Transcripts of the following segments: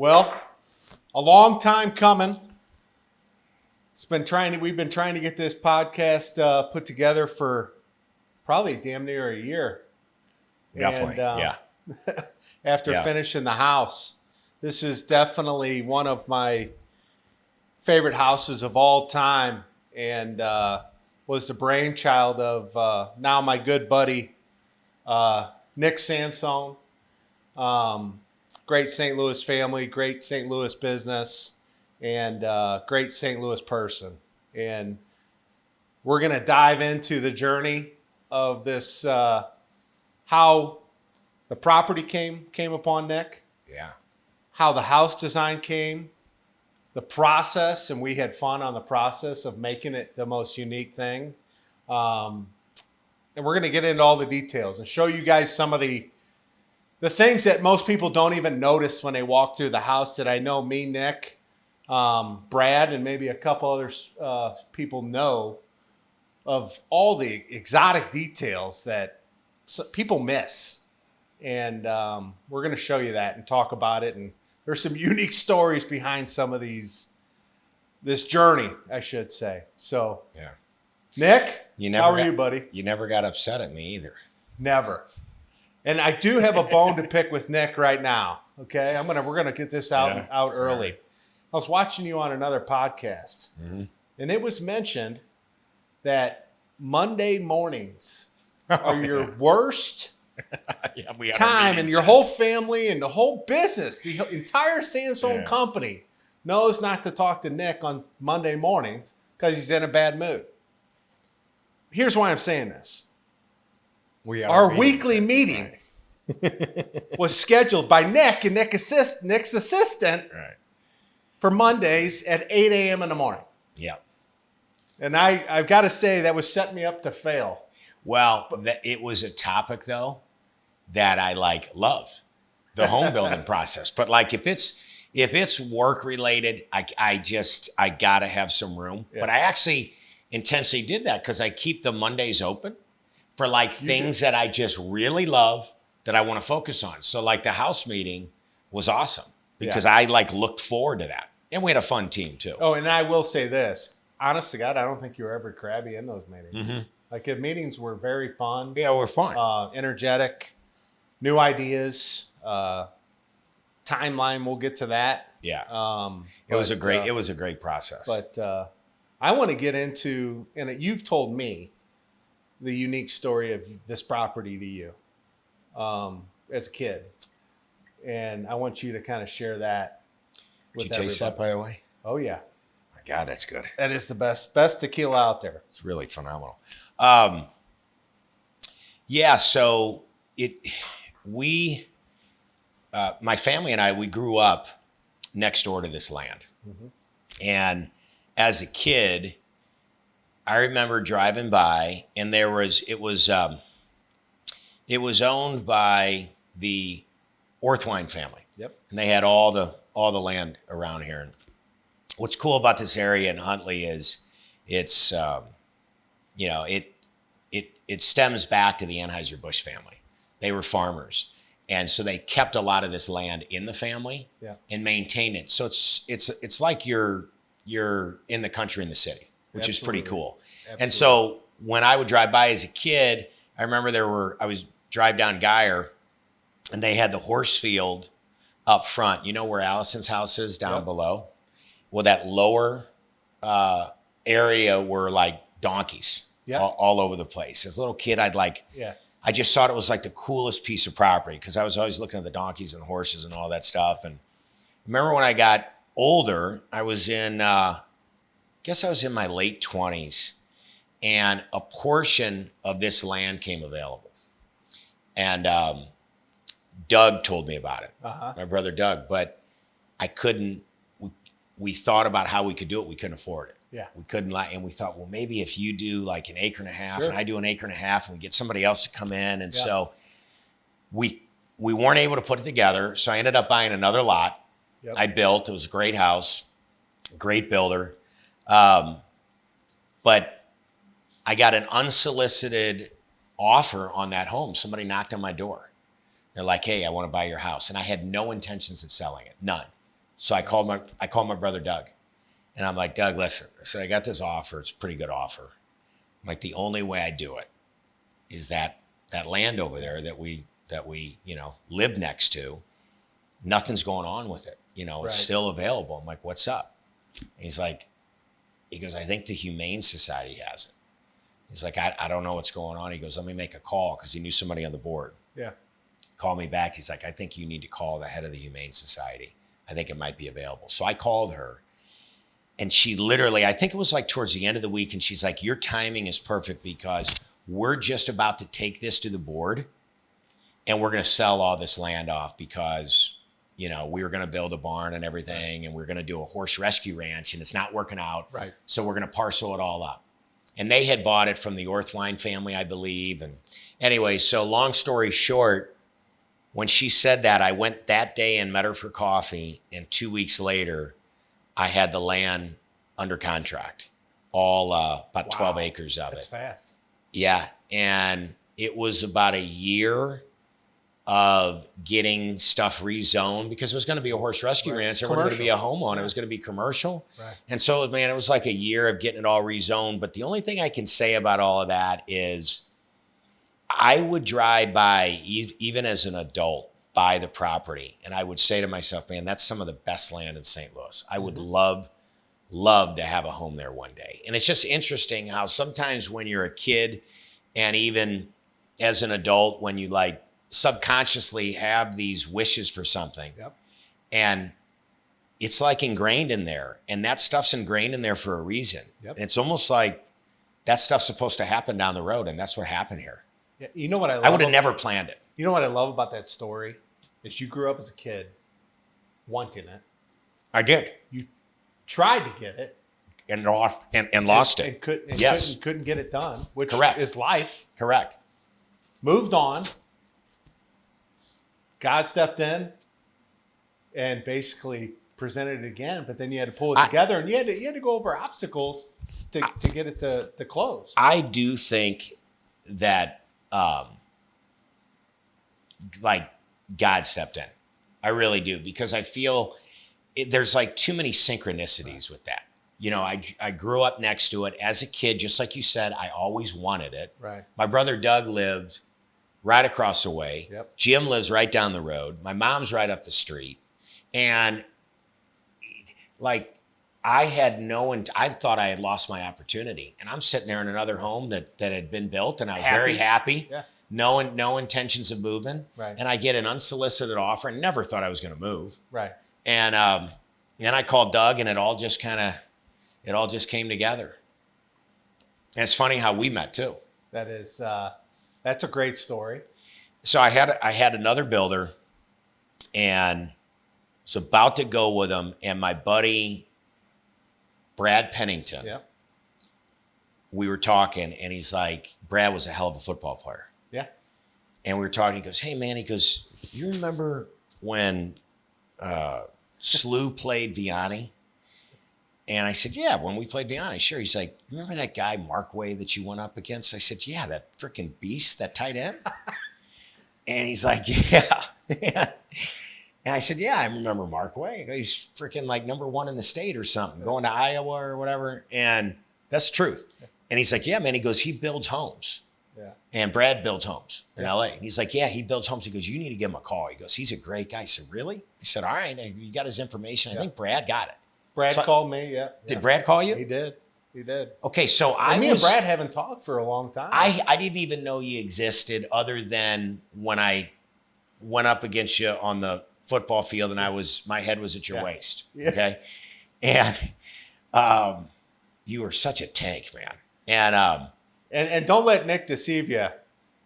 Well, a long time coming. We've been trying to get this podcast put together for probably damn near a year. Definitely, yeah. After finishing the house, this is definitely one of my favorite houses of all time, and was the brainchild of now my good buddy Nick Sansone. Great St. Louis family, great St. Louis business, and great St. Louis person. And we're going to dive into the journey of this, how the property came upon Nick. Yeah. How the house design came, the process, and we had fun on the process of making it the most unique thing. And we're going to get into all the details and show you guys some of the things that most people don't even notice when they walk through the house that I know me, Nick, Brad, and maybe a couple other people know of all the exotic details that people miss. And we're going to show you that and talk about it. And there's some unique stories behind some of this journey, I should say. So, yeah. Nick, how are you, buddy? You never got upset at me either. Never. And I do have a bone to pick with Nick right now. Okay, we're gonna get this out early. Right. I was watching you on another podcast, and it was mentioned that Monday mornings are your worst time, and your whole family and the whole business, the entire Sansone company knows not to talk to Nick on Monday mornings because he's in a bad mood. Here's why I'm saying this. Our weekly meeting was scheduled by Nick and Nick's assistant for Mondays at 8 a.m. in the morning. Yeah. And I've got to say that was setting me up to fail. Well, it was a topic, though, that I loved, the home building process. But if it's work related, I got to have some room. Yeah. But I actually intentionally did that because I keep the Mondays open for things that I just really love that I want to focus on. So the house meeting was awesome because I looked forward to that. And we had a fun team too. Oh, and I will say this, honest to God, I don't think you were ever crabby in those meetings. Mm-hmm. The meetings were very fun. Yeah, we're fun. Energetic, new ideas, timeline. We'll get to that. Yeah. It was a great process. But I want to get into, and you've told me the unique story of this property to you as a kid. And I want you to kind of share that with everybody. Did you taste that, by the way? Oh, yeah. My God, that's good. That is the best tequila out there. It's really phenomenal. So my family and I, we grew up next door to this land. Mm-hmm. And as a kid, I remember driving by, and it was owned by the Orthwine family. Yep. And they had all the land around here. And what's cool about this area in Huntley is it's it stems back to the Anheuser-Busch family. They were farmers. And so they kept a lot of this land in the family and maintained it. So it's like you're in the country in the city, which is pretty cool. Absolutely. And so when I would drive by as a kid, I remember I was drive down Geyer, and they had the horse field up front. You know where Allison's house is down below? Well, that lower area were donkeys all over the place. As a little kid, I just thought it was the coolest piece of property because I was always looking at the donkeys and the horses and all that stuff. And I remember when I got older, I was in my late 20s, and a portion of this land came available. And Doug told me about it, my brother Doug, but I couldn't, we thought about how we could do it. We couldn't afford it. Yeah. We couldn't, and we thought, well, maybe if you do an acre and a half and I do an acre and a half and we get somebody else to come in. And so we weren't able to put it together. So I ended up buying another lot. Yep. I built, it was a great house, great builder. But I got an unsolicited offer on that home. Somebody knocked on my door. They're like, hey, I want to buy your house. And I had no intentions of selling it, none. So I called my brother Doug, and I'm like, Doug, listen. I said, I got this offer. It's a pretty good offer. I'm like, the only way I do it is that land over there that we live next to. Nothing's going on with it. It's still available. I'm like, what's up? And he goes, I think the Humane Society has it. He's like, I don't know what's going on. He goes, let me make a call, because he knew somebody on the board. Yeah. Call me back. He's like, I think you need to call the head of the Humane Society. I think it might be available. So I called her, and she literally, I think it was like towards the end of the week, and she's like, your timing is perfect, because we're just about to take this to the board, and we're going to sell all this land off, because we were going to build a barn and everything, and we're going to do a horse rescue ranch, and it's not working out. Right. So we're going to parcel it all up. And they had bought it from the Orthline family, I believe. And anyway, so long story short, when she said that, I went that day and met her for coffee. And 2 weeks later, I had the land under contract, all about 12 acres of it. That's fast. Yeah. And it was about a year of getting stuff rezoned, because it was going to be a horse rescue ranch. It wasn't going to be a home on it. It was going to be commercial. Right. And so, man, it was like a year of getting it all rezoned. But the only thing I can say about all of that is I would drive by, even as an adult, by the property. And I would say to myself, man, that's some of the best land in St. Louis. I would love to have a home there one day. And it's just interesting how sometimes when you're a kid, and even as an adult, when you subconsciously have these wishes for something, and it's like ingrained in there, and that stuff's ingrained in there for a reason. And it's almost like that stuff's supposed to happen down the road, and that's what happened here. Yeah, you know what I love? I would have never planned it. You know what I love about that story is you grew up as a kid wanting it. I did. You tried to get it and lost it. And couldn't get it done, which is life. Correct. Moved on. God stepped in and basically presented it again, but then you had to pull it together, and you had to go over obstacles to get it to close. I do think that God stepped in. I really do, because I feel there's too many synchronicities with that. I grew up next to it as a kid, just like you said. I always wanted it. Right. My brother Doug lived right across the way. Yep. Jim lives right down the road. My mom's right up the street. And I thought I had lost my opportunity. And I'm sitting there in another home that had been built, and I was very happy. Yeah. No intentions of moving. Right. And I get an unsolicited offer, and never thought I was going to move. Right. And then I called Doug, and it all just came together. And it's funny how we met too. That is that's a great story. So I had another builder, and was about to go with him, and my buddy Brad Pennington. Yep. We were talking, and he's like, Brad was a hell of a football player. Yeah. And we were talking. He goes, hey man, you remember when Slew played Vianney? And I said, yeah, when we played Vianney, sure. He's like, remember that guy Markway that you went up against? I said, yeah, that freaking beast, that tight end. And he's like, yeah. And I said, yeah, I remember Markway. He's freaking number one in the state or something, going to Iowa or whatever. And that's the truth. And he's like, yeah, man. He goes, he builds homes. Yeah. And Brad builds homes in LA. And he's like, yeah, he builds homes. He goes, you need to give him a call. He goes, he's a great guy. I said, really? I said, all right, you got his information. I think Brad got it. Brad called me, yeah. Did Brad call you? He did. Okay, so me and Brad haven't talked for a long time. I didn't even know you existed, other than when I went up against you on the football field, and my head was at your waist. Yeah. Okay, and you were such a tank, man. And don't let Nick deceive you.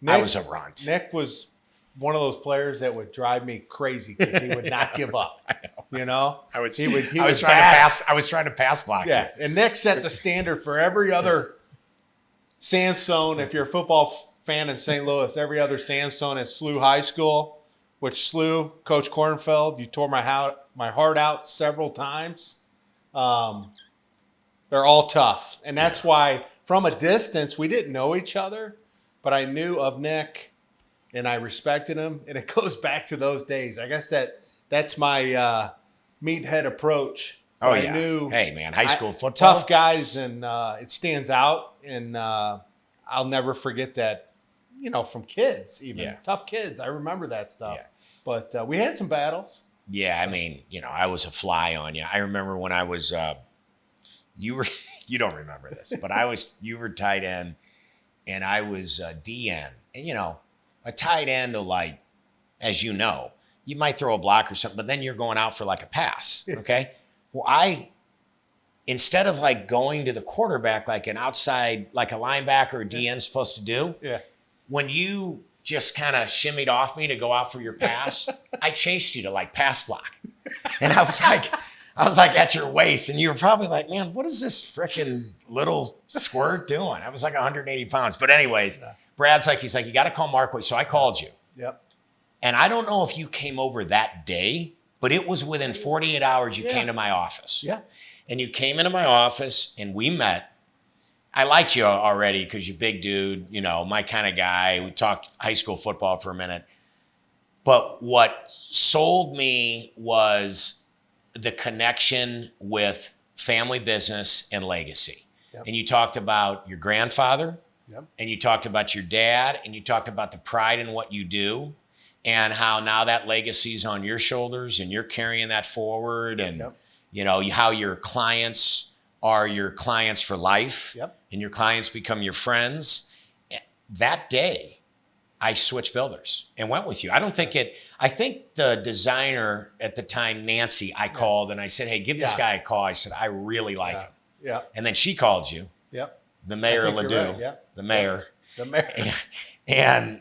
I was a runt. Nick was one of those players that would drive me crazy because he would not give up. I was trying to pass block. Yeah, and Nick set the standard for every other Sansone. If you're a football fan in St. Louis, every other Sansone at Slough High School, which Slough, Coach Kornfeld, you tore my heart out several times. They're all tough, and that's why from a distance we didn't know each other, but I knew of Nick. And I respected him, and it goes back to those days. I guess that's my meathead approach. Oh, I yeah. knew, hey, man, high school football. Tough guys, and it stands out. And I'll never forget that, from kids, even. Yeah. Tough kids. I remember that stuff. Yeah. But we had some battles. Yeah, I mean, I was a fly on you. I remember when I was, you don't remember this, but you were tight end, and I was DN. And, a tight end will, like, as you know, you might throw a block or something, but then you're going out for like a pass, okay? Well, instead of like going to the quarterback like an outside, like a linebacker or DN supposed to do, when you just kind of shimmied off me to go out for your pass, I chased you to like pass block. And I was like at your waist, and you were probably like, man, what is this freaking little squirt doing? I was like 180 pounds. But anyways, Brad's like, he's like, you got to call Markway. So I called you. Yep. And I don't know if you came over that day, but it was within 48 hours you came to my office. Yeah. And you came into my office and we met. I liked you already because you're a big dude, my kind of guy. We talked high school football for a minute. But what sold me was the connection with family business and legacy. Yep. And you talked about your grandfather, and you talked about your dad, and you talked about the pride in what you do, and how now that legacy's on your shoulders and you're carrying that forward, and how your clients are your clients for life, and your clients become your friends. That day, I switched builders and went with you. I think the designer at the time, Nancy, I called and I said, hey, give this guy a call. I said, I really like him. Yeah. And then she called you. Yep. The mayor of Ladue. Right. The mayor. The mayor. And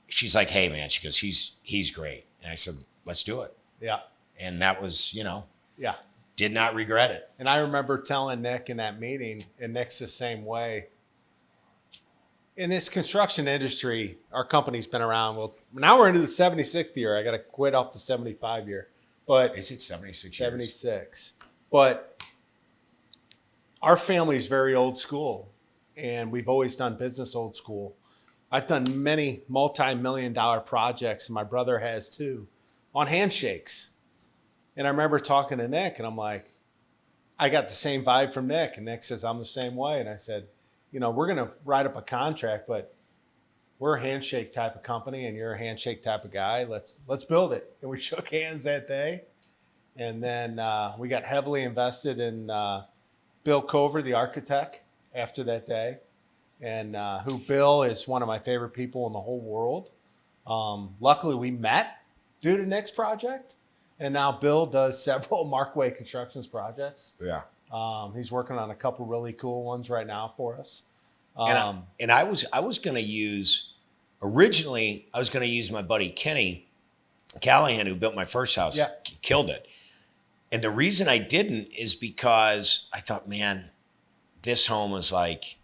she's like, hey, man, she goes, he's great. And I said, let's do it. Yeah. And that was, yeah. Did not regret it. And I remember telling Nick in that meeting, and Nick's the same way. In this construction industry, our company's been around. Well, now we're into the 76th year. I got to quit off the 75 year. But is it 76 years? 76. But our family's very old school, and we've always done business old school. I've done many multi-million-dollar projects, and my brother has too, on handshakes. And I remember talking to Nick, and I'm like, I got the same vibe from Nick. And Nick says, I'm the same way. And I said, we're going to write up a contract, but we're a handshake type of company, and you're a handshake type of guy. Let's build it. And we shook hands that day. And then we got heavily invested in Bill Cover, the architect, after that day. And who Bill is one of my favorite people in the whole world. Luckily, we met due to Nick's project. And now Bill does several Markway Constructions projects. Yeah. He's working on a couple really cool ones right now for us. And I was going to use, originally, I was going to use my buddy Kenny Callahan, who built my first house, killed it. And the reason I didn't is because I thought, man, this home is like,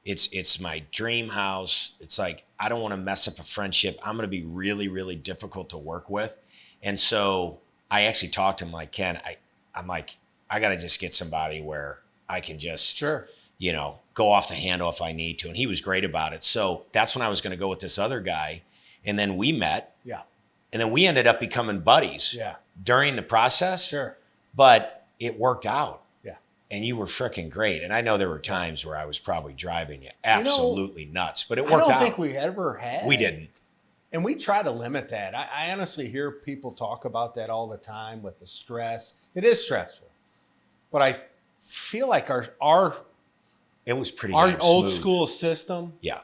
it's my dream house. It's like, I don't want to mess up a friendship. I'm going to be really, really difficult to work with. And so I actually talked to him like, Ken, I'm like, I got to just get somebody where I can just, go off the handle if I need to. And he was great about it. So that's when I was going to go with this other guy. And then we met. Yeah. And then we ended up becoming buddies. Yeah. During the process. Sure. But it worked out. Yeah. And you were freaking great. And I know there were times where I was probably driving you absolutely nuts, but it worked out. I don't think we ever had. We didn't. And we try to limit that. I honestly hear people talk about that all the time with the stress. It is stressful. But I feel like our it was pretty old school system. Yeah.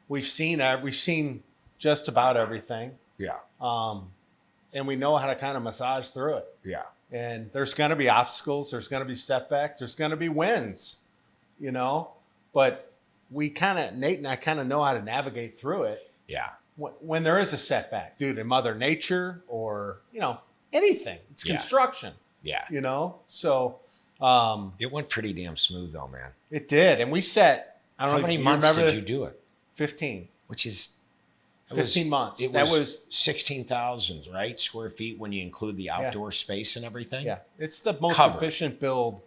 We've seen just about everything. Yeah. And we know how to kind of massage through it. Yeah. And there's going to be obstacles. There's going to be setbacks. There's going to be wins, But Nate and I kind of know how to navigate through it. Yeah. When there is a setback due to Mother Nature or, anything. It's construction. Yeah. So. It went pretty damn smooth though, man. It did. And we set, I don't know how many months did you do it? 15. Which is 15 months. That was 16,000, right? Square feet when you include the outdoor space and everything. Yeah. It's the most efficient build.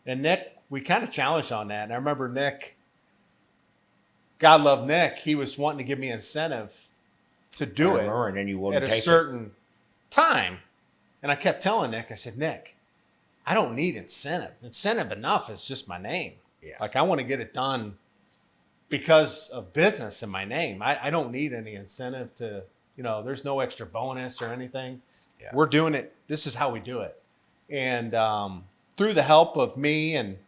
And Nick, we kind of challenged on that. And I remember Nick, God love Nick, he was wanting to give me incentive to do it and then you wouldn't at a certain time. And I kept telling Nick, I said, Nick, I don't need incentive. Incentive enough is just my name. Yeah. Like, I want to get it done because of business in my name. I don't need any incentive to, there's no extra bonus or anything. Yeah. We're doing it. This is how we do it. And through the help of me and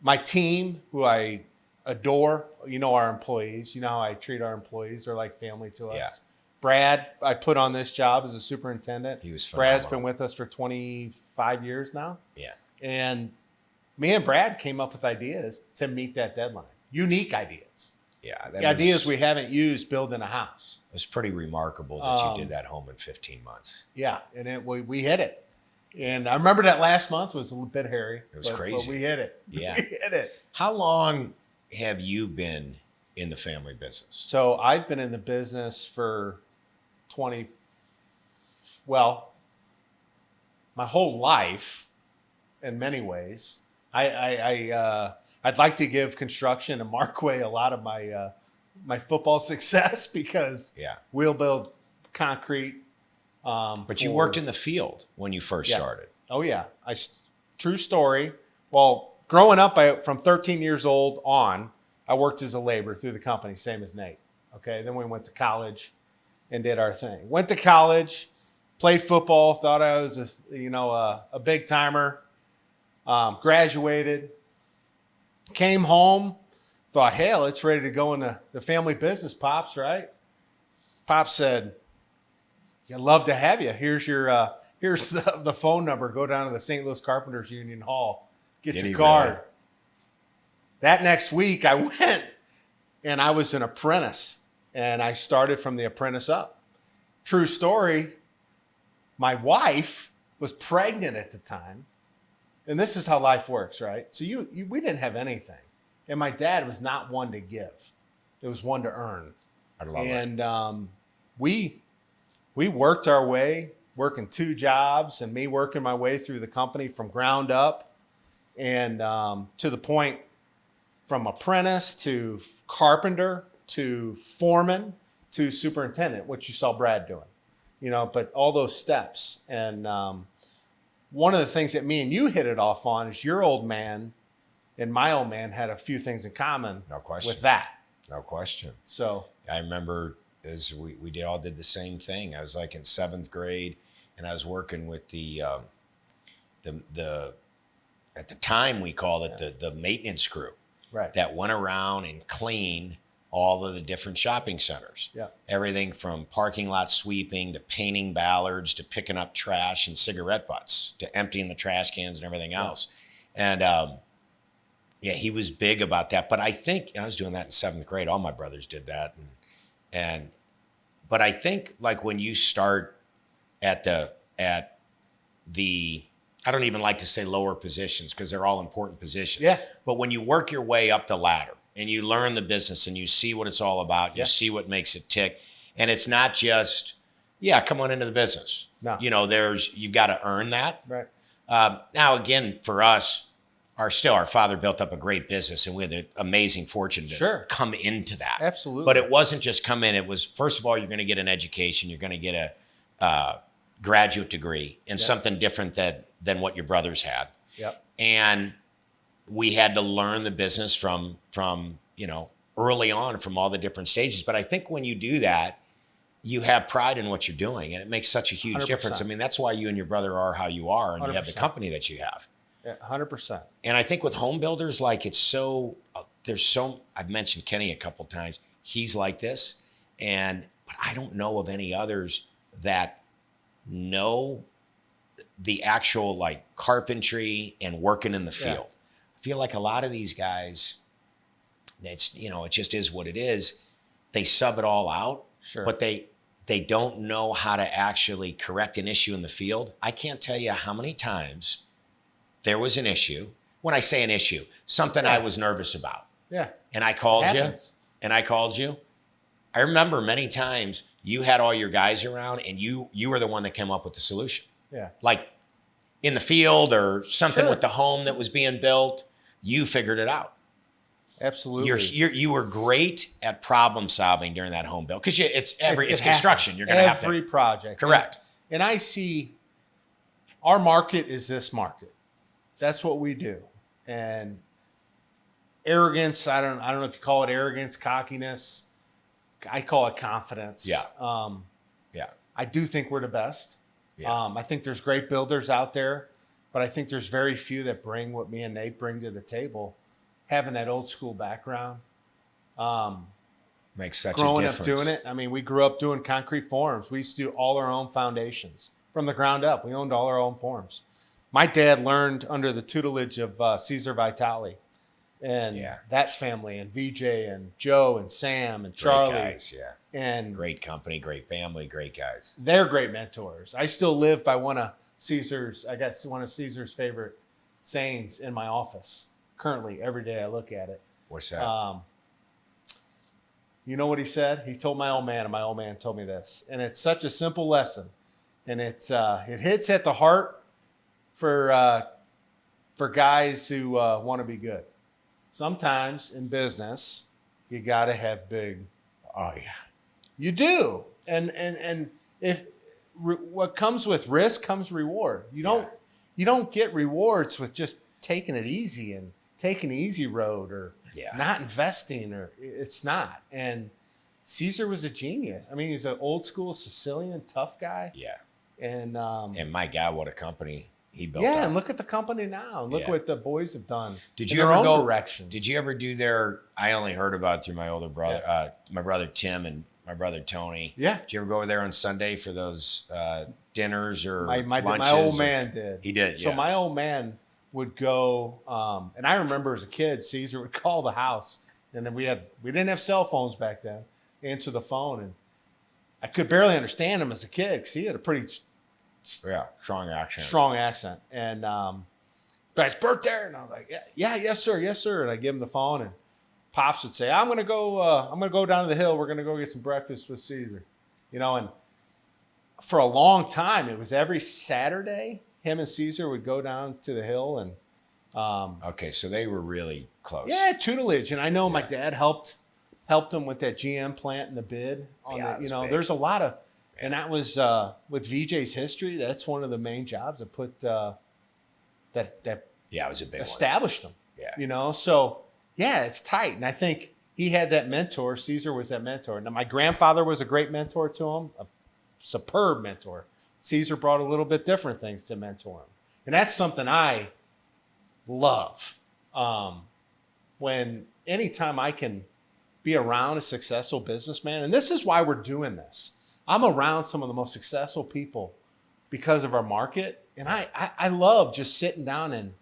my team, who I adore, our employees, how I treat our employees. They're like family to us. Yeah. Brad, I put on this job as a superintendent. He was phenomenal. Brad's been with us for 25 years now. Yeah. And me and Brad came up with ideas to meet that deadline. Unique ideas. Yeah. The ideas we haven't used building a house. It was pretty remarkable that you did that home in 15 months. Yeah. And we hit it. And I remember that last month was a little bit hairy. It was crazy. But we hit it. Yeah. We hit it. How long have you been in the family business? So I've been in the business for my whole life in many ways. I'd like to give construction and Markway a lot of my football success because we'll build concrete. But you worked in the field when you first started. Oh yeah. True story. Well, growing up, from 13 years old on, I worked as a laborer through the company, same as Nate. Okay. Then we went to college and did our thing. Went to college, played football, thought I was a big timer. Graduated, came home, thought, hell, it's ready to go into the family business, Pops, right? Pops said, I'd love to have you. Here's the phone number. Go down to the St. Louis Carpenters Union Hall. Get your card. Really? That next week I went and I was an apprentice and I started from the apprentice up. True story. My wife was pregnant at the time. And this is how life works, right? So we didn't have anything. And my dad was not one to give. It was one to earn. I love it. And we worked our way, working 2 jobs, and me working my way through the company from ground up and to the point from apprentice to carpenter to foreman to superintendent, which you saw Brad doing, but all those steps. And one of the things that me and you hit it off on is your old man and my old man had a few things in common. No question. With that. No question. So I remember as we all did the same thing. I was like in 7th grade and I was working with the at the time we called it the maintenance crew. Right. That went around and cleaned all of the different shopping centers. Yeah. Everything from parking lot sweeping to painting ballards to picking up trash and cigarette butts to emptying the trash cans and everything else. And he was big about that. But I think I was doing that in 7th grade. All my brothers did that. But I think like when you start at the I don't even like to say lower positions because they're all important positions. Yeah. But when you work your way up the ladder and you learn the business and you see what it's all about, you see what makes it tick. And it's not just, come on into the business. No. You've got to earn that. Right. Now, again, for us, our father built up a great business and we had an amazing fortune to come into that. Absolutely. But it wasn't just come in. It was, first of all, you're going to get an education. You're going to get a graduate degree and something different than what your brothers had. Yep. And we had to learn the business from early on from all the different stages. But I think when you do that, you have pride in what you're doing and it makes such a huge 100%. difference. I mean, that's why you and your brother are how you are and 100%. you have the company that you have. Yeah, 100%. And I think with home builders, like I've mentioned Kenny a couple times. He's like this. But I don't know of any others that know the actual like carpentry and working in the field. Yeah. I feel like a lot of these guys, it just is what it is. They sub it all out, but they don't know how to actually correct an issue in the field. I can't tell you how many times there was an issue. When I say an issue, something I was nervous about. Yeah. And I called you. I remember many times you had all your guys around and you were the one that came up with the solution. Yeah. Like in the field or something with the home that was being built, you figured it out. Absolutely. You were great at problem solving during that home build because it's construction. You're going to have to every project. Correct. And I see our market is this market. That's what we do. And arrogance, I don't know if you call it arrogance, cockiness. I call it confidence. Yeah. I do think we're the best. Yeah. I think there's great builders out there, but I think there's very few that bring what me and Nate bring to the table. Having that old school background. Makes such a growing difference. up doing it. I mean, we grew up doing concrete forms. We used to do all our own foundations from the ground up. We owned all our own forms. My dad learned under the tutelage of Cesar Vitale and that family, and VJ and Joe and Sam and Charlie. Great guys, And great company, great family, great guys. They're great mentors. I still live by one of Cesar's favorite sayings in my office. Currently, every day I look at it. What's that? You know what he said? He told my old man, and my old man told me this. And it's such a simple lesson. And it hits at the heart for guys who want to be good. Sometimes in business, you got to have big. Oh yeah, you do. And if what comes with risk comes reward. You don't get rewards with just taking it easy and taking the easy road or not investing, or it's not. And Cesar was a genius. I mean, he was an old school Sicilian tough guy. Yeah. And my God, what a company he built. Yeah, up. and look at the company now. Look what the boys have done. Did in you their ever own go directions? Did you ever do their? I only heard about it through my older brother, my brother Tim and my brother Tony. Yeah. Did you ever go over there on Sunday for those dinners or lunches? My old man did. He did. So my old man would go, and I remember as a kid, Cesar would call the house, and then we didn't have cell phones back then. Answer the phone, and I could barely understand him as a kid because he had a pretty strong accent. And guys, Bert there, and I was like, yes sir. And I give him the phone, and Pops would say, I'm gonna go down to the hill. We're gonna go get some breakfast with Cesar, And for a long time, it was every Saturday. Him and Cesar would go down to the hill, and okay, so they were really close. Yeah, tutelage, and I know my dad helped him with that GM plant and the bid. There's a lot of. And that was with VJ's history. That's one of the main jobs that put that. Yeah, it was a big established one. him. Yeah, so it's tight. And I think he had that mentor. Cesar was that mentor. Now my grandfather was a great mentor to him, a superb mentor. Cesar brought a little bit different things to mentor him, and that's something I love. When anytime I can be around a successful businessman, and this is why we're doing this. I'm around some of the most successful people because of our market. And I love just sitting down and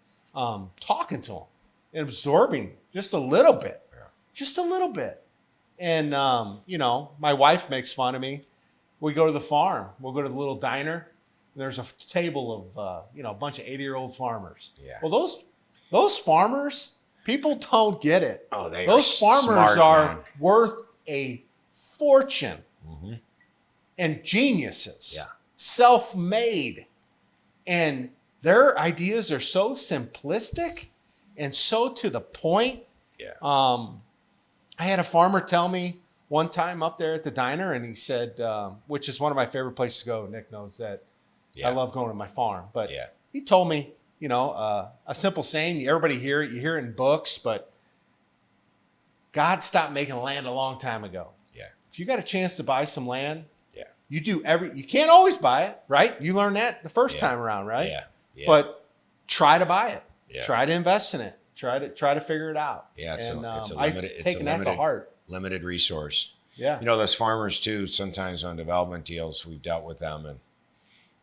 talking to them and absorbing just a little bit. And, my wife makes fun of me. We go to the farm. We'll go to the little diner. And there's a table of, a bunch of 80-year-old farmers. Yeah. Well, those farmers, people don't get it. Oh, those farmers are worth a fortune. Mm-hmm. And geniuses, Yeah. Self-made. And their ideas are so simplistic and so to the point. Yeah. I had a farmer tell me one time up there at the diner, and he said, which is one of my favorite places to go. Nick knows that. Yeah. I love going to my farm. But Yeah. he told me, a simple saying, everybody hear it, you hear it in books, but God stopped making land a long time ago. Yeah. If you got a chance to buy some land, Yeah. you can't always buy it, right? You learned that the first Yeah. time around, right? Yeah. Yeah. But try to buy it. Yeah. Try to invest in it. Try to figure it out. Yeah, it's a I've limited, taken that to heart. limited resource. Yeah. Those farmers too, sometimes on development deals, we've dealt with them and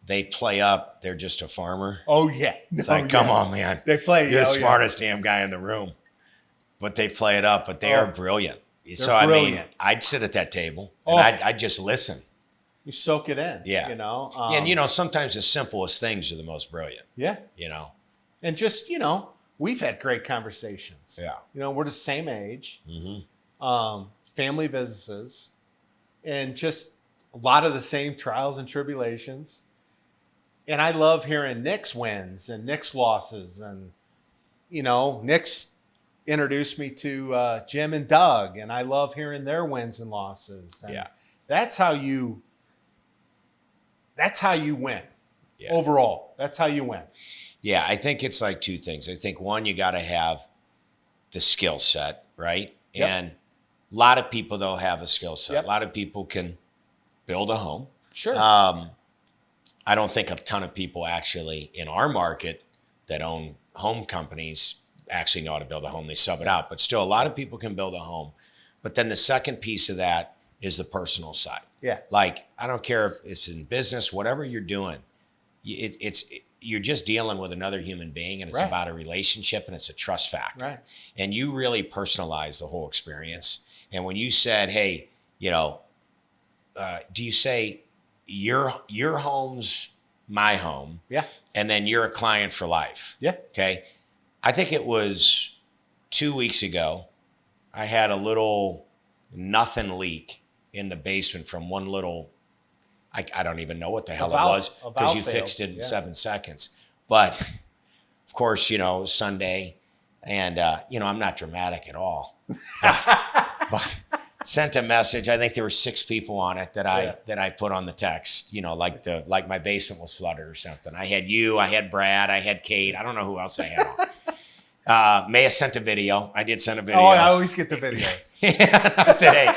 they play up. They're just a farmer. Oh yeah. It's like, come on, man. They play. You're the smartest damn guy in the room. But they play it up, but they are brilliant. So, brilliant. I'd sit at that table and I'd just listen. You soak it in. Yeah. And, sometimes the simplest things are the most brilliant. Yeah. And just, we've had great conversations. Yeah. We're the same age. Mm-hmm. Family businesses. And just a lot of the same trials and tribulations. And I love hearing Nick's wins and Nick's losses. And, Nick's introduced me to Jim and Doug. And I love hearing their wins and losses. And that's how you That's how you win. Yeah. Overall, that's how you win. Yeah, I think it's like two things. I think one, you got to have the skill set, right? Yep. And a lot of people, though, have a skill set. Yep. A lot of people can build a home. Sure. I don't think a ton of people actually in our market that own home companies actually know how to build a home. They sub it out. But still, a lot of people can build a home. But then the second piece of that is the personal side. Yeah. Like, I don't care if it's in business, whatever you're doing, you're just dealing with another human being, and it's Right. about a relationship, and it's a trust factor. Right. And you really personalize the whole experience. And when you said, hey, do you say your home's my home? Yeah. And then you're a client for life. Yeah. Okay. I think it was 2 weeks ago, I had a little nothing leak in the basement from one little, I don't even know what the hell it was, because you fixed it in 7 seconds. But of course, Sunday, and I'm not dramatic at all. But sent a message. I think there were 6 people on it that I put on the text. Like my basement was flooded or something. I had you, I had Brad, I had Kate. I don't know who else I had on. May have sent a video. I did send a video. Oh, I always get the videos. Yeah, I said, hey,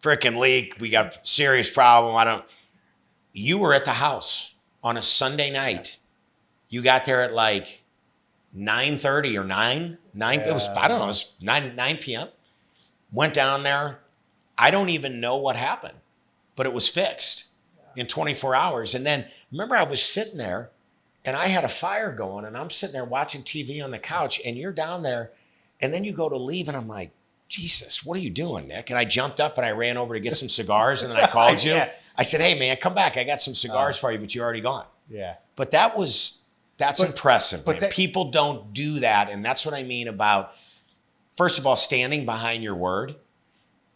freaking leak. We got a serious problem. You were at the house on a Sunday night. You got there at like 9:30 or 9. It was, I don't know, it was 9 p.m. Went down there. I don't even know what happened, but it was fixed in 24 hours. And then remember, I was sitting there and I had a fire going, and I'm sitting there watching TV on the couch, and you're down there, and then you go to leave, and I'm like, Jesus, what are you doing, Nick? And I jumped up and I ran over to get some cigars, and then I called you. Yeah. I said, hey, man, come back. I got some cigars for you, but you're already gone. Yeah. But that's impressive. But man. People don't do that. And that's what I mean about, first of all, standing behind your word,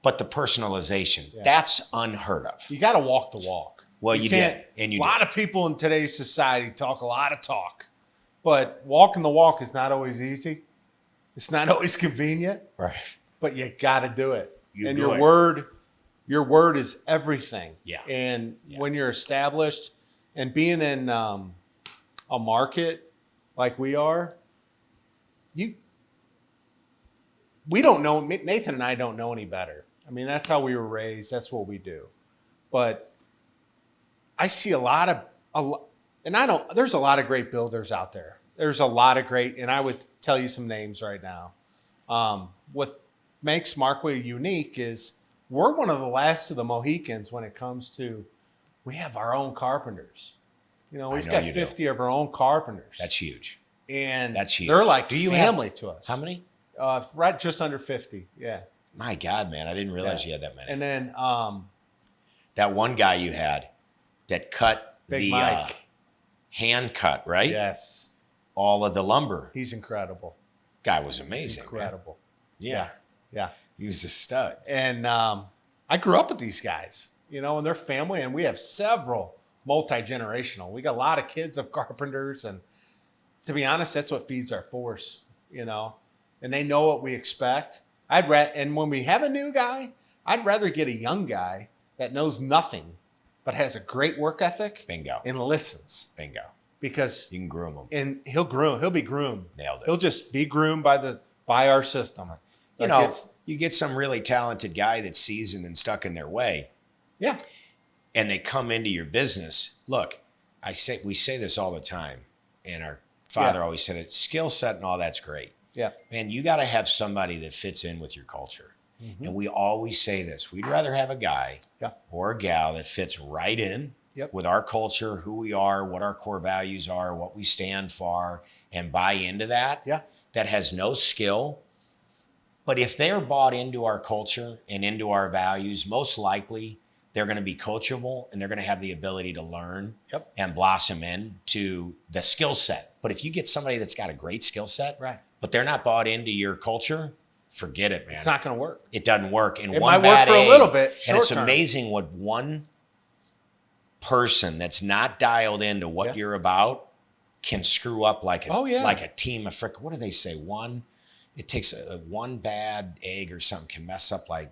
but the personalization. Yeah. That's unheard of. You got to walk the walk. Well, you did. And a lot of people in today's society talk a lot of talk, but walking the walk is not always easy. It's not always convenient. Right. But you got to do it. And your word is everything. Yeah. And when you're established and being in a market like we are, we don't know. Nathan and I don't know any better. I mean, that's how we were raised. That's what we do. But I see there's a lot of great builders out there. There's a lot of great, and I would tell you some names right now. What makes Markway unique is we're one of the last of the Mohicans when it comes to, we have our own carpenters. We've got 50 of our own carpenters. That's huge. And that's huge. They're like family to us. How many? Right, just under 50. Yeah. My God, man, I didn't realize you had that many. And then that one guy you had that cut Big Mike. Hand cut, right? Yes. All of the lumber. He's incredible. Guy was amazing. He's incredible. Yeah. He was a stud. And I grew up with these guys, and their family, and we have several multi-generational. We got a lot of kids of carpenters, and to be honest, that's what feeds our force, and they know what we expect. And when we have a new guy, I'd rather get a young guy that knows nothing but has a great work ethic. Bingo. And listens. Bingo. Because you can groom him. And he'll be groomed. Nailed it. He'll just be groomed by our system. You get some really talented guy that's seasoned and stuck in their way. Yeah. And they come into your business. Look, we say this all the time, and our father always said it, skill set and all that's great. Yeah. Man, you got to have somebody that fits in with your culture. Mm-hmm. And we always say this. We'd rather have a guy or a gal that fits right in with our culture, who we are, what our core values are, what we stand for, and buy into that. Yeah. That has no skill. But if they're bought into our culture and into our values, most likely they're going to be coachable, and they're going to have the ability to learn and blossom into the skill set. But if you get somebody that's got a great skill set, but they're not bought into your culture, forget it, man. It's not going to work. It doesn't work. And it might work for a little bit, and it's amazing what one person that's not dialed into what you're about can screw up like a team of what do they say? It takes one bad egg or something can mess up like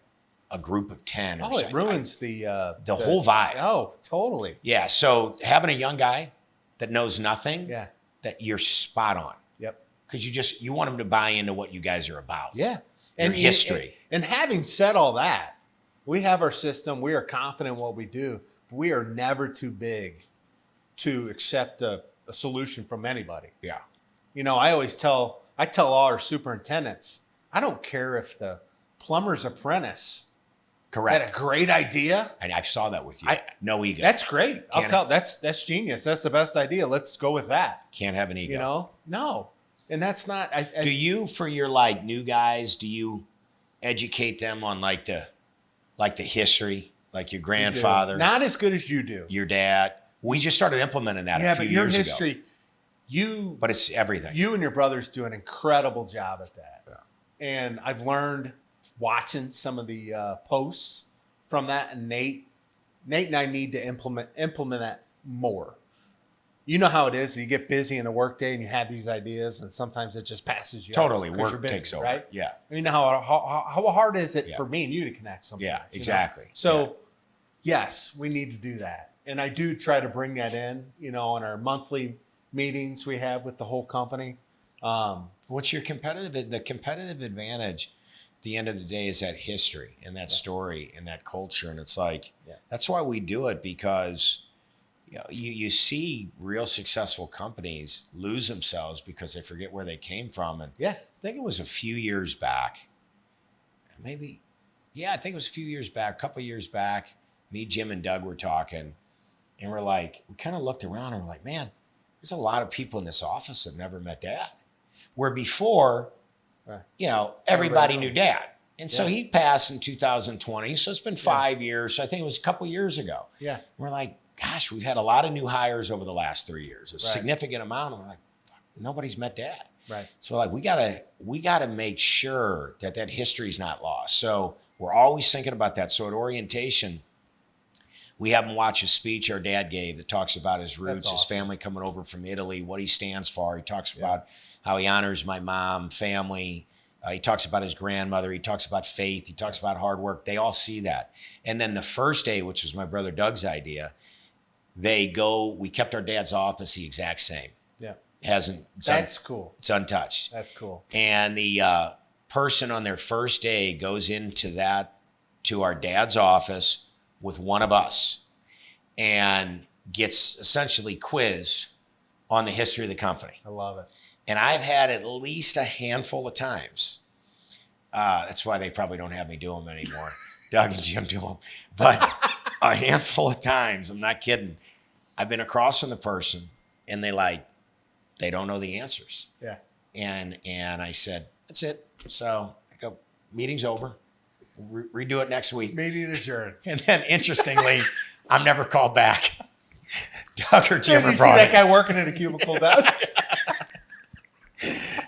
a group of 10 or Oh, it something. ruins the whole vibe. Oh, totally. Yeah. So having a young guy that knows nothing, Yeah. that you're spot on. Yep. Because you want him to buy into what you guys are about. Yeah. And history. And having said all that, we have our system. We are confident in what we do. But we are never too big to accept a solution from anybody. Yeah. You know, I tell all our superintendents, I don't care if the plumber's apprentice Correct. had a great idea. And I saw that with you. No ego. That's great. That's genius. That's the best idea. Let's go with that. Can't have an ego. You know? No. And that's not do you, for your like new guys, do you educate them on like the history, like your grandfather? Not as good as you do. Your dad. We just started implementing that a few years ago. Yeah, but your history, but it's everything. You and your brothers do an incredible job at that. Yeah. And I've learned watching some of the posts from that, and Nate and I need to implement that more. You know how it is. You get busy in a workday and you have these ideas, and sometimes it just passes you. Totally, work work takes over. Right? Yeah. I mean, how hard is it for me and you to connect sometimes? Yeah, exactly. So, yes, we need to do that, and I do try to bring that in. You know, in our monthly meetings we have with the whole company. What's your competitive advantage at the end of the day is that history and that story and that culture. And it's like, that's why we do it, because you see real successful companies lose themselves because they forget where they came from. And I think it was a few years back, I think it was a few years back, a couple of years back, me, Jim, and Doug were talking, and we're like, we kind of looked around and we're like, man, there's a lot of people in this office that never met Dad. Where before, everybody knew Dad. And so he passed in 2020. So it's been 5 years. So I think it was a couple years ago. Yeah. We're like, gosh, we've had a lot of new hires over the last 3 years, a significant amount. And we're like, nobody's met Dad. Right. So like, we gotta make sure that history's not lost. So we're always thinking about that. So at orientation, we have him watch a speech our dad gave that talks about his roots, his family coming over from Italy, what he stands for. He talks about how he honors my mom, family. He talks about his grandmother. He talks about faith. He talks about hard work. They all see that. And then the first day, which was my brother Doug's idea, we kept our dad's office the exact same. Yeah. That's cool. It's untouched. That's cool. And the person on their first day goes to our dad's office with one of us and gets essentially quizzed on the history of the company. I love it. And I've had at least a handful of times. That's why they probably don't have me do them anymore. Doug and Jim do them. But a handful of times, I'm not kidding, I've been across from the person and they don't know the answers. Yeah. And I said, that's it. So I go, meeting's over. Redo it next week. Meeting adjourned. And then interestingly, I'm never called back. Doug or Jim Did you see that guy working in a cubicle down?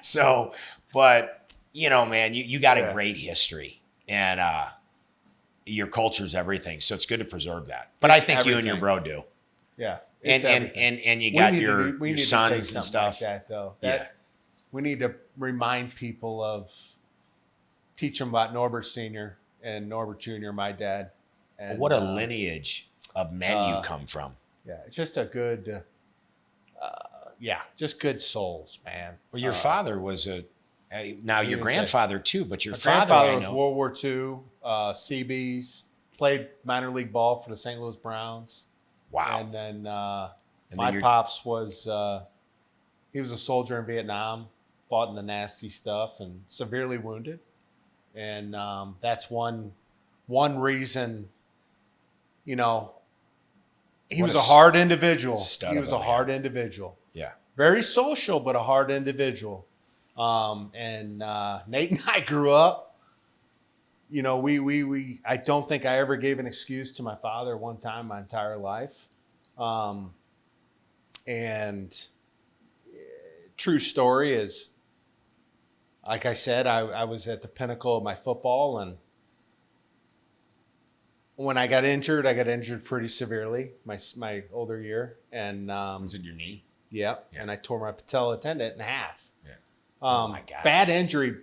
So, but man, you got a great history, and your culture's everything. So it's good to preserve that. But I think you and your bro do. Yeah. And you got your sons and stuff. Like that, though. We need to remind people teach them about Norbert Sr. and Norbert Jr., my dad. And, what a lineage of men you come from. Yeah, it's just a good, just good souls, man. Well, your father was now your grandfather too, but your grandfather was World War II, Seabees, played minor league ball for the St. Louis Browns. Wow. And then my pops was, he was a soldier in Vietnam, fought in the nasty stuff and severely wounded. And that's one reason, he was a hard individual. He was a hard individual. Yeah. Very social, but a hard individual. And Nate and I grew up, I don't think I ever gave an excuse to my father one time my entire life. And true story is, like I said, I was at the pinnacle of my football, and when I got injured pretty severely my older year. And was it your knee? Yeah, and I tore my patella tendon in half. Yeah. Oh my God. Bad injury,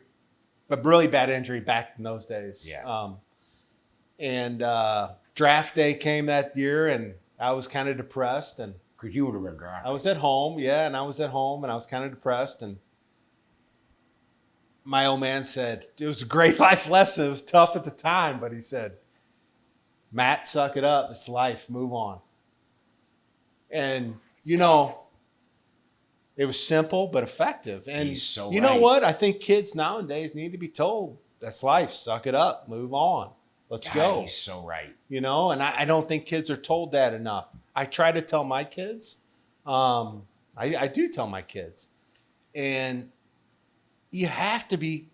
but really bad injury back in those days. Yeah. And draft day came that year, and I was kind of depressed. And Because you would have been drafted. I was at home, and I was at home, and I was kind of depressed. And my old man said, it was a great life lesson. It was tough at the time, but he said, Matt, suck it up. It's life. Move on. And, it was simple but effective. And He's so you know right. what? I think kids nowadays need to be told, that's life. Suck it up. Move on. Let's go. He's so right. And I don't think kids are told that enough. I try to tell my kids. I do tell my kids. And you have to be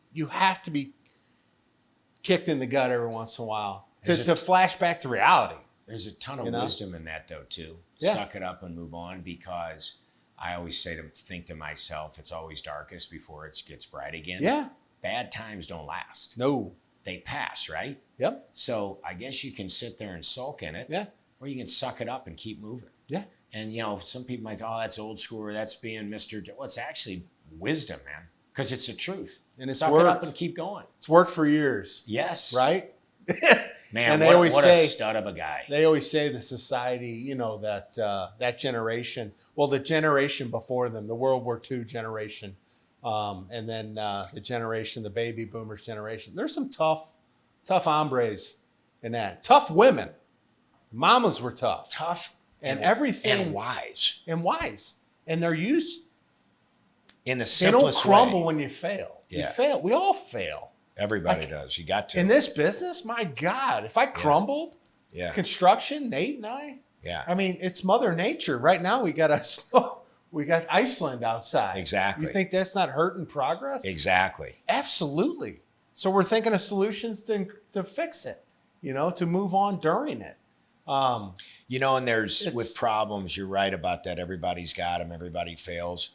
kicked in the gut every once in a while to flash back to reality. There's a ton of wisdom in that, though, too. Yeah. Suck it up and move on, because I always think to myself, it's always darkest before it gets bright again. Yeah. Bad times don't last. No. They pass, right? Yep. So I guess you can sit there and sulk in it. Yeah. Or you can suck it up and keep moving. Yeah. And, some people might say, oh, that's old school, or that's being Mr. Well, it's actually wisdom, man, because it's the truth. And it's suck worked. it up and keep going. It's worked for years. Yes. Right? Man, and they what always a say, stud of a guy. They always say the society, that generation, well, the generation before them, the World War II generation, and then the baby boomers generation. There's some tough hombres in that. Tough women. Mamas were tough. Tough and everything. And wise. And they're used. In the They don't simplest crumble way. when you fail. Yeah. You fail. We all fail. Everybody does. You got to. In this business, my God, if I crumbled, construction, Nate and I, I mean, it's Mother Nature. Right now, we got Iceland outside. Exactly. You think that's not hurting progress? Exactly. Absolutely. So we're thinking of solutions to fix it, to move on during it. And with problems, you're right about that. Everybody's got them. Everybody fails.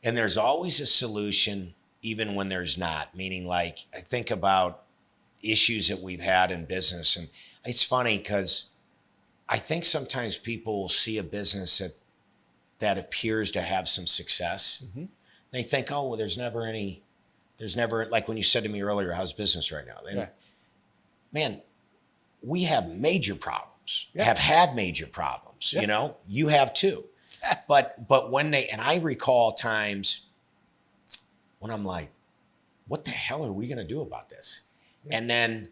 And there's always a solution, even when there's not. Meaning, like, I think about issues that we've had in business. And it's funny because I think sometimes people will see a business that appears to have some success. Mm-hmm. They think, oh, well, there's never, like when you said to me earlier, how's business right now? Man, we have major problems, have had major problems, you have too. But when and I recall times when I'm like, what the hell are we going to do about this? Yeah. And then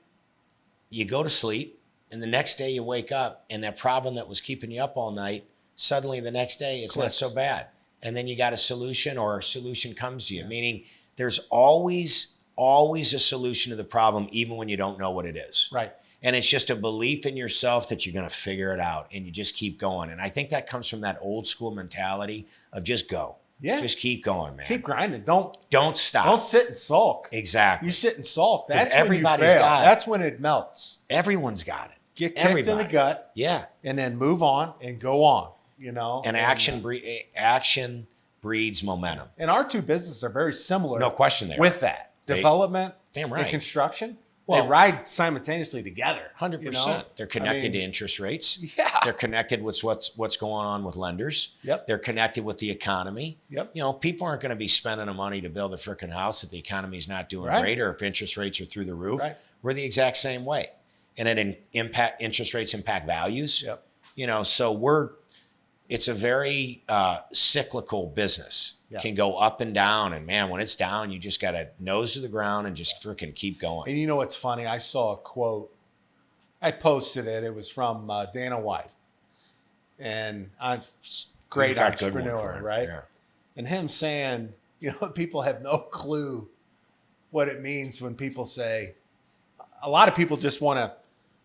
you go to sleep, and the next day you wake up, and that problem that was keeping you up all night, suddenly the next day it's not so bad. And then you got a solution, or a solution comes to you, meaning there's always a solution to the problem, even when you don't know what it is. Right. And it's just a belief in yourself that you're going to figure it out, and you just keep going. And I think that comes from that old school mentality of just go. Yeah. Just keep going, man. Keep grinding. Don't stop. Don't sit and sulk. Exactly. You sit and sulk. That's everybody's when you fail. got it. That's when it melts. Everyone's got it. Get kicked in the gut. Yeah. And then move on and go on, And action breeds momentum. And our two businesses are very similar. No question there. With that. Development damn right. and construction. Well, they ride simultaneously together. 100%. They're connected to interest rates. Yeah. They're connected with what's going on with lenders. Yep. They're connected with the economy. Yep. People aren't going to be spending the money to build a freaking house if the economy's not doing great, or if interest rates are through the roof. Right. We're the exact same way. And interest rates impact values. Yep. So it's a very cyclical business. Yep. Can go up and down, and man, when it's down, you just got to nose to the ground and just freaking keep going. And you know what's funny? I saw a quote. I posted it. It was from Dana White, and a great entrepreneur, right? Yeah. And him saying, people have no clue what it means when people say. A lot of people just want to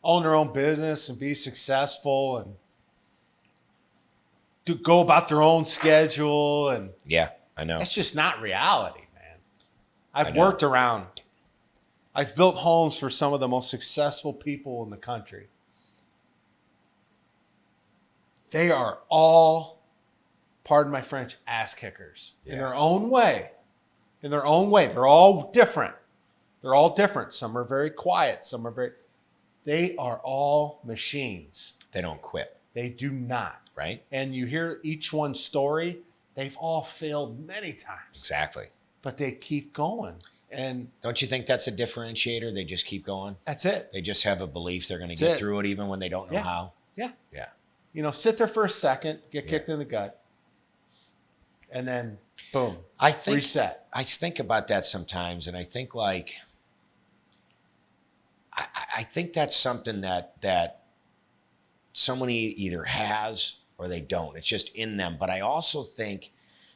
own their own business and be successful and to go about their own schedule. And yeah, I know. That's just not reality, man. I've built homes for some of the most successful people in the country. They are all, pardon my French, ass kickers in their own way. They're all different. Some are very quiet. They are all machines. They don't quit. They do not. Right. And you hear each one's story. They've all failed many times. Exactly. But they keep going. And don't you think that's a differentiator? They just keep going. That's it. They just have a belief they're going to get through it even when they don't know how. Yeah. Yeah. You know, sit there for a second, get kicked in the gut, and then boom, reset. I think about that sometimes, and I think like, I think that's something that someone either has or they don't. It's just in them. But I also think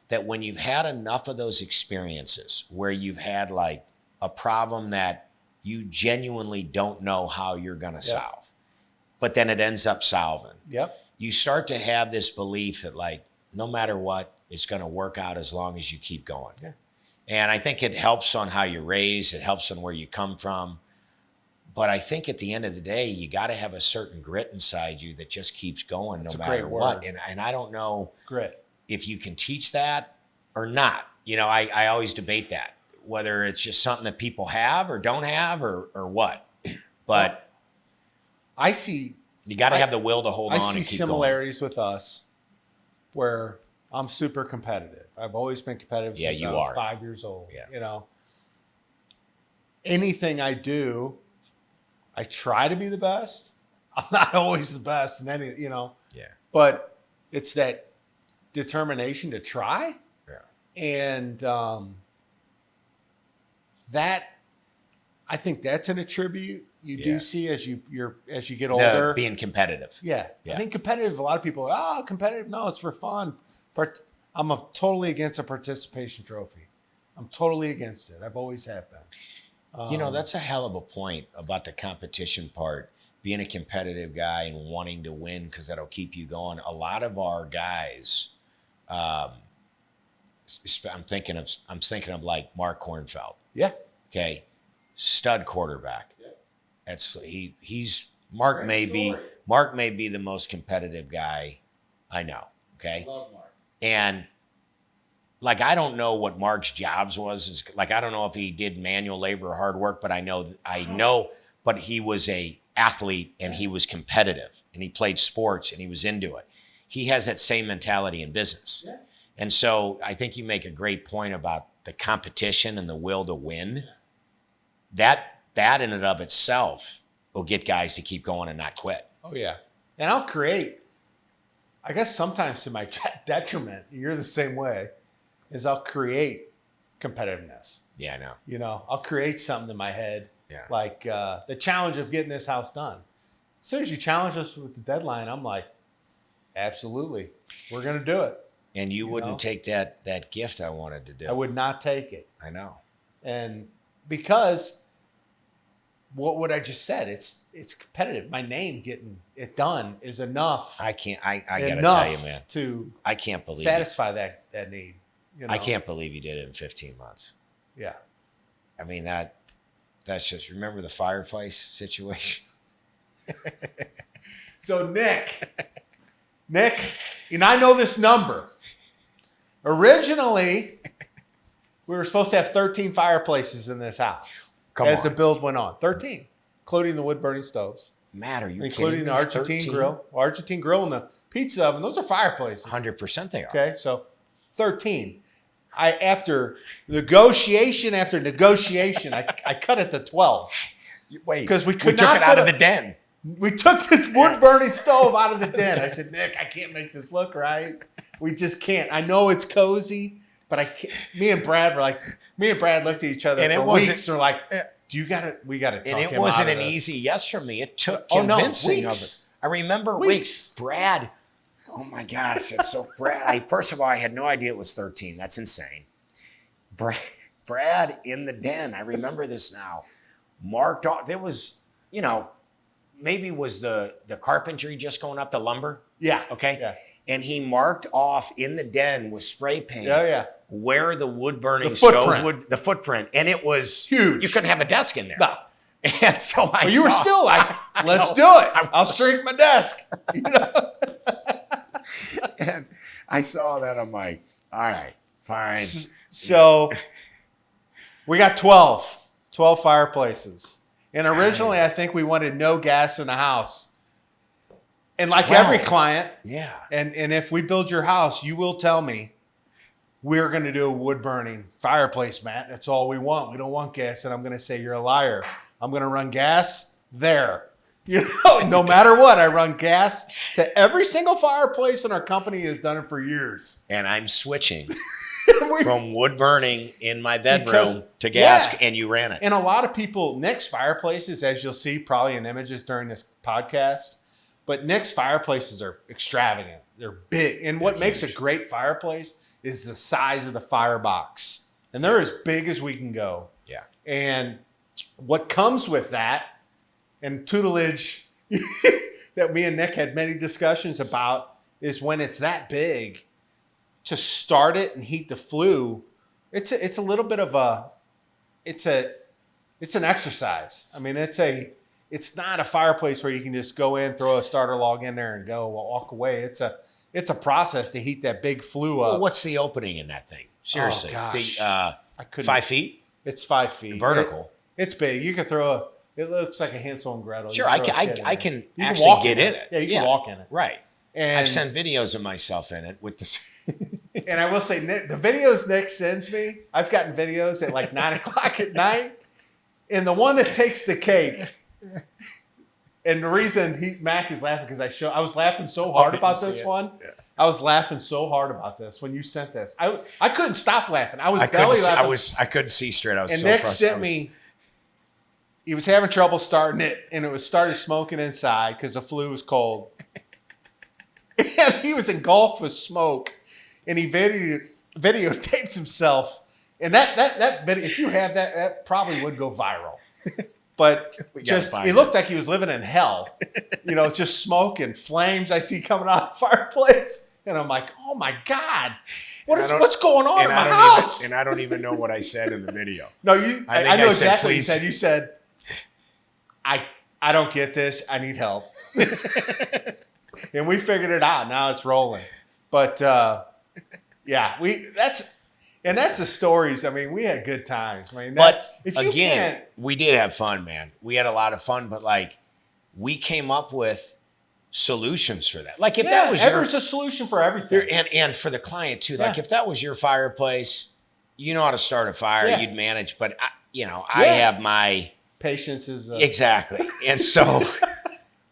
that when you've had enough of those experiences where you've had like a problem that you genuinely don't know how you're going to solve, but then it ends up solving. Yep. You start to have this belief that like, no matter what, it's going to work out as long as you keep going. Yeah. And I think it helps on how you're raised. It helps on where you come from. But I think at the end of the day, you got to have a certain grit inside you that just keeps going no matter what. And I don't know if you can teach that or not. You know, I always debate that, whether it's just something that people have or don't have or what. But I see... You got to have the will to hold on and keep going. I see similarities with us where I'm super competitive. I've always been competitive since I was 5 years old. Yeah. You know, anything I do, I try to be the best. I'm not always the best in any, you know. Yeah. But it's that determination to try. Yeah. And that, I think that's an attribute you do see as you get older. Being competitive. Yeah. I think competitive, a lot of people, competitive. No, it's for fun. But I'm totally against a participation trophy. I'm totally against it. I've always have been. You know, that's a hell of a point about the competition part, being a competitive guy and wanting to win because that'll keep you going. A lot of our guys, I'm thinking of like Mark Kornfeld. Yeah. Okay. Stud quarterback. Mark may be the most competitive guy I know. Okay. I love Mark. And like, I don't know what Mark's jobs was. Like, I don't know if he did manual labor or hard work, but I know, but he was a athlete and he was competitive and he played sports and he was into it. He has that same mentality in business. Yeah. And so I think you make a great point about the competition and the will to win. Yeah. That in and of itself will get guys to keep going and not quit. Oh, yeah. And I'll create, I guess sometimes to my detriment, you're the same way, is I'll create competitiveness. Yeah, I know. You know, I'll create something in my head, like the challenge of getting this house done. As soon as you challenge us with the deadline, I'm like, absolutely, we're going to do it. And you wouldn't take that gift I wanted to do. I would not take it. I know. And because... what I just said, it's competitive. My name getting it done is enough. I gotta tell you, man. I can't believe satisfy that need. You know? I can't believe you did it in 15 months. Yeah. I mean, that's just, remember the fireplace situation? So Nick, and I know this number. Originally, we were supposed to have 13 fireplaces in this house. As the build went on. 13, including the wood-burning stoves. Matt, are you including the Argentine grill and the pizza oven. Those are fireplaces. 100% they are. Okay, so 13. After negotiation, I cut it to 12. Wait, because we took it out of the den. We took this wood-burning stove out of the den. I said, Nick, I can't make this look right. We just can't. I know it's cozy, but I can't. Me and Brad looked at each other and for weeks. We're like, we got to talk him out of this. And it wasn't an easy yes from me. It took convincing of it. I remember weeks. Brad, oh my gosh, it's so Brad. First of all, I had no idea it was 13. That's insane. Brad in the den. I remember this now. Marked off. There was, maybe was the carpentry just going up, the lumber? Yeah. Okay. Yeah. And he marked off in the den with spray paint. Yeah. Where the wood burning stove would, the footprint. And it was huge. You couldn't have a desk in there. No. And so you were still like, let's do it. I'll shrink my desk. And I saw that. I'm like, all right, fine. So we got 12 fireplaces. And originally, I think we wanted no gas in the house. And like every client, yeah. And if we build your house, you will tell me we're going to do a wood burning fireplace, Matt. That's all we want. We don't want gas. And I'm going to say, you're a liar. I'm going to run gas there. No matter what, I run gas to every single fireplace, and our company has done it for years. And I'm switching from wood burning in my bedroom to gas, and you ran it. And a lot of people, Nick's fireplaces, as you'll see probably in images during this podcast, but Nick's fireplaces are extravagant. They're big. And what makes a great fireplace is the size of the firebox. And they're as big as we can go. Yeah. And what comes with that, and tutelage that me and Nick had many discussions about, is when it's that big, to start it and heat the flue, it's a little bit of it's an exercise. I mean, it's not a fireplace where you can just go in, throw a starter log in there and go walk away. It's a process to heat that big flue up. Well, what's the opening in that thing? Seriously. Oh, gosh. I couldn't. 5 feet? It's 5 feet. Vertical. It's big. You can throw it looks like a Hansel and Gretel. Sure, I can actually get in it. Yeah, you can walk in it. Right. And I've sent videos of myself in it with this. And I will say, Nick, the videos Nick sends me, I've gotten videos at like 9 o'clock at night. And the one that takes the cake, and the reason Mac is laughing because I was laughing so hard about this one. Yeah. I was laughing so hard about this when you sent this. I couldn't stop laughing. I was belly laughing. I couldn't see straight. I was and so Nick frustrated. sent me. He was having trouble starting it, and it started smoking inside because the flue was cold. And he was engulfed with smoke, and he videotaped himself. And that video, if you have that probably would go viral. But it looked like he was living in hell. Just smoke and flames I see coming out of the fireplace. And I'm like, oh my God, what's going on in my house? And I don't even know what I said in the video. No, I know exactly what you said. You said, I don't get this. I need help. And we figured it out. Now it's rolling. But yeah, that's the stories. I mean, we had good times. I mean, we did have fun, man. We had a lot of fun, but we came up with solutions for that. Like if that was there's a solution for everything. And for the client too. Like if that was your fireplace, you know how to start a fire, you'd manage. But I have my patience is exactly. And so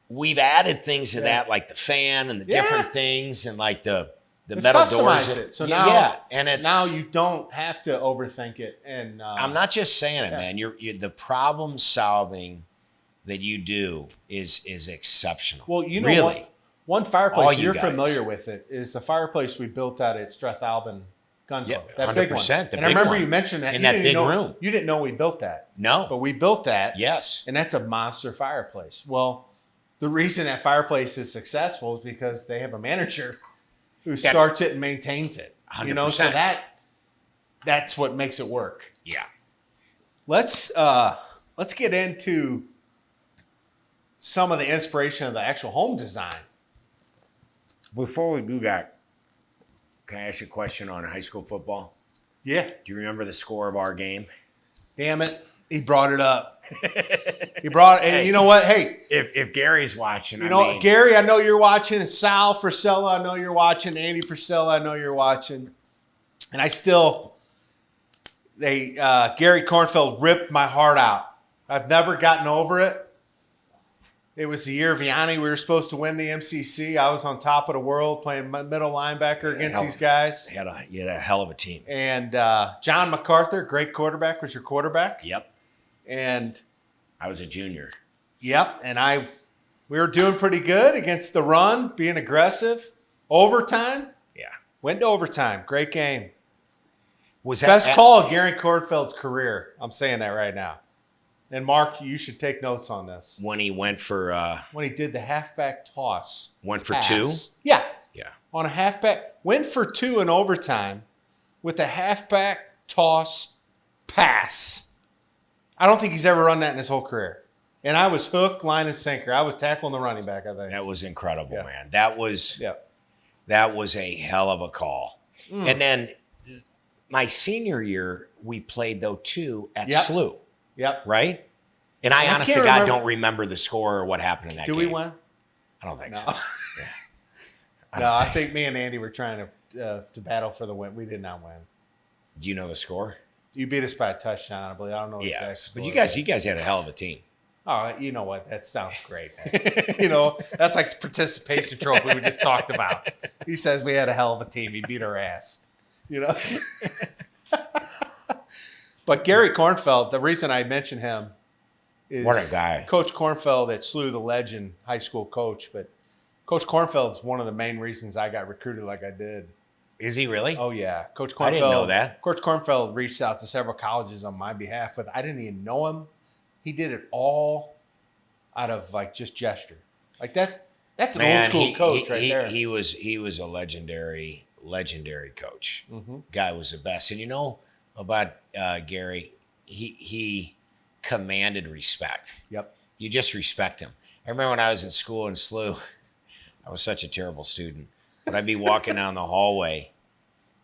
we've added things to that, like the fan and the different things, and like the metal doors. It. So now you don't have to overthink it. And I'm not just saying it, man. You're the problem solving that you do is exceptional. Well, really, one fireplace you're familiar with it is the fireplace we built out at Strathalbyn Gun Club. That big one. And I remember you mentioned that in that big room. You didn't know we built that. No, but we built that. Yes, and that's a monster fireplace. Well, the reason that fireplace is successful is because they have a manager who starts it and maintains it. 100%. So that's what makes it work. Yeah. Let's get into some of the inspiration of the actual home design. Before we do that, can I ask you a question on high school football? Yeah. Do you remember the score of our game? Damn it. He brought it up. And you know what? Hey. If Gary's watching, Gary, I know you're watching. And Sal Frisella, I know you're watching. Andy Frisella, I know you're watching. And Gary Kornfeld ripped my heart out. I've never gotten over it. It was the year of Yanni. We were supposed to win the MCC. I was on top of the world playing middle linebacker against these guys. You had a hell of a team. And John MacArthur, great quarterback, was your quarterback. Yep. And I was a junior. Yep. And we were doing pretty good against the run, being aggressive. Overtime. Yeah. Went to overtime. Great game. Was that best call of Gary Kornfeld's career? I'm saying that right now. And Mark, you should take notes on this. When he went for when he did the halfback toss. Went for two? Yeah. Yeah. On a halfback. Went for two in overtime with a halfback toss pass. I don't think he's ever run that in his whole career. And I was hook, line, and sinker. I was tackling the running back, I think. That was incredible, man. That was a hell of a call. And then my senior year, we played, though, too, at SLU. Yep. Right? And I honest to God don't remember the score or what happened in that game. Do we win? I don't think no. so. Yeah. I think me and Andy were trying to battle for the win. We did not win. Do you know the score? You beat us by a touchdown, I believe. I don't know the exact Yes, score. but you guys had a hell of a team. Oh, you know what? That sounds great. That's like the participation trophy we just talked about. He says we had a hell of a team. He beat our ass. But Gary Kornfeld, the reason I mention him is what a guy. Coach Kornfeld that slew the legend high school coach. But Coach Kornfeld is one of the main reasons I got recruited like I did. Is he really? Oh, yeah. Coach Kornfeld. I didn't know that. Coach Kornfeld reached out to several colleges on my behalf, but I didn't even know him. He did it all out of like just gesture. Like that's an old school coach right there. He was a legendary coach. Mm-hmm. Guy was the best. And you know about Gary, he commanded respect. Yep. You just respect him. I remember when I was in school in SLU, I was such a terrible student, but I'd be walking down the hallway,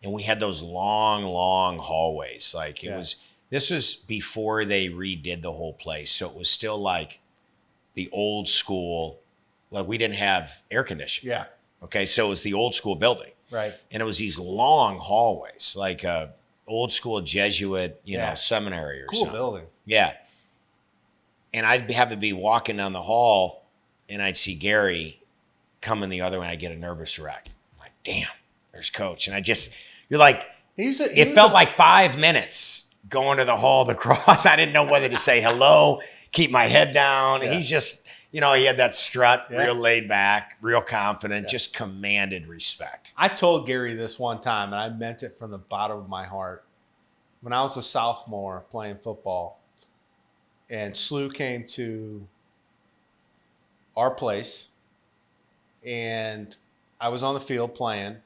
and we had those long hallways. Like this was before they redid the whole place, so it was still like the old school. Like we didn't have air conditioning. Yeah. Okay, so it was the old school building. Right. And it was these long hallways, like a old school Jesuit, seminary or something. Cool building. Yeah. And I'd have to be walking down the hall, and I'd see Gary coming the other way, and I'd get a nervous wreck. I'm like, damn, there's Coach. And you're like, it felt like 5 minutes going to the hall of the cross. I didn't know whether to say hello, keep my head down. Yeah. He's just, he had that strut, real laid back, real confident, just commanded respect. I told Gary this one time, and I meant it from the bottom of my heart. When I was a sophomore playing football, and SLU came to our place, and I was on the field playing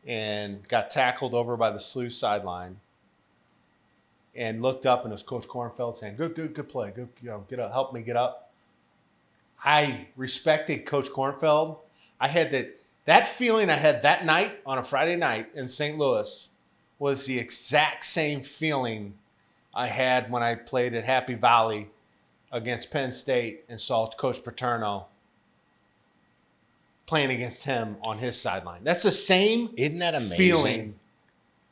and got tackled over by the SLU sideline and looked up, and it was Coach Kornfeld saying, good play. Good, get up, help me get up. I respected Coach Kornfeld. I had that feeling I had that night on a Friday night in St. Louis was the exact same feeling I had when I played at Happy Valley against Penn State and saw Coach Paterno playing against him on his sideline. That's the same Isn't that amazing? Feeling.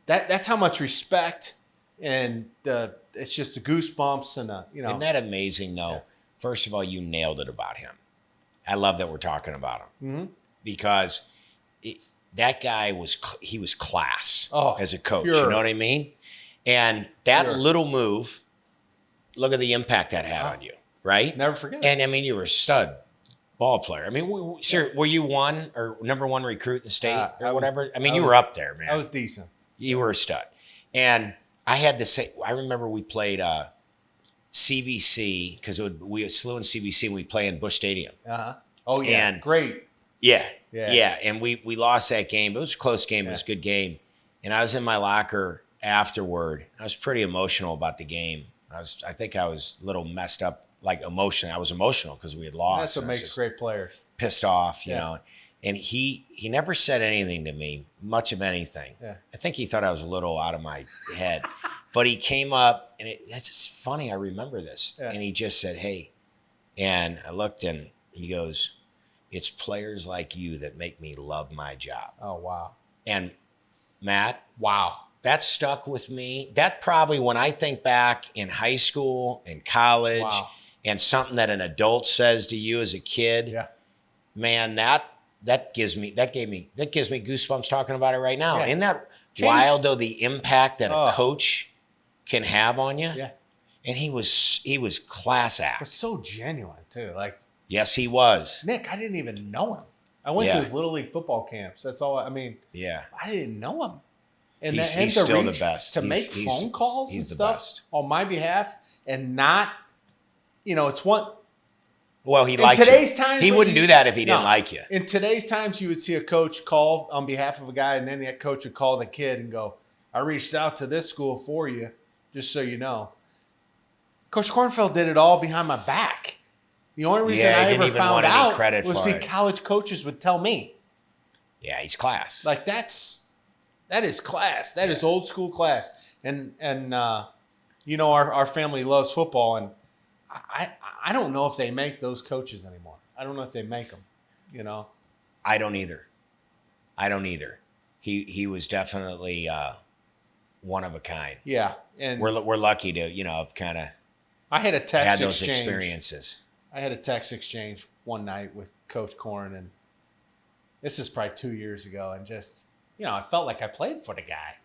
That's how much respect and it's just the goosebumps and Isn't that amazing though? Yeah. First of all, you nailed it about him. I love that we're talking about him because that guy was class as a coach. Pure. You know what I mean? And that little move, look at the impact that had on you, right? Never forget. And I mean, you were a stud ball player. I mean, were you number one recruit in the state or whatever? I mean, you were up there, man. I was decent. You were a stud. And I had the same. I remember we played CBC because we SLU and CBC and we play in Busch Stadium. Oh yeah, and great. Yeah. And we lost that game. It was a close game. It was a good game. And I was in my locker afterward. I was pretty emotional about the game. I think I was a little messed up, like emotionally. I was emotional because we had lost. That's what makes great players. Pissed off, you know. And he never said anything to me, much of anything. Yeah. I think he thought I was a little out of my head. But he came up, and that's just funny. I remember this. Yeah. And he just said, hey. And I looked, and he goes, it's players like you that make me love my job. Oh, wow. And Matt, wow. That stuck with me. That probably, when I think back in high school and college and something that an adult says to you as a kid, man, that gives me goosebumps talking about it right now. Yeah. Isn't that wild though, the impact that a coach can have on you? Yeah. And he was class act. But so genuine too. Like, yes, he was. Nick, I didn't even know him. I went to his little league football camps. That's all. I mean, I didn't know him. And he's still the best. To make phone calls and stuff on my behalf and not, it's one. Well, he likes you. Today's times, he wouldn't do that if he didn't like you. In today's times, you would see a coach call on behalf of a guy, and then that coach would call the kid and go, I reached out to this school for you, just so you know. Coach Kornfeld did it all behind my back. The only reason I ever found out was because college coaches would tell me. Yeah, he's class. Like, that is class. That is old school class. And our family loves football, and I don't know if they make those coaches anymore. I don't know if they make them, I don't either. he was definitely one of a kind. Yeah, and We're lucky to have kind of I had a text had those exchange. experiences. I had a text exchange one night with Coach Korn, and this is probably 2 years ago, and just I felt like I played for the guy.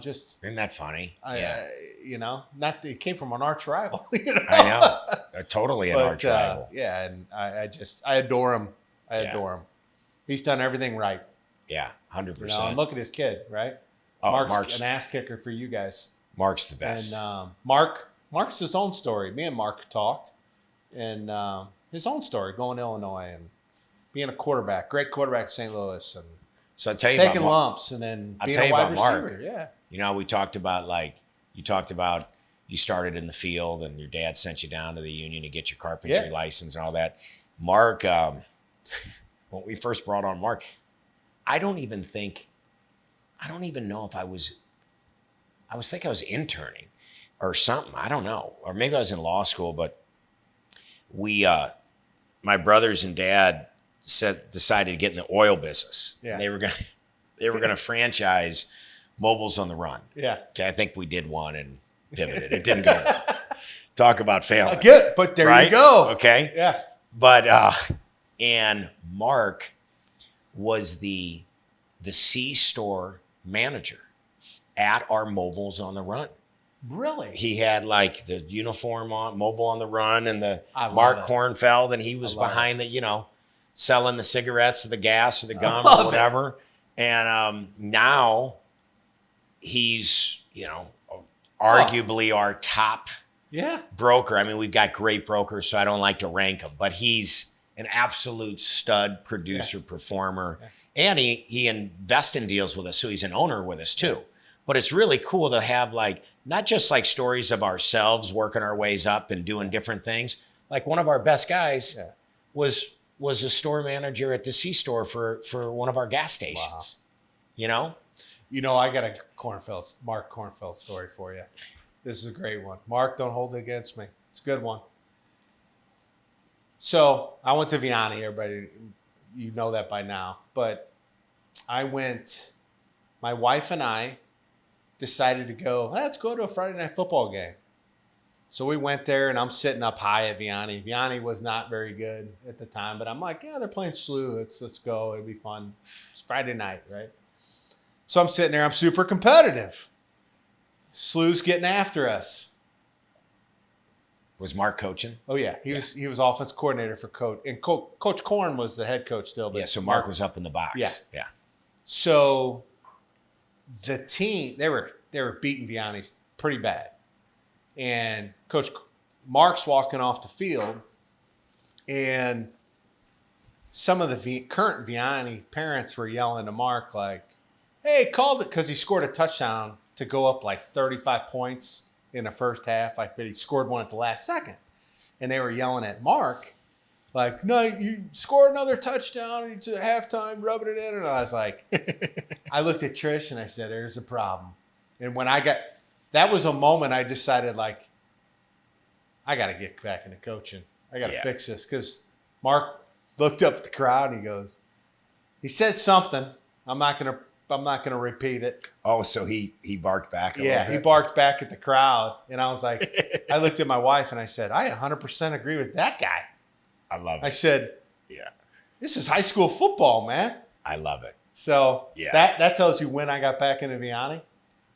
Just Isn't that funny? Not it came from an arch rival. I know, totally an arch rival. Yeah, and I adore him. I adore him. He's done everything right. Yeah, 100%. And look at his kid, right? Oh, Mark's an ass kicker for you guys. Mark's the best. And Mark's his own story. Me and Mark talked, and his own story going to Illinois and being a quarterback, great quarterback at St. Louis, and so I tell you taking lumps and then being a wide receiver. Mark. Yeah. We talked about you started in the field and your dad sent you down to the union to get your carpentry license and all that. Mark, when we first brought on Mark, I don't even know if I was interning or something. I don't know. Or maybe I was in law school, but my brothers and dad decided to get in the oil business. Yeah. They were gonna franchise Mobiles on the Run. Yeah. Okay. I think we did one and pivoted. It didn't go. Talk about failing. Good, but there you go. Okay. Yeah. But and Mark was the C-store manager at our Mobiles on the Run. Really? He had like the uniform on, Mobile on the Run, and the it. Mark Kornfeld, and he was behind the, selling the cigarettes or the gas or the gum or whatever. And now he's, arguably our top broker. I mean, we've got great brokers, so I don't like to rank him, but he's an absolute stud producer, performer. Yeah. And he invests in deals with us, so he's an owner with us too. But it's really cool to have not just stories of ourselves working our ways up and doing different things. Like one of our best guys was a store manager at the C-store for one of our gas stations. Wow. I got a Mark Kornfeld story for you. This is a great one. Mark, don't hold it against me. It's a good one. So I went to Vianney. Everybody, you know that by now. But my wife and I decided to go, let's go to a Friday night football game. So we went there, and I'm sitting up high at Vianney. Vianney was not very good at the time, but I'm like, they're playing SLU. Let's go. It'll be fun. It's Friday night, right? So I'm sitting there. I'm super competitive. SLU's getting after us. Was Mark coaching? Oh, yeah. He was offense coordinator for Coach. And Coach Korn was the head coach still. But so Mark was up in the box. Yeah. So the team, they were beating Vianney pretty bad. And Coach Mark's walking off the field, and some of the current Vianney parents were yelling to Mark hey, called it, because he scored a touchdown to go up 35 points in the first half, but he scored one at the last second. And they were yelling at Mark, no, you scored another touchdown to halftime, rubbing it in. And I was I looked at Trish and I said, there's a problem. And when that was a moment I decided, I got to get back into coaching. I got to fix this. Because Mark looked up at the crowd and he said something. I'm not going to repeat it. Oh, so he barked back a little bit? Yeah, he barked back at the crowd. And I was I looked at my wife and I said, I 100% agree with that guy. I love it. I said, this is high school football, man. I love it. So that tells you when I got back into Vianney.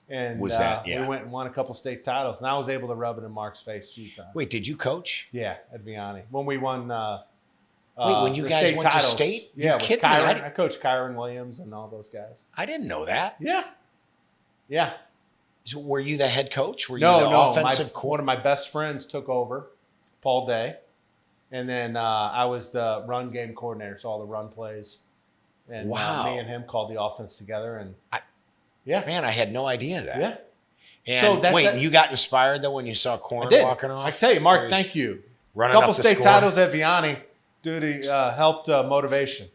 And we went and won a couple state titles. And I was able to rub it in Mark's face a few times. Wait, did you coach? Yeah, at Vianney. When we won when you guys went titles. to state? Yeah, with Kyron. I coached Kyron Williams and all those guys. I didn't know that. Yeah. So were you the head coach? Were you the offensive coordinator? One of my best friends took over, Paul Day. And then I was the run game coordinator, so all the run plays. And me and him called the offense together. And man, I had no idea that. Yeah. And so you got inspired though when you saw Korn walking off? I tell you, Mark, thank you. A couple state titles at Vianney helped motivation.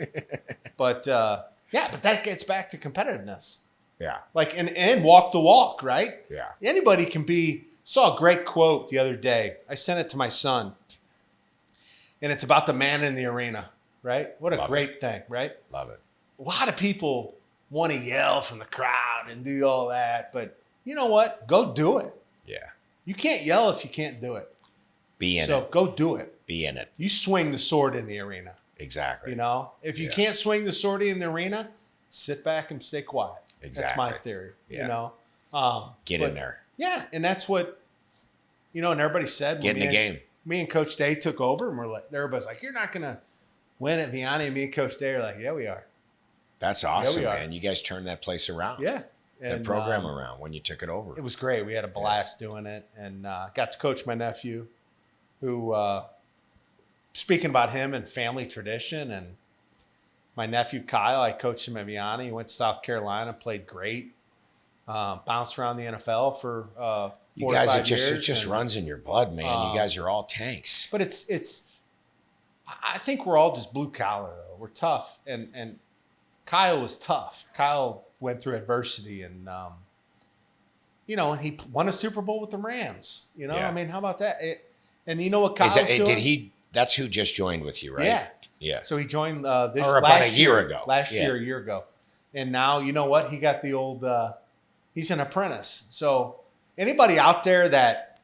But but that gets back to competitiveness. Yeah. And walk the walk, right? Yeah. Anybody can be. Saw a great quote the other day. I sent it to my son. And it's about the man in the arena, right? What a great thing, right? Love it. A lot of people want to yell from the crowd and do all that. But you know what? Go do it. Yeah. You can't yell if you can't do it. Be in it. So go do it. Be in it. You swing the sword in the arena. Exactly. You know, if you can't swing the sword in the arena, sit back and stay quiet. Exactly. That's my theory. Yeah. You know, get in there. Yeah, and that's what and everybody said. Get in the game. Me and Coach Day took over, and everybody's like, "You're not gonna win at Vianney." And me and Coach Day are like, "Yeah, we are." That's awesome, yeah, man. You guys turned that place around. Yeah. The program around when you took it over. It was great. We had a blast doing it, and got to coach my nephew, who, speaking about him and family tradition, and my nephew Kyle, I coached him at Vianney. He went to South Carolina, played great, bounced around the NFL for 4 you guys, to 5 it just years. it just runs in your blood, man. You guys are all tanks. But it's. I think we're all just blue collar though. We're tough, and Kyle was tough. Kyle went through adversity, and and he won a Super Bowl with the Rams. I mean, how about that? And you know what Kyle's doing? Did he? That's who just joined with you, right? Yeah, yeah. So he joined about last a year ago. Last year, a year ago, and now you know what? He got the old. He's an apprentice. So anybody out there that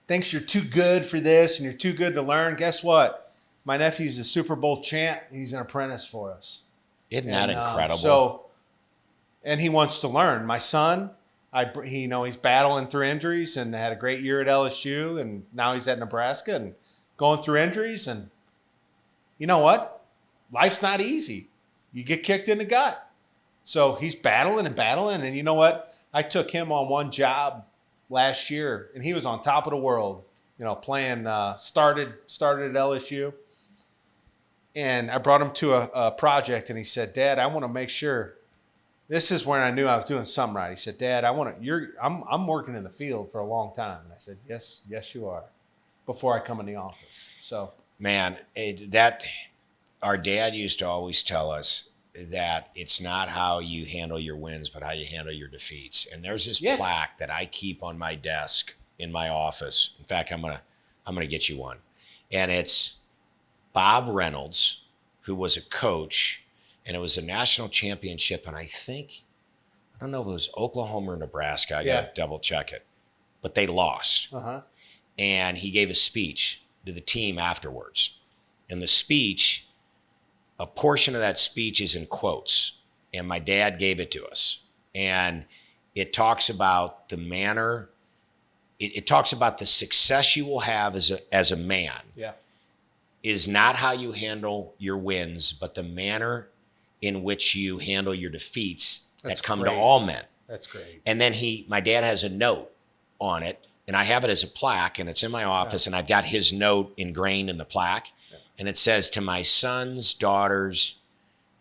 thinks you're too good for this and you're too good to learn, guess what? My nephew's a Super Bowl champ. He's an apprentice for us. Isn't that incredible? And he wants to learn. My son, he's battling through injuries and had a great year at LSU, and now he's at Nebraska and going through injuries. And you know what? Life's not easy. You get kicked in the gut. So he's battling, and you know what? I took him on one job last year, and he was on top of the world. Playing started at LSU. And I brought him to a project, and he said, "Dad, I want to make sure." This is when I knew I was doing something right. He said, "Dad, I'm working in the field for a long time." And I said, "Yes, you are." Before I come in the office. So, man, our dad used to always tell us that it's not how you handle your wins, but how you handle your defeats. And there's this plaque that I keep on my desk in my office. In fact, I'm gonna get you one, and it's Bob Reynolds, who was a coach, and it was a national championship. And I don't know if it was Oklahoma or Nebraska. I got to double check it, but they lost. And he gave a speech to the team afterwards. And the speech, a portion of that speech is in quotes. And my dad gave it to us. And it talks about the manner, it talks about the success you will have as a man. Yeah. Is not how you handle your wins, but the manner in which you handle your defeats that come to all men. That's great. And then my dad has a note on it, and I have it as a plaque, and it's in my office, and I've got his note ingrained in the plaque. And it says, "To my sons, daughters,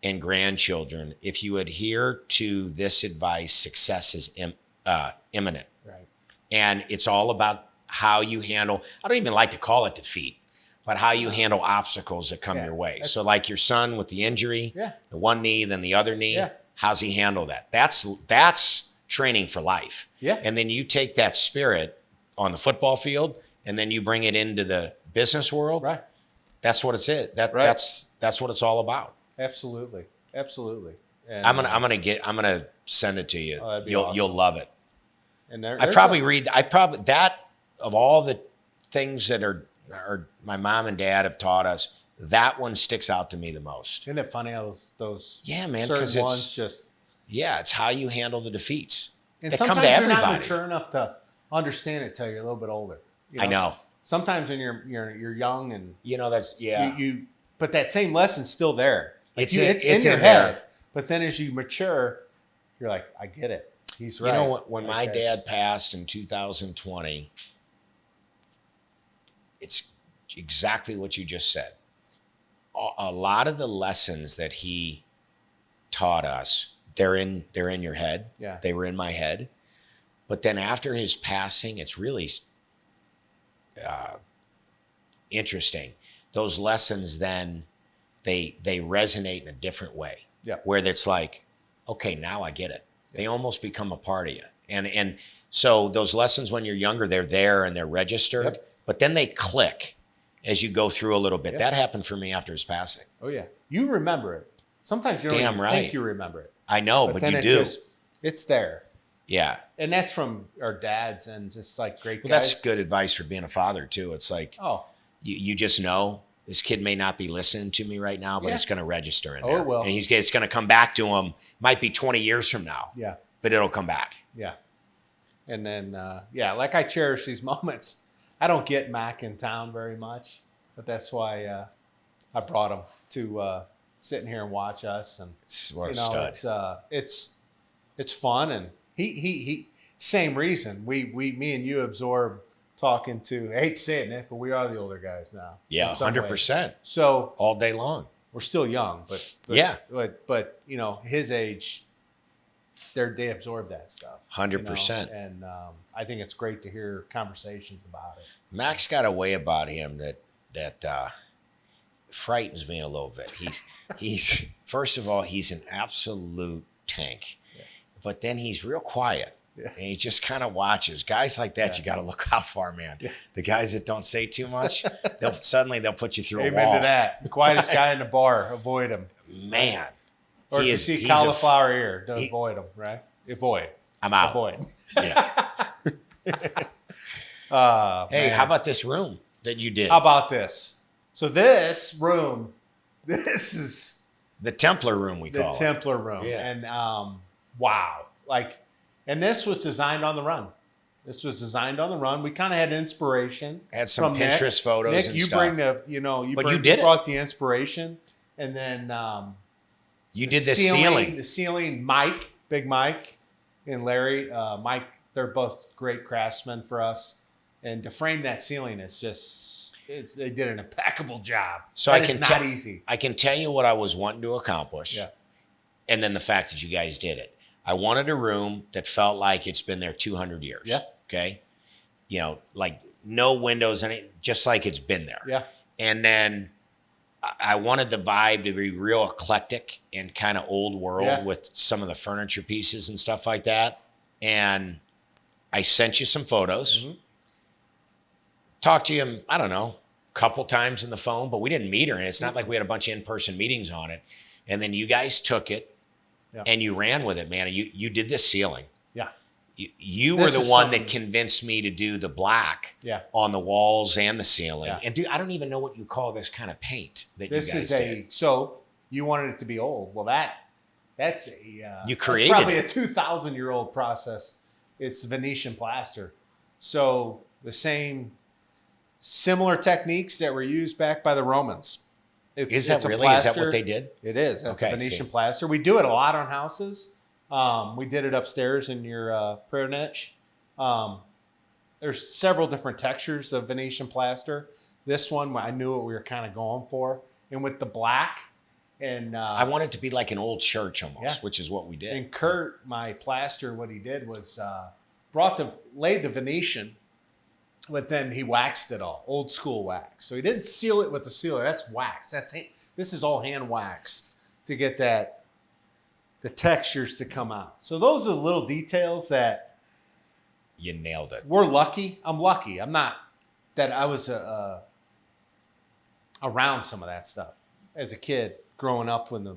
and grandchildren, if you adhere to this advice, success is imminent." Right. And it's all about how you handle, I don't even like to call it defeat, but how you handle obstacles that come your way. So like your son with the injury, the one knee, then the other knee, how's he handle that? That's training for life. Yeah. And then you take that spirit on the football field, and then you bring it into the business world. Right. That's what it's that's what it's all about. Absolutely. And I'm gonna send it to you. Oh, You'll love it. And that of all the things that are my mom and dad have taught us, that one sticks out to me the most. Isn't it funny how those man, certain ones just it's how you handle the defeats. And they sometimes come to you're everybody. not mature enough to understand it till you're a little bit older. I know. Sometimes when you're young and that's but that same lesson's still there. Like it's in your in head. there. But then as you mature, you're like, I get it. He's right. You know what? When my dad passed in 2020, it's exactly what you just said. A lot of the lessons that he taught us, they're in your head. Yeah. They were in my head. But then after his passing, it's really interesting. Those lessons then they resonate in a different way. Yeah. Where it's like, okay, now I get it. They almost become a part of you. And so those lessons when you're younger, they're there and they're registered, but then they click as you go through a little bit. That happened for me after his passing. Oh yeah. You remember it. Sometimes you don't even think you remember it. I know, but then you do. It's there. Yeah. And that's from our dads and just like great guys. That's good advice for being a father too. It's like, you just know this kid may not be listening to me right now, but it's going to register in there. It will. And it's going to come back to him. Might be 20 years from now. Yeah. But it'll come back. Yeah. And then, like I cherish these moments. I don't get Mac in town very much, but that's why I brought him to sit in here and watch us. And what a stud. It's fun, and he same reason me and you absorb talking to. I hate to say it, Nick, but we are the older guys now. Yeah, 100%. So all day long, we're still young, but his age. They absorb that stuff 100%, and I think it's great to hear conversations about it. Mac's got a way about him that frightens me a little bit. He's first of all, he's an absolute tank, but then he's real quiet, and he just kind of watches. Guys like that, you got to look out for, man. Yeah. The guys that don't say too much, they'll put you through a wall. Amen to that. The quietest guy in the bar, avoid him, man. Or if you see cauliflower ear, don't avoid them, right? Avoid. I'm out. Avoid. Yeah. Hey, how about this room that you did? How about this? So this room, this is the Templar room we call it. The Templar room. Yeah. And wow. And this was designed on the run. We kind of had inspiration. Had some from Pinterest photos Nick, and you stuff. you brought the inspiration. And then you did the ceiling. The ceiling, Mike, Big Mike, and Larry. Mike, they're both great craftsmen for us. And to frame that ceiling is just, they did an impeccable job. So it's not easy. I can tell you what I was wanting to accomplish. Yeah. And then the fact that you guys did it. I wanted a room that felt like it's been there 200 years. Yeah. Okay. Like no windows, just like it's been there. Yeah. And then I wanted the vibe to be real eclectic and kind of old world with some of the furniture pieces and stuff like that. And I sent you some photos. Mm-hmm. Talked to you, I don't know, a couple times on the phone, but we didn't meet her. And it's not like we had a bunch of in-person meetings on it. And then you guys took it and you ran with it, man. And you did this ceiling. Yeah. You were the one that convinced me to do the black on the walls and the ceiling. Yeah. And dude, I don't even know what you call this kind of paint that you guys did. So you wanted it to be old. Well, that's you created that's probably a 2,000-year-old process. It's Venetian plaster. So the similar techniques that were used back by the Romans. Is that what they did? It is. That's a Venetian plaster. We do it a lot on houses. We did it upstairs in your prayer niche. There's several different textures of Venetian plaster. This one, I knew what we were kind of going for. And with the black, and I want it to be like an old church almost, which is what we did. And Kurt, my plaster, what he did was laid the Venetian, but then he waxed it all, old school wax. So he didn't seal it with the sealer. That's wax. This is all hand waxed to get the textures to come out. So those are the little details that you nailed it. We're lucky. I'm lucky. I'm not that I was around some of that stuff as a kid growing up when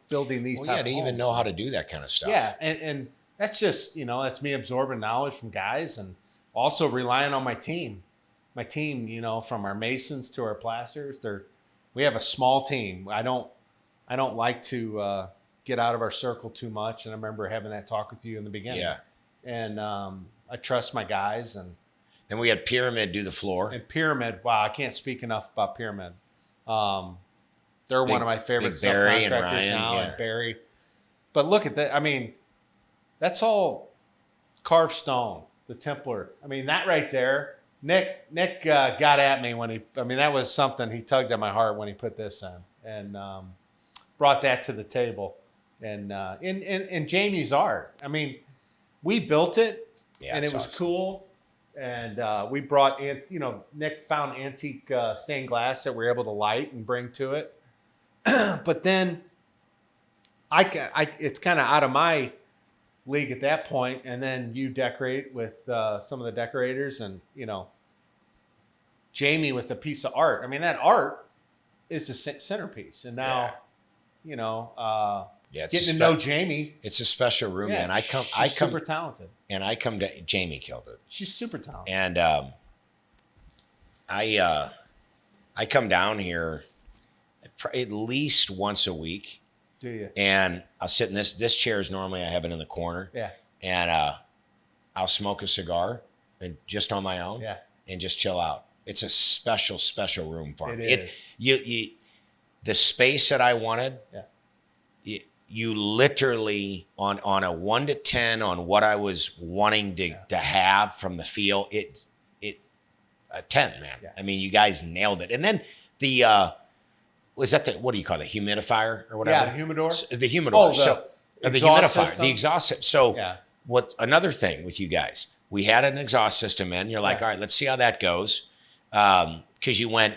building these type of homes. Even know how to do that kind of stuff. Yeah, and that's just that's me absorbing knowledge from guys and also relying on my team. My team, from our masons to our plasters, we have a small team. I don't like to get out of our circle too much. And I remember having that talk with you in the beginning. Yeah. And I trust my guys. And then we had Pyramid do the floor. And Pyramid, wow, I can't speak enough about Pyramid. They're one of my favorite subcontractors now, and Barry. But look at that. I mean, that's all carved stone, the Templar. I mean, that right there, Nick got at me that was something, he tugged at my heart when he put this in and brought that to the table. And in Jamie's art, I mean, we built it and it was awesome. Cool. And we brought Nick found antique stained glass that we were able to light and bring to it. But then it's kind of out of my league at that point. And then you decorate with some of the decorators and, Jamie with the piece of art. I mean, that art is the centerpiece. And now, Yeah, it's getting to know Jamie. It's a special room, man. She's super talented. And I come to Jamie killed it. She's super talented. And I come down here at least once a week. Do you? And I'll sit in this chair is normally I have it in the corner. Yeah. And I'll smoke a cigar and just on my own. Yeah. And just chill out. It's a special room for me. It is. The space that I wanted. Yeah. You literally on a 1 to 10 on what I was wanting to have from the feel, it a 10, man. Yeah. I mean, you guys nailed it. And then the was that what do you call it? The humidifier or whatever? Yeah, the humidor. The humidor. Oh, the humidifier, system? The exhaust system. So what? Another thing with you guys, we had an exhaust system in. You're like, all right, let's see how that goes, because you went.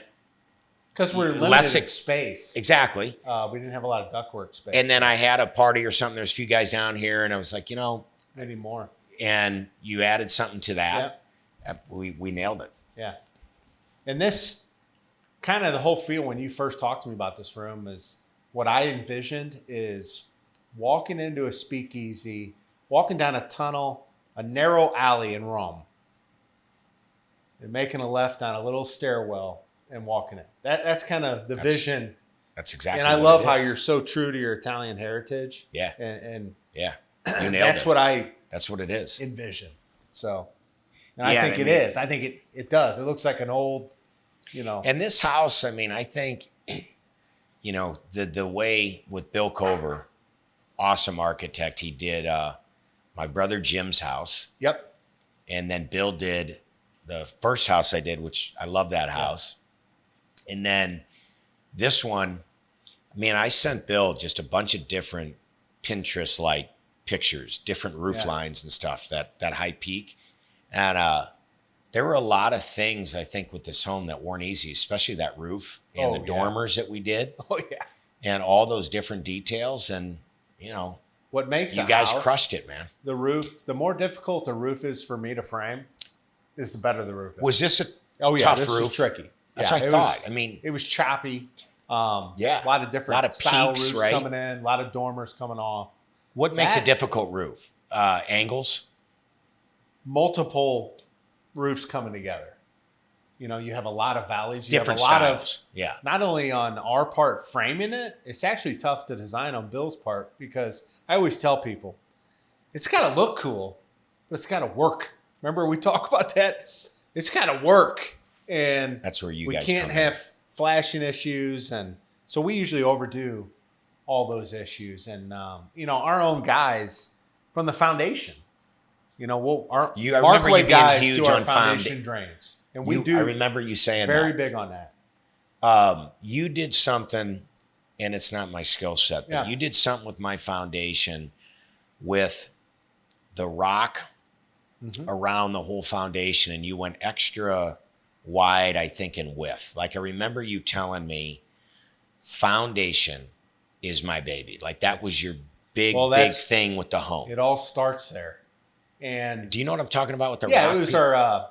Because we're limited in space. Exactly. We didn't have a lot of ductwork space. And then I had a party or something. There's a few guys down here, and I was like, maybe more. And you added something to that. Yep. We nailed it. Yeah. And this kind of the whole feel when you first talked to me about this room is what I envisioned is walking into a speakeasy, walking down a tunnel, a narrow alley in Rome, and making a left on a little stairwell and walking it. That's kind of the vision. That's exactly. And I love how you're so true to your Italian heritage. Yeah. And yeah, you nailed it. That's what it is. Envision. So, and I think it is. I think it does. It looks like an old, And this house, I mean, I think, the way with Bill Kober, awesome architect, he did my brother Jim's house. Yep. And then Bill did the first house I did, which I love that house. And then this one, I sent Bill just a bunch of different Pinterest-like pictures, different roof lines and stuff, that high peak. And there were a lot of things, I think, with this home that weren't easy, especially that roof and the dormers that we did. Oh, yeah. And all those different details. And, what makes you guys crushed it, man. The roof, the more difficult the roof is for me to frame, is the better the roof is. Was this a tough this roof? Was tricky. That's what I thought. It was choppy. A lot of style roofs right? coming in, a lot of dormers coming off. What makes a difficult roof? Angles? Multiple roofs coming together. You have a lot of valleys. Different have a styles. lot of, not only on our part framing it, it's actually tough to design on Bill's part because I always tell people, it's got to look cool, but it's got to work. Remember we talk about that? It's got to work. And that's where we can't have flashing issues. And so we usually overdo all those issues. And, our own guys from the foundation, Markway guys do our foundation drains. And I remember you saying very that. Big on that. You did something, and it's not my skill set, but you did something with my foundation with the rock around the whole foundation, and you went extra wide, I think, in width. Like I remember you telling me, foundation is my baby. Like that was your big thing with the home. It all starts there. And do you know what I'm talking about with the rock? Yeah, it was our.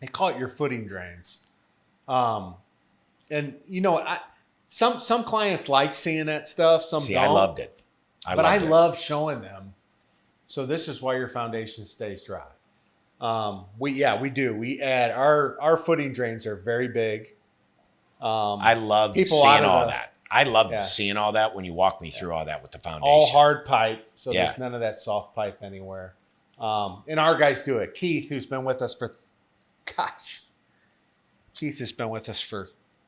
They call it your footing drains. And some clients like seeing that stuff. Some don't. I loved it. I love showing them. So this is why your foundation stays dry. We do. We add our footing drains are very big. I love seeing all that. I loved seeing all that when you walked me through all that with the foundation. All hard pipe, so there's none of that soft pipe anywhere. And our guys do it. Keith, who's been with us for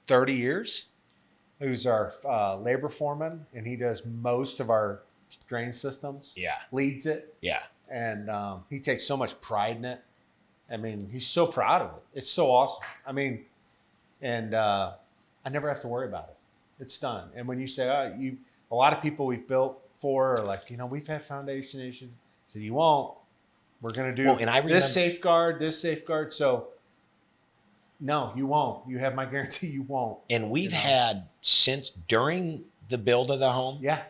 30 years, who's our labor foreman, and he does most of our drain systems. Yeah. Leads it. Yeah. And he takes so much pride in it. He's so proud of it. It's so awesome. And I never have to worry about it. It's done. And when you say, a lot of people we've built for are like, we've had foundation issues. So you won't. We're going to do this safeguard. So no, you won't. You have my guarantee you won't. And we've had since during the build of the home. Yeah.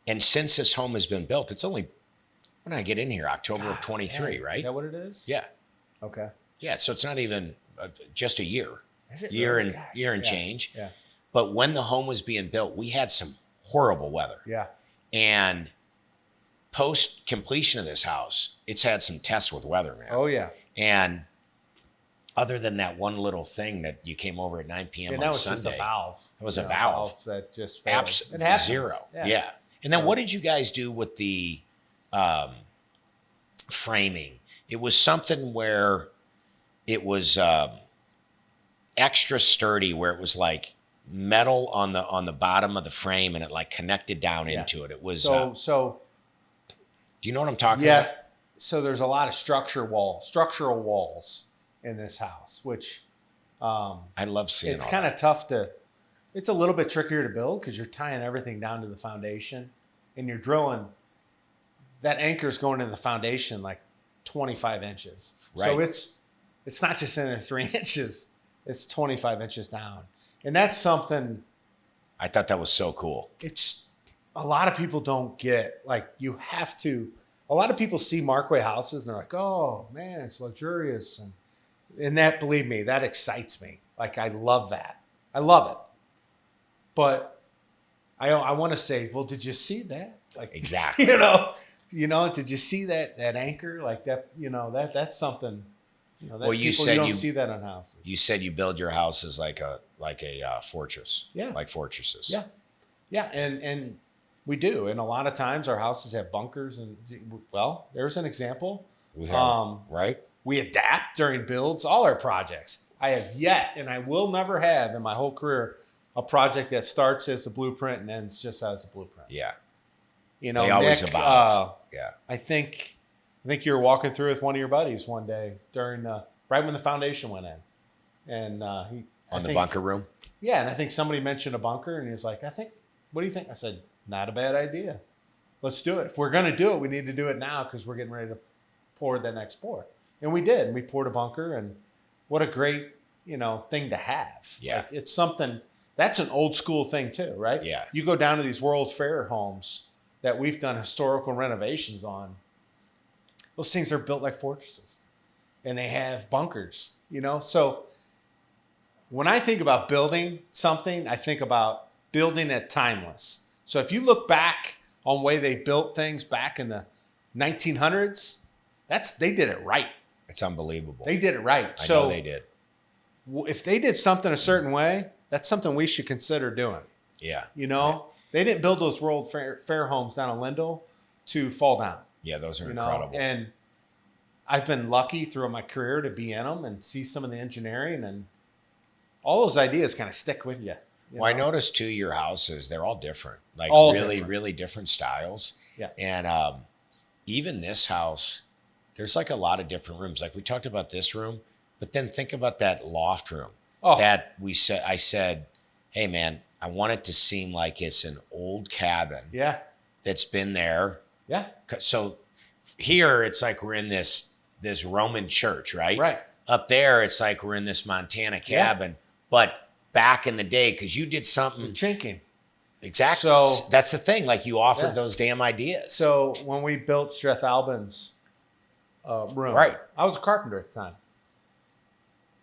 And since this home has been built, it's only, when I get in here, October of 23, right? Is that what it is? Yeah. Okay. Yeah. So it's not even just a year. Is it year really? and change. Yeah. But when the home was being built, we had some horrible weather. Yeah. And post completion of this house, it's had some tests with weather, man. Oh yeah. And other than that one little thing that you came over at 9 p.m. on Sunday, just a valve. It was a valve that just failed. It happens. Zero. Yeah. And then what did you guys do with the framing? It was something where it was extra sturdy, where it was like metal on the bottom of the frame, and it like connected down into it. It was so. Do you know what I'm talking about? Yeah. So there's a lot of structural walls in this house, which I love seeing. It's kind of tough to. It's a little bit trickier to build because you're tying everything down to the foundation, and you're drilling. That anchor's going in the foundation like 25 inches. Right. So it's not just in there 3 inches. It's 25 inches down, and that's something. I thought that was so cool. It's a lot of people don't get. Like you have to. A lot of people see Markway houses and they're like, "Oh man, it's luxurious," and that, believe me, that excites me. Like I love that. I love it. But I want to say, well, did you see that? Like exactly. You know, did you see that anchor? Like that, that's something. That well, you don't see that on houses. You said you build your houses like a fortress. Yeah. Like fortresses. Yeah. Yeah. And we do. And a lot of times our houses have bunkers, and well, there's an example. We have, right? We adapt during builds, all our projects. I have yet, and I will never have in my whole career, a project that starts as a blueprint and ends just as a blueprint. Yeah. They always Nick, evolve. Yeah. I think you were walking through with one of your buddies one day during right when the foundation went in, and the bunker room. Yeah, and I think somebody mentioned a bunker, and he was like, what do you think? I said, not a bad idea. Let's do it. If we're going to do it, we need to do it now because we're getting ready to pour the next pour. And we did. And we poured a bunker, and what a great, thing to have. Yeah. Like, it's something, that's an old school thing too, right? Yeah. You go down to these World's Fair homes that we've done historical renovations on. Those things are built like fortresses, and they have bunkers, So when I think about building something, I think about building it timeless. So if you look back on the way they built things back in the 1900s, they did it right. It's unbelievable. They did it right. I know they did. If they did something a certain way, that's something we should consider doing. Yeah. They didn't build those World Fair homes down in Lindell to fall down. Yeah, those are incredible. And I've been lucky through my career to be in them and see some of the engineering, and all those ideas kind of stick with you. I noticed too, your houses, they're all different, like all really, different. really different styles. Yeah. And even this house, there's like a lot of different rooms. Like we talked about this room, but then think about that loft room that I said, hey man, I want it to seem like it's an old cabin. Yeah. That's been there. Yeah. So here it's like we're in this Roman church, right? Right. Up there, it's like we're in this Montana cabin, but back in the day, because you did something. Chinking. Exactly. So that's the thing. Like you offered those damn ideas. So when we built Streth Albin's room, right? I was a carpenter at the time,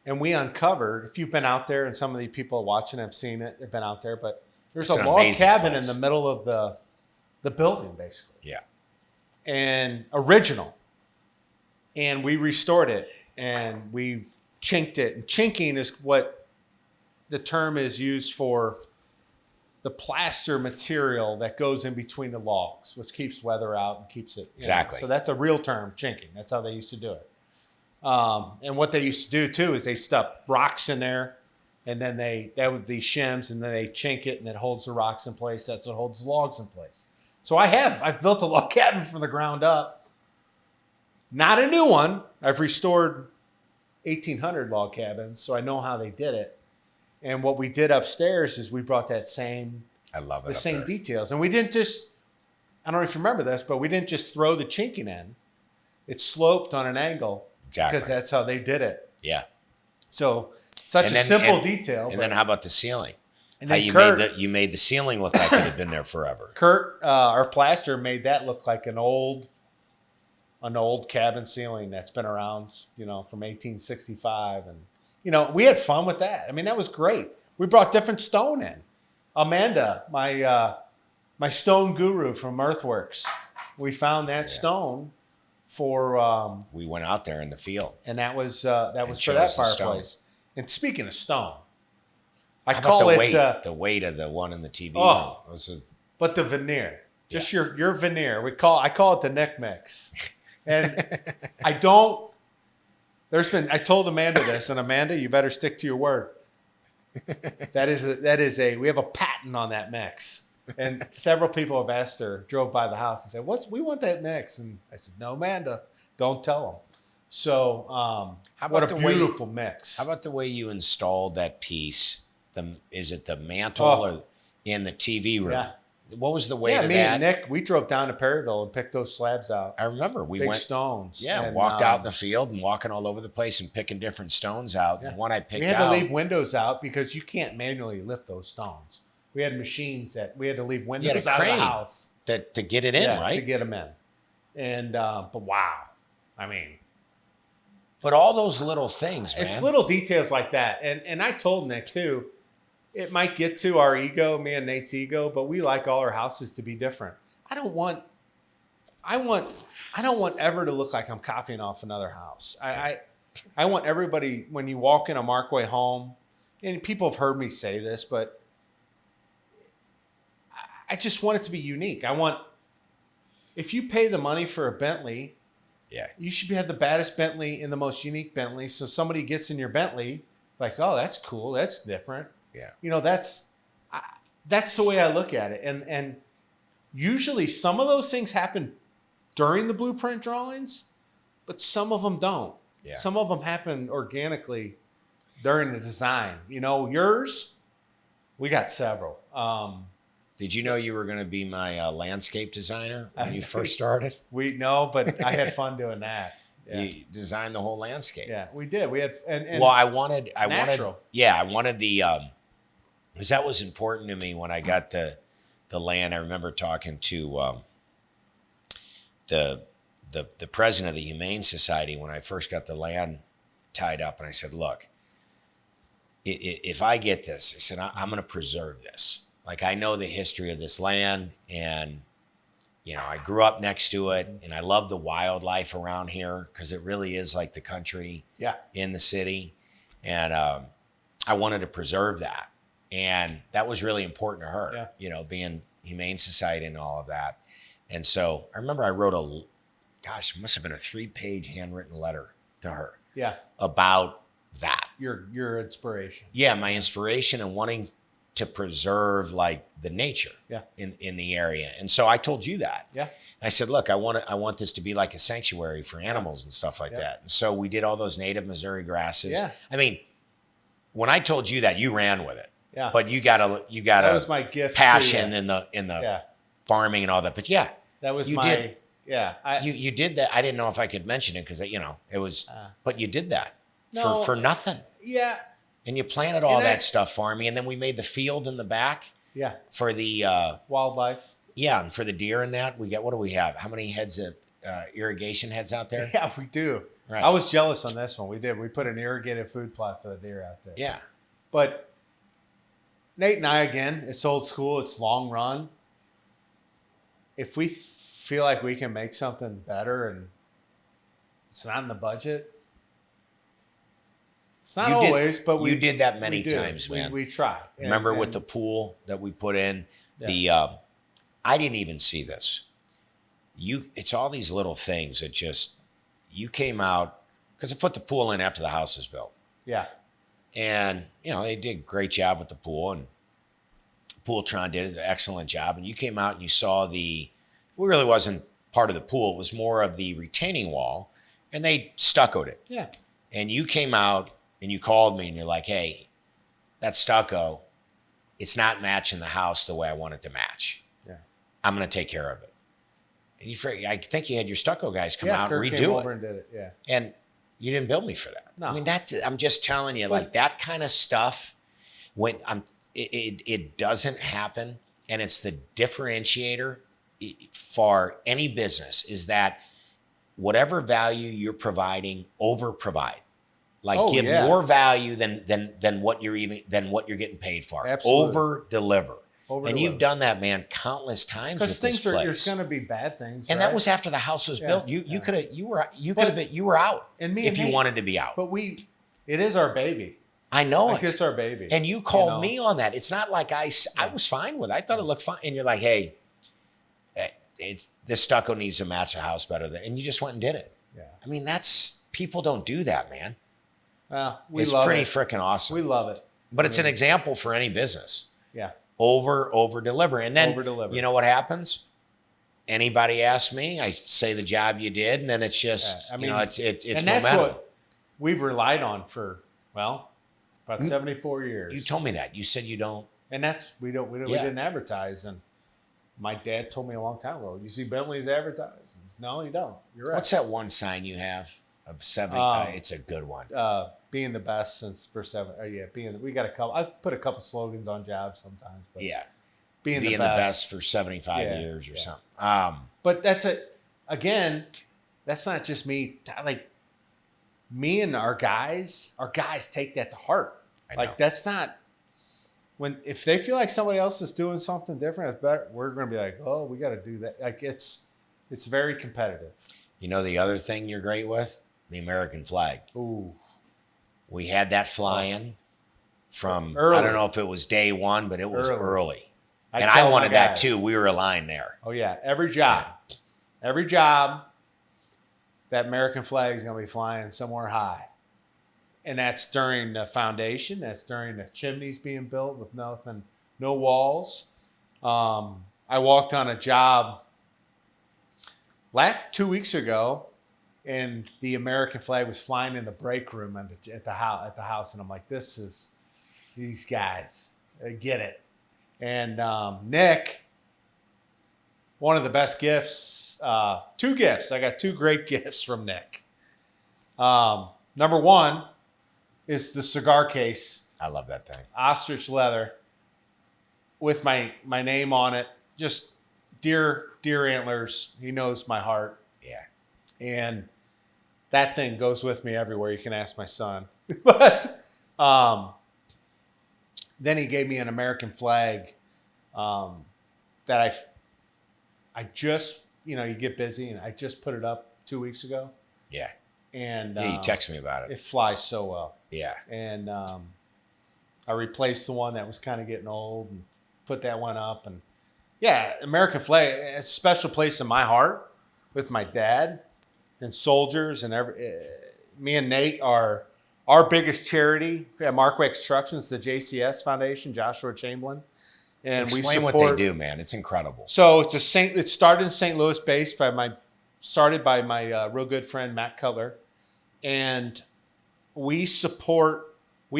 and we uncovered. If you've been out there, and some of the people watching have seen it, have been out there, but there's a log cabin in the middle of the building, basically. Yeah. And original, and we restored it, and we chinked it. And chinking is what the term is used for. The plaster material that goes in between the logs, which keeps weather out and keeps it. Exactly. So that's a real term, chinking. That's how they used to do it. And what they used to do too is they stuff rocks in there, and then that would be shims, and then they chink it, and it holds the rocks in place. That's what holds the logs in place. So I've built a log cabin from the ground up. Not a new one. I've restored 1,800 log cabins, so I know how they did it. And what we did upstairs is we brought that same, I love it, the same details. And we didn't just, I don't know if you remember this, but we didn't just throw the chinking in. It sloped on an angle. Exactly. Because that's how they did it. Yeah. So such a simple detail. And then how about the ceiling? And how then you made the ceiling look like it had been there forever. Kurt, our plaster, made that look like an old cabin ceiling that's been around, from 1865. And we had fun with that. I mean, that was great. We brought different stone in. Amanda, my my stone guru from Earthworks. We found that stone for. We went out there in the field, and that was for that fireplace. And speaking of stone, I How call about it the weight of the one in the TV. Oh, but the veneer, just your veneer. I call it the Nick mix, and I don't. I told Amanda this, and Amanda, you better stick to your word. That is we have a patent on that mix. And several people have asked her, drove by the house and said, we want that mix. And I said, no, Amanda, don't tell them. So what a beautiful mix. How about the way you installed that piece? Is it the mantle or in the TV room? Yeah. What was the weight of that? Me and Nick, we drove down to Perryville and picked those slabs out. I remember we went stones. Yeah, and walked out in the field and walking all over the place and picking different stones out. Yeah. The one I picked out. We had to leave windows out because you can't manually lift those stones. We had machines that we had to leave windows out of the house to get it in, right? To get them in. And but wow, I mean, but all those little things, man. It's little details like that. And I told Nick too, it might get to our ego, me and Nate's ego, but we like all our houses to be different. I don't want ever to look like I'm copying off another house. I want everybody, when you walk in a Markway home, and people have heard me say this, but I just want it to be unique. If you pay the money for a Bentley, you should have the baddest Bentley and the most unique Bentley. So somebody gets in your Bentley, like, oh, that's cool, that's different. Yeah, that's the way I look at it. And usually some of those things happen during the blueprint drawings, but some of them don't. Yeah. Some of them happen organically during the design. Yours, we got several. Did you know you were going to be my landscape designer when you first started? But I had fun doing that. Yeah. You designed the whole landscape. Yeah, we did. We had, I wanted natural. I wanted the, because that was important to me when I got the land. I remember talking to the president of the Humane Society when I first got the land tied up, and I said, look, if I get this, I said, I'm going to preserve this. Like, I know the history of this land, and, I grew up next to it, and I love the wildlife around here because it really is like the country in the city. And I wanted to preserve that. And that was really important to her, being Humane Society and all of that. And so I remember I wrote it must have been a 3-page handwritten letter to her about that. Your inspiration. Yeah, my inspiration and wanting to preserve like the nature in the area. And so I told you that. Yeah. I said, look, I want this to be like a sanctuary for animals and stuff like that. And so we did all those native Missouri grasses. Yeah. I mean, when I told you that, you ran with it. Yeah. But you got that was my gift passion in the farming and all that. But that was you did that. I didn't know if I could mention it because it was but you did that for nothing. Yeah. And you planted all that stuff for me, and then we made the field in the back. Yeah. For the wildlife. Yeah, and for the deer and that, what do we have? How many heads of irrigation heads out there? Yeah, we do. Right. I was jealous on this one. We did. We put an irrigated food plot for the deer out there. Yeah. But Nate and I, again, it's old school. It's long run. If we feel like we can make something better and it's not in the budget, it's not always, but you did that many times, man. We try. Remember with the pool that we put in, I didn't even see this. It's all these little things that you came out, because I put the pool in after the house was built. Yeah. And, they did a great job with the pool, and Pooltron did an excellent job. And you came out and you saw it really wasn't part of the pool. It was more of the retaining wall, and they stuccoed it. Yeah. And you came out and you called me and you're like, hey, that stucco, it's not matching the house the way I want it to match. Yeah. I'm going to take care of it. And I think you had your stucco guys come out and redo came over and did it. Yeah. And you didn't bill me for that. No. I mean, I'm just telling you, like that kind of stuff, when it doesn't happen, and it's the differentiator for any business is that whatever value you're providing, over provide. Like give more value than what you're getting paid for. Absolutely. Over deliver. And you've done that, man, countless times. Because there's going to be bad things, and that was after the house was built. You were out, and me if you wanted to be out. But it is our baby. I know it. It's our baby. And you called me on that. It's not like I was fine with it. I thought it looked fine. And you're like, hey, this stucco needs to match the house better and you just went and did it. Yeah. I mean, people don't do that, man. Well, it's pretty freaking awesome. We love it. But it's an example for any business. Yeah. Over deliver. And then you know what happens? Anybody asks me, I say the job you did, and then it's just it's and that's momentum. What we've relied on for about 74 years. You told me that. You said you don't. And that's we didn't advertise. And my dad told me a long time ago, you see Bentley's advertised? No, you don't. You're right. What's that one sign you have of 70? It's a good one. Being the best since for 7. We got a couple. I've put a couple slogans on jobs sometimes. But being the best for 75 years or something. But that's that's not just me. Like me and our guys take that to heart. Like that's not if they feel like somebody else is doing something different, it's better. We're going to be like, oh, we got to do that. Like it's very competitive. You know, the other thing you're great with, the American flag. Ooh, we had that flying from early. I don't know if it was day one, but it was early. And I wanted that too. We were aligned there. Oh yeah, every job, that American flag is going to be flying somewhere high. And that's during the foundation. That's during the chimneys being built with no walls. I walked on a job 2 weeks ago, and the American flag was flying in the break room at the house. And I'm like, this is these guys. They get it. And Nick, one of the best gifts, 2 gifts. I got 2 great gifts from Nick. Number one is the cigar case. I love that thing. Ostrich leather with my name on it. Just deer antlers. He knows my heart. Yeah. And that thing goes with me everywhere. You can ask my son. But then he gave me an American flag that I just, you get busy, and I just put it up 2 weeks ago. Yeah. And you text me about it. It flies so well. Yeah. And I replaced the one that was kind of getting old and put that one up. And American flag, it's a special place in my heart with my dad and soldiers and me and Nate are our biggest charity at Markway Construction is the JCS Foundation, Joshua Chamberlain. And Explain what they do, man. It's incredible. So it started in St. Louis, based started by my real good friend Matt Cutler, and we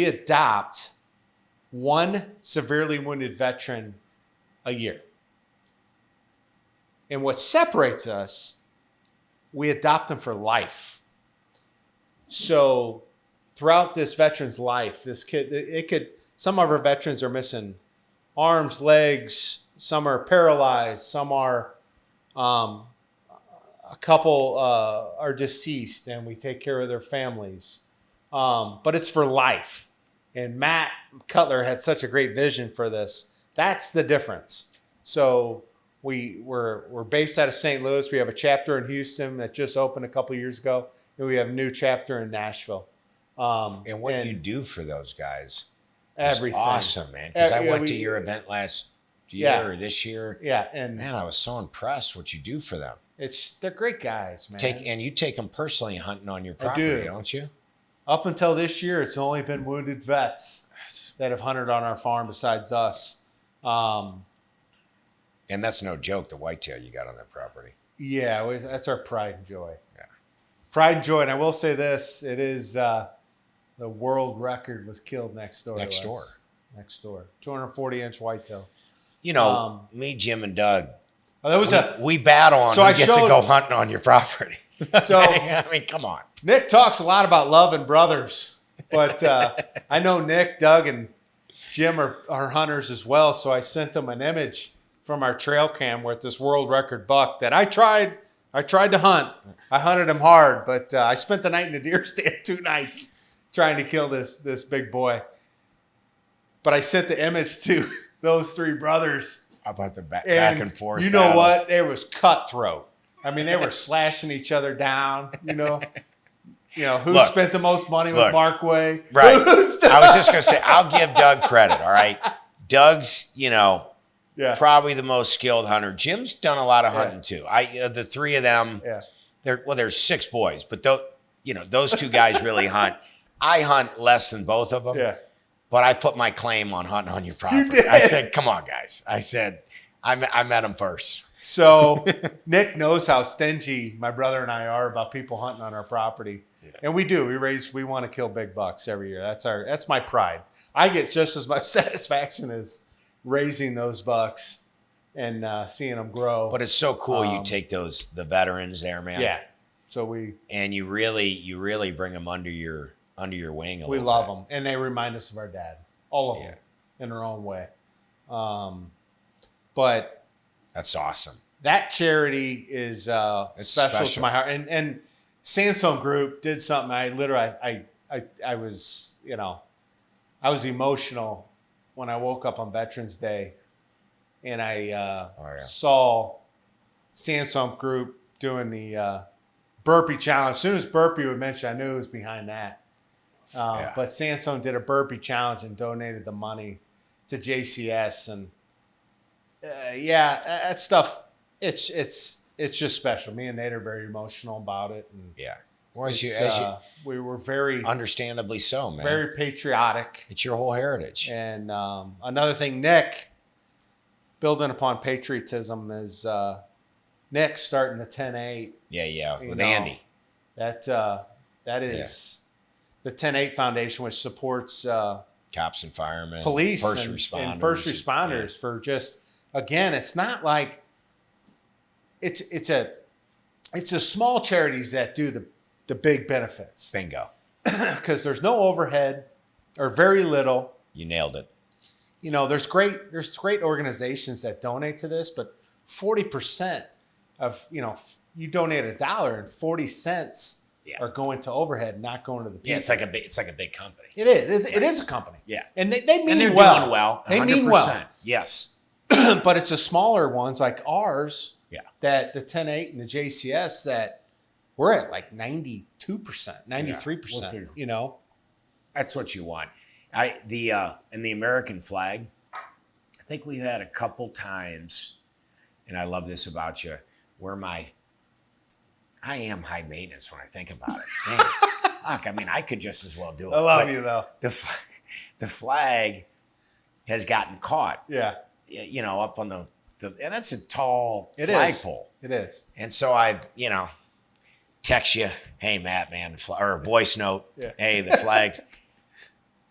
adopt one severely wounded veteran a year. And what separates us, we adopt them for life. So throughout this veteran's life, this kid, some of our veterans are missing arms, legs, some are paralyzed, some are, a couple are deceased, and we take care of their families. But it's for life. And Matt Cutler had such a great vision for this. That's the difference. So we're based out of St. Louis. We have a chapter in Houston that just opened a couple years ago, and we have a new chapter in Nashville. And what you do for those guys is everything. Awesome, man. Because I went to your event last year or this year. Yeah, and man, I was so impressed what you do for them. They're great guys, man. And you take them personally hunting on your property, don't you? Up until this year, it's only been wounded vets that have hunted on our farm besides us. And that's no joke, the whitetail you got on that property. Yeah, that's our pride and joy. Yeah. Pride and joy. And I will say this, it is the world record was killed next door. Next door. 240-inch whitetail. Me, Jim, and Doug, we battle on who gets to go hunting on your property. So I mean, come on. Nick talks a lot about love and brothers, but I know Nick, Doug, and Jim are hunters as well. So I sent them an image from our trail cam with this world record buck that I tried to hunt. I hunted him hard, but I spent the night in the deer stand 2 nights trying to kill this big boy. But I sent the image to those three brothers. How about the back and forth? You know battle? What? It was cutthroat. I mean, they were slashing each other down. Who spent the most money with Markway? Right. I was just going to say, I'll give Doug credit. All right. Doug's, probably the most skilled hunter. Jim's done a lot of hunting too. The three of them, there's 6 boys, but those 2 guys really hunt. I hunt less than both of them. Yeah. But I put my claim on hunting on your property. I said, come on, guys. I said, I met him first. So Nick knows how stingy my brother and I are about people hunting on our property. Yeah. And we do. We want to kill big bucks every year. That's my pride. I get just as much satisfaction as raising those bucks and seeing them grow. But it's so cool you take the veterans there, man. Yeah. So you really bring them under your wing a little bit. We love them, and they remind us of our dad, all of them, in their own way. But that's awesome. That charity is special to my heart. And Sansone Group did something. I was emotional when I woke up on Veterans Day, and I saw Sansone Group doing the burpee challenge. As soon as burpee would mention, I knew it was behind that. But Sansone did a burpee challenge and donated the money to JCS, and that stuff. It's just special. Me and Nate are very emotional about it, and well, we were very understandably so, man. Very patriotic. It's your whole heritage. And another thing, Nick, building upon patriotism, is Nick starting the 10-8. Yeah, with Andy. That is. The 10-8 Foundation, which supports cops and firemen, police first and first responders for just, again, it's not like it's a small charities that do the big benefits. Bingo. Because there's no overhead or very little. You nailed it. There's great organizations that donate to this, but 40% of, you donate $1 and 40 cents are going to overhead, not going to the people. Yeah, it's like a big company. It is. It is a company. Yeah, and they mean and they're well. Doing well. 100%. They mean well. Yes, but it's the smaller ones like ours. Yeah. That the 10-8 and the JCS that we're at like 92%, 93%. Yeah. That's what you want. In the American flag, I think we've had a couple times, and I love this about you, where I am high maintenance when I think about it. Dang. Fuck, I could just as well do it. I love you, though. The flag has gotten caught. Yeah. Up on the and that's a tall flagpole. It is. And so I, text you, hey, Matt, man, or voice note, hey, the flags.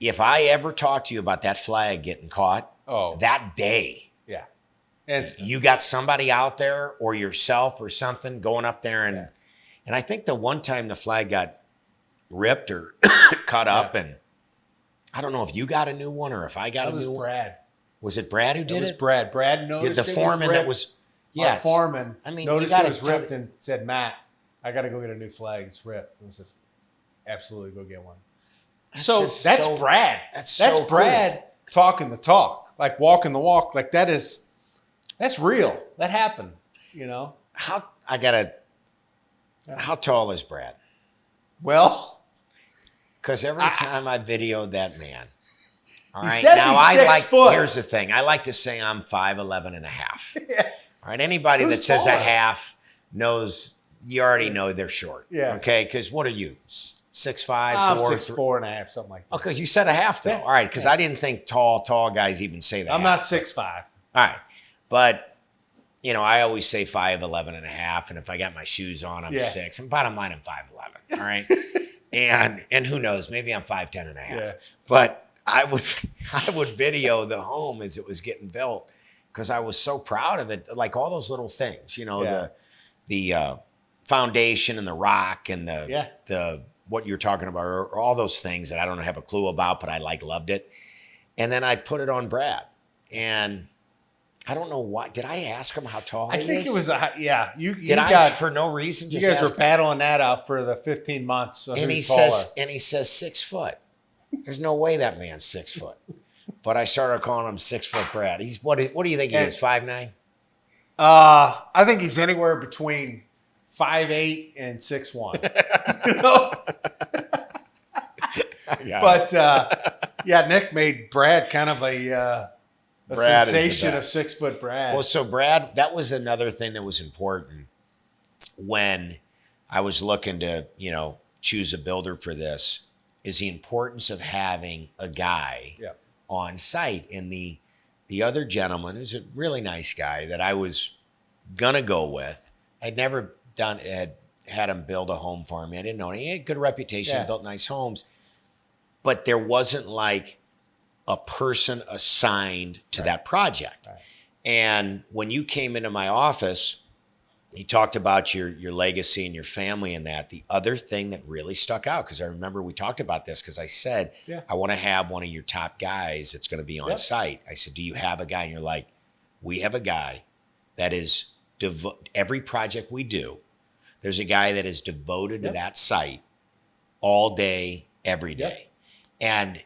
If I ever talk to you about that flag getting caught, that day, you got somebody out there or yourself or something going up there and I think the one time the flag got ripped or cut up, and I don't know if you got a new one or if I got a new one. Brad. Was it Brad who did it? It was Brad. Brad noticed the foreman that was. Yeah, our foreman noticed it was ripped and said, "Matt, I got to go get a new flag. It's ripped." I said, "Absolutely, go get one." That's Brad. That's Brad talking the talk, like walking the walk. Like that's real. That happened. How tall is Brad? Well, because every time I videoed that man, all right. Says now he's 6 foot. Here's the thing. I like to say I'm 5'11" and a half. Yeah. All right. Anybody that says a half knows you already know they're short. Yeah. Okay. Because what are you? 6'5", I'm 4, 6'4" and a half, something like that. Okay, you said a half though. Yeah. All right. Because I didn't think tall guys even say that. I'm not 6'5". All right, but. I always say 5'11" and a half, and if I got my shoes on, I'm 6. And bottom line, I'm 5'11". All right, and who knows? Maybe I'm 5'10" and a half. Yeah. But I would video the home as it was getting built because I was so proud of it. Like all those little things, the foundation and the rock and the what you're talking about, or all those things that I don't have a clue about, but I loved it. And then I put it on Brad, and. I don't know why. Did I ask him how tall he is? I think it was You did I for no reason? You guys were battling that out for the 15 months. And he says 6 foot. There's no way that man's 6 foot. but I started calling him 6 foot Brad. He's what do you think he is? 5'9"? I think he's anywhere between 5'8" and 6'1". You know? But Nick made Brad kind of a sensation of 6 foot Brad. Well, so Brad, that was another thing that was important when I was looking to, choose a builder for this, is the importance of having a guy on site. And the other gentleman, who's a really nice guy that I was gonna go with, I'd never had him build a home for me. I didn't know him. He had a good reputation, built nice homes, but there wasn't like a person assigned to that project. Right. And when you came into my office, he talked about your legacy and your family and that. The other thing that really stuck out, because I remember we talked about this, because I said, I want to have one of your top guys that's going to be on site. I said, do you have a guy? And you're like, we have a guy that is every project we do, there's a guy that is devoted to that site all day, every day. And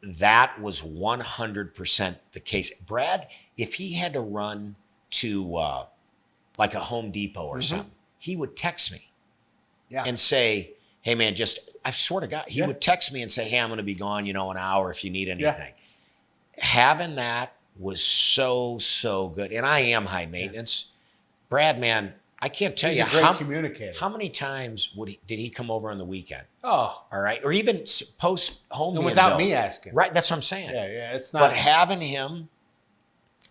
that was 100% the case. Brad, if he had to run to like a Home Depot or something, he would text me and say, hey man, I swear to God, he would text me and say, hey, I'm going to be gone, an hour if you need anything. Having that was so good. And I am high maintenance. Brad, man, I can't tell you a great communicator. How many times did he come over on the weekend? Oh. All right. Or even post home. And without me asking. Right. That's what I'm saying. Yeah. It's not. But having him,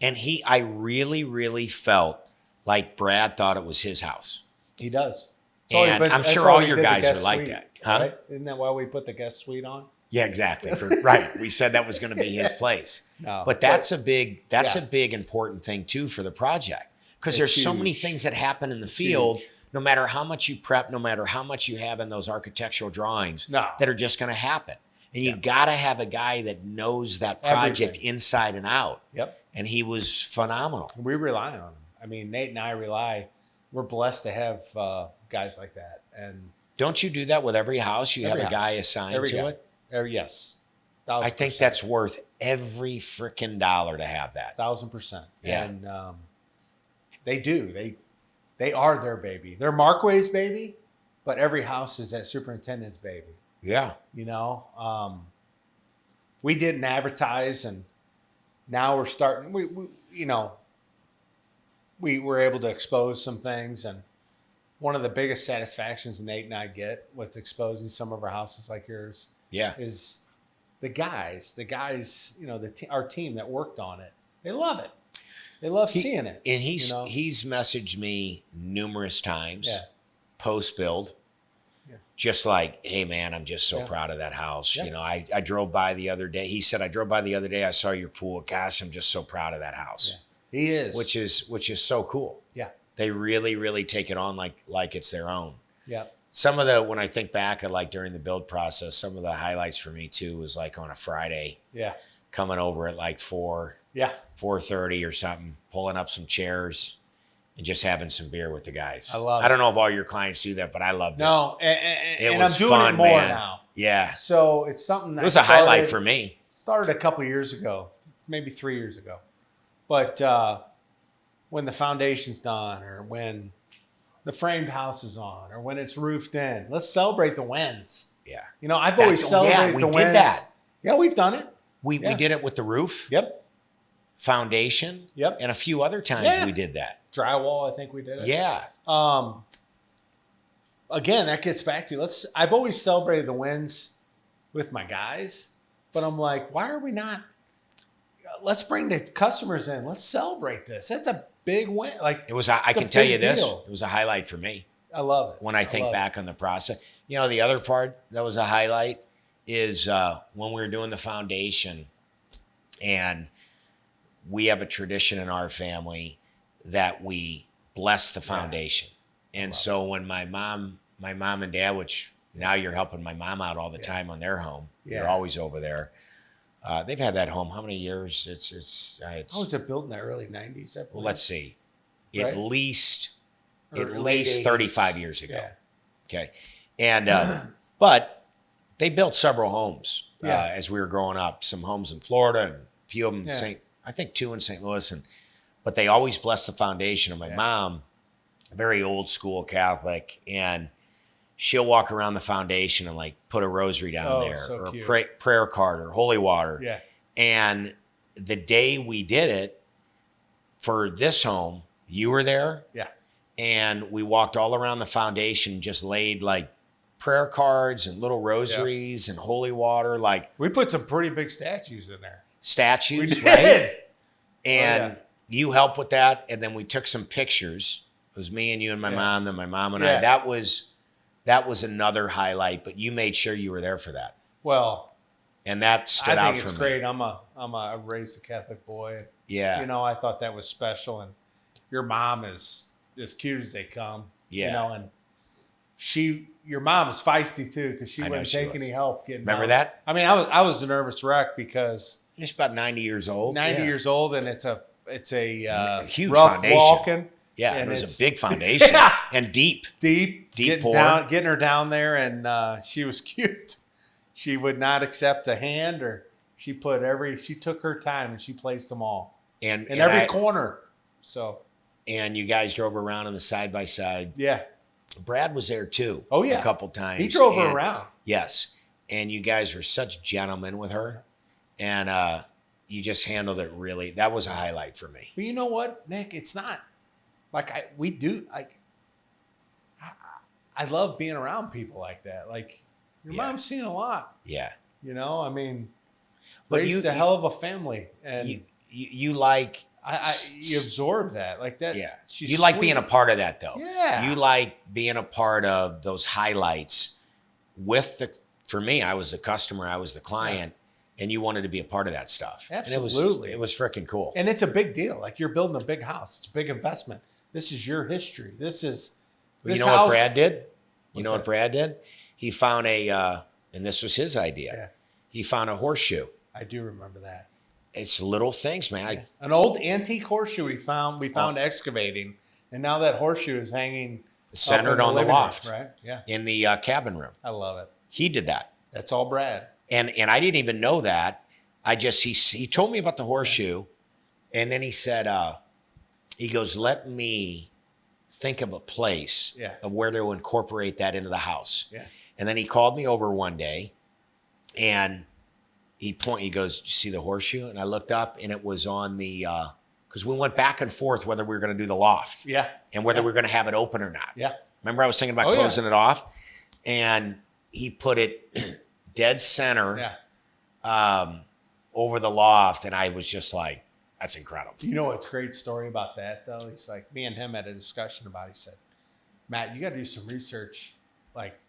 and I really felt like Brad thought it was his house. He does. And I'm sure all your guys are like that. Huh? Right? Isn't that why we put the guest suite on? Yeah, exactly. Right. We said that was going to be his place. No, but that's a big important thing too for the project. Because there's so many things that happen in the field, no matter how much you prep, no matter how much you have in those architectural drawings, that are just going to happen. And you got to have a guy that knows that project inside and out. Yep. And he was phenomenal. We rely on him. I mean, Nate and I we're blessed to have guys like that. And don't you do that with every house? You have a guy assigned to it? Yes. 1,000%. I think that's worth every freaking dollar to have that. 1,000%. Yeah. And they do. They are their baby. They're Markway's baby, but every house is that superintendent's baby. Yeah. We didn't advertise, and now we're starting. We were able to expose some things, and one of the biggest satisfactions Nate and I get with exposing some of our houses like yours, is the guys. Our team that worked on it. They love it. They love seeing it. And he's messaged me numerous times post build. Just like, hey man, I'm just so proud of that house. Yeah. I drove by the other day. He said, I drove by the other day. I saw your pool. Gosh, I'm just so proud of that house. Yeah. He is. Which is so cool. Yeah. They really, really take it on like it's their own. Yeah. Some of when I think back at like during the build process, some of the highlights for me too was like on a Friday. Yeah. Coming over at like 4:30 or something, pulling up some chairs and just having some beer with the guys. I don't know if all your clients do that, but I loved it. No, and I'm doing it more now. Yeah. So it's something that it was a highlight for me. Started a couple years ago, maybe 3 years ago. But when the foundation's done, or when the framed house is on, or when it's roofed in, let's celebrate the wins. Yeah. I've always celebrated the wins. We did that. Yeah, we've done it. We did it with the roof. Yep. Foundation. Yep. And a few other times we did that. Drywall, I think we did it. Yeah. Again, that gets back to I've always celebrated the wins with my guys, but I'm like, why are we not? Let's bring the customers in. Let's celebrate this. That's a big win. Like it was. I can tell you this. It was a highlight for me. I love it. When I think back on the process, the other part that was a highlight is when we were doing the foundation, and we have a tradition in our family that we bless the foundation. And so when my mom and dad, which now you're helping my mom out all the time on their home. You're always over there. They've had that home how many years? It's how was it built in the early 90s? Well, let's see. At least 35 years ago. Yeah. Okay. And but they built several homes as we were growing up. Some homes in Florida and a few of them in I think 2 in St. Louis. But they always blessed the foundation of my mom, very old school Catholic, and she'll walk around the foundation and like put a rosary down there so or cute. a prayer card or holy water. Yeah. And the day we did it for this home, you were there. Yeah. And we walked all around the foundation, just laid like prayer cards and little rosaries and holy water, like We put some pretty big statues in there. statues, We did. right? And you helped with that. And then we took some pictures. It was me and you and my mom, then my mom and I. That was another highlight, but you made sure you were there for that. Well, and that stood I out think for it's me. great. I raised a Catholic boy. Yeah. You know, I thought that was special. And your mom is as cute as they come. Yeah. You know, and your mom is feisty too, because she wouldn't take any help getting Remember down. that? I mean, I was a nervous wreck because She's about 90 years old. 90 years old, and it's a huge rough foundation. walking. Yeah, and it was it's a big foundation and deep getting her down there, and she was cute. She would not accept a hand, or she took her time and she placed them all in every corner. So, and you guys drove around on the side by side. Yeah, Brad was there too. Oh yeah, a couple times. He drove her around. Yes, and you guys were such gentlemen with her, and you just handled it really. That was a highlight for me. But you know what, Nick? It's not like I love being around people like that. Like your mom's seen a lot. Yeah. You know, I mean, but raised a hell of a family, and you like you absorb that like that. Yeah, she's you like sweet. being a part of that though. Yeah, you like being a part of those highlights. For me, I was the customer, I was the client, and you wanted to be a part of that stuff. Absolutely, and it was freaking cool. And it's a big deal. Like you're building a big house. It's a big investment. This is your history. This is. You know what Brad did? You know what Brad did? He found and this was his idea. Yeah. He found a horseshoe. I do remember that. It's little things, man. An old antique horseshoe we found excavating, and now that horseshoe is hanging centered on the loft, right? Yeah. In the cabin room. I love it. He did that. That's all Brad. And I didn't even know that. He told me about the horseshoe, and then he said, he goes, let me think of a place of where to incorporate that into the house. Yeah. And then he called me over one day, and he goes, you see the horseshoe? And I looked up, and it was on the, because we went back and forth whether we were going to do the loft. Yeah. And whether we were going to have it open or not. Yeah. Remember I was thinking about closing it off? And he put it dead center over the loft, and I was just like, that's incredible. You know what's a great story about that, though? He's like, me and him had a discussion about it. He said, Matt, you got to do some research. Like,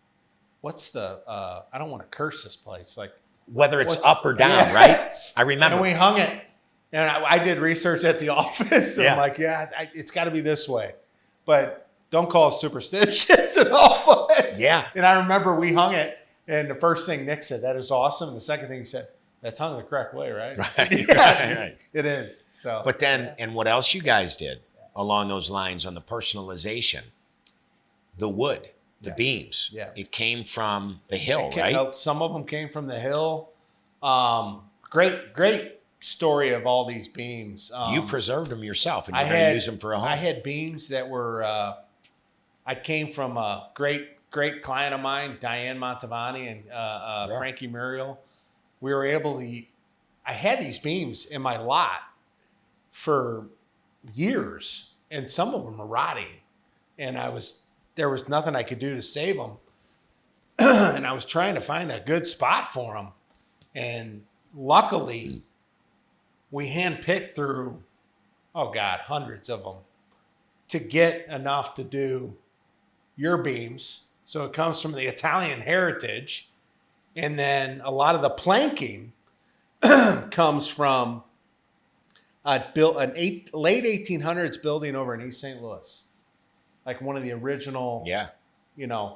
what's I don't want to curse this place. Like, whether it's up or down, right? I remember. And we hung it. And I did research at the office. And I'm like, it's got to be this way. But don't call us superstitious at all. But, and I remember we hung it. And the first thing Nick said, that is awesome. The second thing he said, that's hung the correct way, right? Right. It is. So, but then, and what else you guys did along those lines on the personalization? The wood, the beams. Yeah. It came from the hill, right? Some of them came from the hill. Great story of all these beams. You preserved them yourself, and you're going to use them for a home. I had beams that were. I came from a great client of mine, Diane Montavani and Frankie Muriel. We were able to. I had these beams in my lot for years, and some of them were rotting, and there was nothing I could do to save them. And I was trying to find a good spot for them. And luckily, we handpicked through, hundreds of them to get enough to do your beams. So it comes from the Italian heritage. And then a lot of the planking comes from late 1800s building over in East St. Louis. Like one of the original,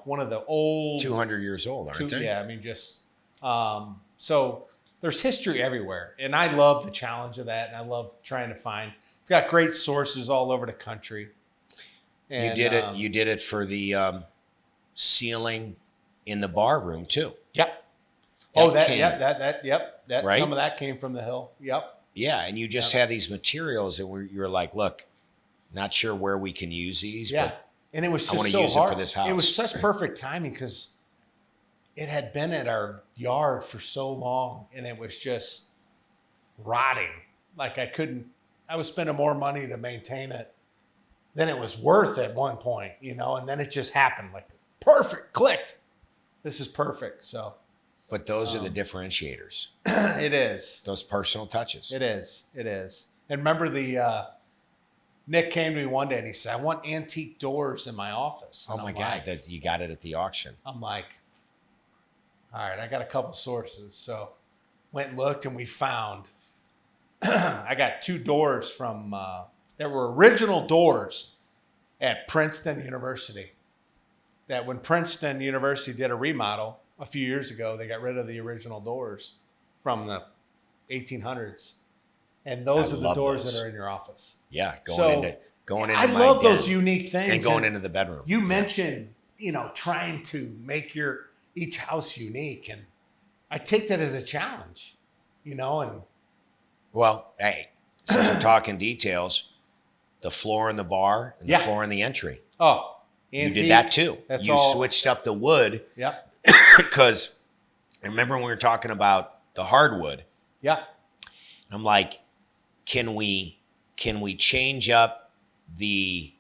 one of the old 200 years old, aren't they? Yeah, I mean, so there's history everywhere, and I love the challenge of that, and I love trying to find. We've got great sources all over the country. And, you did it for the ceiling in the bar room too. Yep. That right? some of that came from the hill. Yep. Yeah, and you just had these materials that you're like, look, not sure where we can use these, but and it was just I want to so use hard. it for this house. It was such perfect timing because it had been at our yard for so long, and it was just rotting. Like I was spending more money to maintain it than it was worth at one point, and then it just happened. Like, perfect, clicked. This is perfect. So, but those are the differentiators. It is. Those personal touches. It is. And remember Nick came to me one day and he said, I want antique doors in my office. And oh my God, that you got it at the auction. I'm like, all right, I got a couple sources. So went and looked and we found, I got 2 doors from, that were original doors at Princeton University. That when Princeton University did a remodel a few years ago, they got rid of the original doors from the 1800s. And those are the doors that are in your office. Yeah, going into I love those unique things. And going into the bedroom. You mentioned, trying to make each house unique. And I take that as a challenge, and well, hey, since we're talking details, the floor in the bar and the floor in the entry. Oh, antique. You did that too. You switched up the wood. Yep. Because remember when we were talking about the hardwood? Yeah. I'm like, can we change up the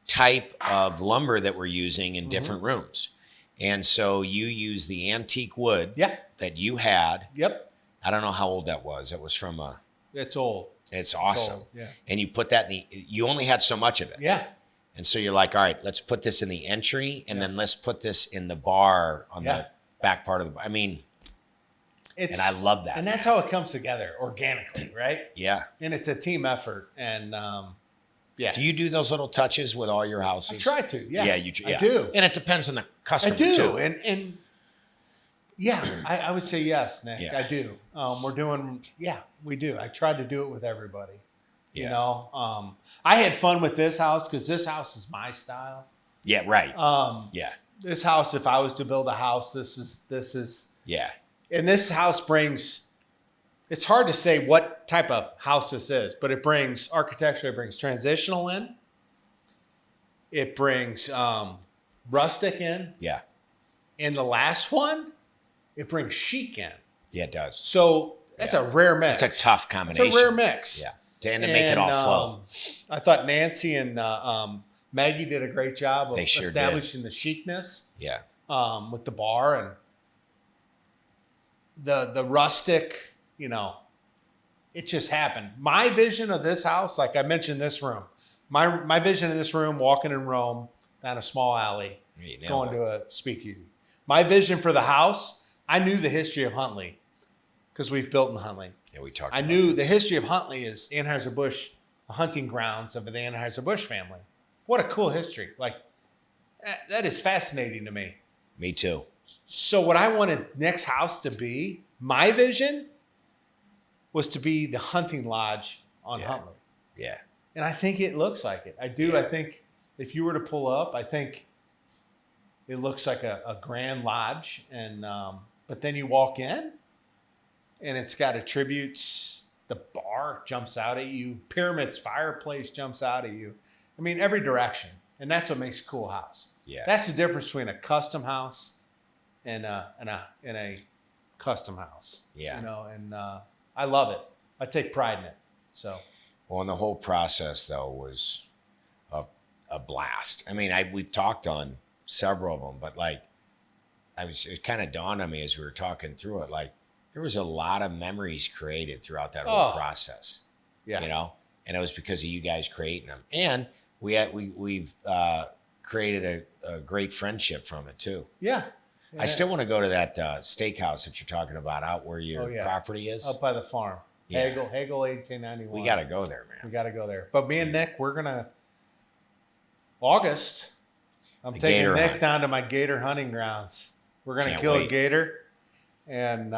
type of lumber that we're using in different rooms? And so you use the antique wood that you had. Yep. I don't know how old that was. It was from It's old. It's awesome. Old. Yeah. And you put that you only had so much of it. Yeah. And so you're like, all right, let's put this in the entry and then let's put this in the bar on the back part of the bar. I mean, and I love that. And that's how it comes together organically, right? Yeah. And it's a team effort. And do you do those little touches with all your houses? I try to. Yeah. Yeah, I do. And it depends on the customer. I do. Too. And yeah, I would say yes, Nick. Yeah. I do. We do. I try to do it with everybody. Yeah. I had fun with this house because this house is my style. Yeah, right. This house, if I was to build a house, this is. Yeah. And this house brings, it's hard to say what type of house this is, but it brings architecture, it brings transitional in. It brings rustic in. Yeah. And the last one, it brings chic in. Yeah, it does. So that's a rare mix. It's a tough combination. It's a rare mix. Yeah. And to make it all flow. I thought Nancy and Maggie did a great job of establishing the chicness. Yeah. With the bar and the rustic, it just happened. My vision of this house, like I mentioned this room, my vision of this room, walking in Rome down a small alley, going to a speakeasy. My vision for the house, I knew the history of Huntley because we've built in Huntley. Yeah, we talked. I knew the history of Huntley is Anheuser-Busch, the hunting grounds of the Anheuser-Busch family. What a cool history. Like, that is fascinating to me. Me too. So what I wanted Nick's house to be, my vision, was to be the hunting lodge on Huntley. Yeah. And I think it looks like it. I do. Yeah. I think if you were to pull up, I think it looks like a grand lodge. And but then you walk in, and it's got attributes. The bar jumps out at you. Pyramid's fireplace jumps out at you. I mean, every direction. And that's what makes a cool house. Yeah. That's the difference between a custom house and a custom house. Yeah. And I love it. I take pride in it. So. Well, and the whole process though was a blast. I mean, we've talked on several of them, but like, it kind of dawned on me as we were talking through it. Like, there was a lot of memories created throughout that whole process. Yeah. And it was because of you guys creating them, and we've created a great friendship from it too. Yeah. I still want to go to that steakhouse that you're talking about out where your property is. Up by the farm. Yeah. Hagel 1891. We got to go there, man. We got to go there. But me and Nick, we're going to, August, I'm taking Nick down to my gator hunting grounds. We're going to kill a gator and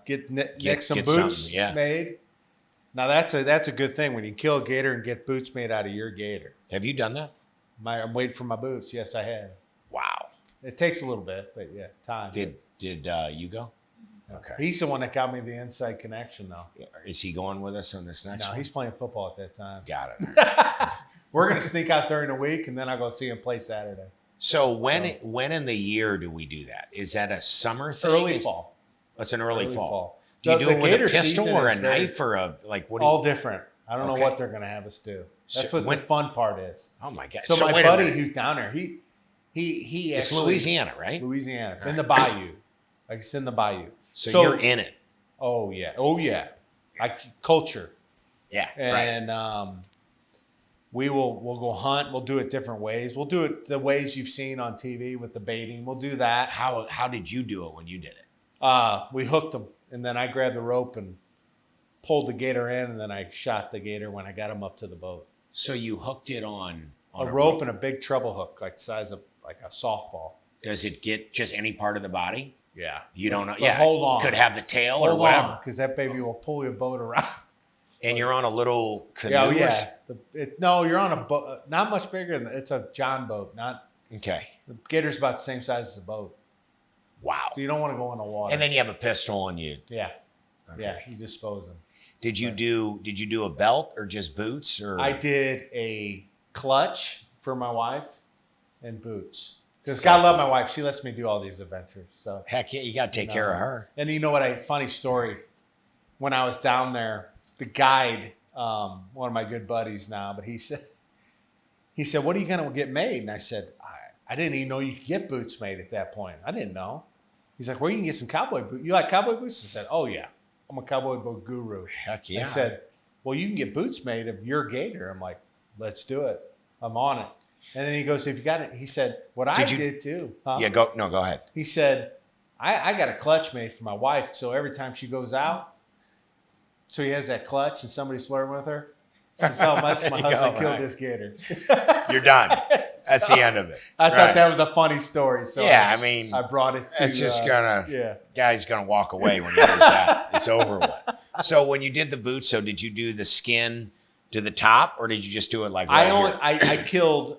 get Nick some boots made. Now, that's a good thing when you kill a gator and get boots made out of your gator. Have you done that? I'm waiting for my boots. Yes, I have. Wow. It takes a little bit, but yeah, time. Did you go? Okay. He's the one that got me the inside connection, though. Is he going with us on this next No, one? he's playing football at that time. Got it. We're going to sneak out during the week, and then I'll go see him play Saturday. So when in the year do we do that? Is that a summer thing? Early fall. It's an early fall. Do The you do it with Gator a pistol season or a is very- knife or a like? What? All different. I don't know Okay. what they're going to have us do. That's So what the fun part is. Oh my God! So my wait a buddy minute. who's down there, he It's actually, Louisiana, right? Louisiana, All in the bayou. Like it's in the bayou. So you're in it. Oh yeah. Like culture. Yeah. Right. And we'll go hunt. We'll do it different ways. We'll do it the ways you've seen on TV with the baiting. We'll do that. How did you do it when you did it? We hooked them, and then I grabbed the rope and pulled the gator in, and then I shot the gator when I got him up to the boat. So you hooked it on A rope and a big treble hook, like the size of like a softball. Does it get just any part of the body? Yeah. You don't know. But Yeah. hold on. Could have the tail or Hold whatever. on, because that baby will pull your boat around. And you're on a little canoe. Yeah, or yeah. No, you're on a boat, not much bigger than it's a John boat. Not Okay. the gator's about the same size as a boat, Wow. so you don't want to go in the water. And then you have a pistol and you. yeah, Okay. yeah, you dispose them. Did you do a belt or just boots or? I did a clutch for my wife and boots. Because So God love my wife, she lets me do all these adventures. So Heck yeah, you got to take care of her. And you know what? Funny story. When I was down there, the guide, one of my good buddies now, but he said, "What are you going to get made?" And I said, I didn't even know you could get boots made at that point. I didn't know. He's like, "Well, you can get some cowboy boots. You like cowboy boots?" I said, "Oh yeah, I'm a cowboy boot guru." Heck yeah. I said, "Well, you can get boots made of your gator." I'm like, "Let's do it. I'm on it." And then he goes, "If you got it," he said, "What I did too." Huh? Yeah, go ahead. He said, I got a clutch made for my wife, so every time she goes out, so he has that clutch and somebody's flirting with her. She says, "Oh, my husband killed this gator." You're done. That's the end of it. I thought that was a funny story. So Yeah, I mean, I brought it to. it's just yeah. guy's gonna walk away when he hears that. It's over with. So when you did the boots, so did you do the skin to the top, or did you just do it like? I killed.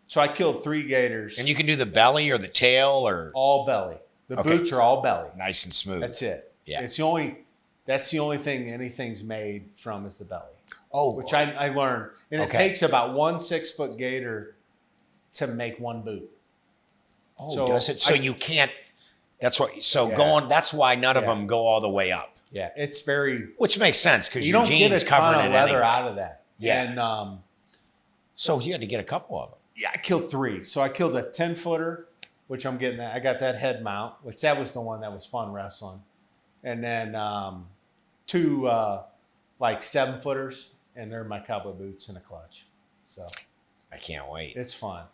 So I killed 3 gators. And you can do the belly or the tail or all belly. The Okay. boots are all belly. nice and smooth. That's it. Yeah. That's the only thing anything's made from is the belly. Oh, Which I learned. And it Okay. takes about 1 6-foot gator to make 1 boot. oh, so does it? So I- you can't. That's what. So Yeah. going. That's why none of Yeah. them go all the way up, Yeah, it's very. which makes sense because You your don't get jeans a covering ton it of leather anyway. out of that. Yeah. And So you had to get a couple of them. yeah, I killed 3. So I killed a 10-footer, which I'm getting that. I got that head mount, which that was the one that was fun wrestling. And then 2 like 7-footers, and they're my cowboy boots and a clutch. So I can't wait. it's fun.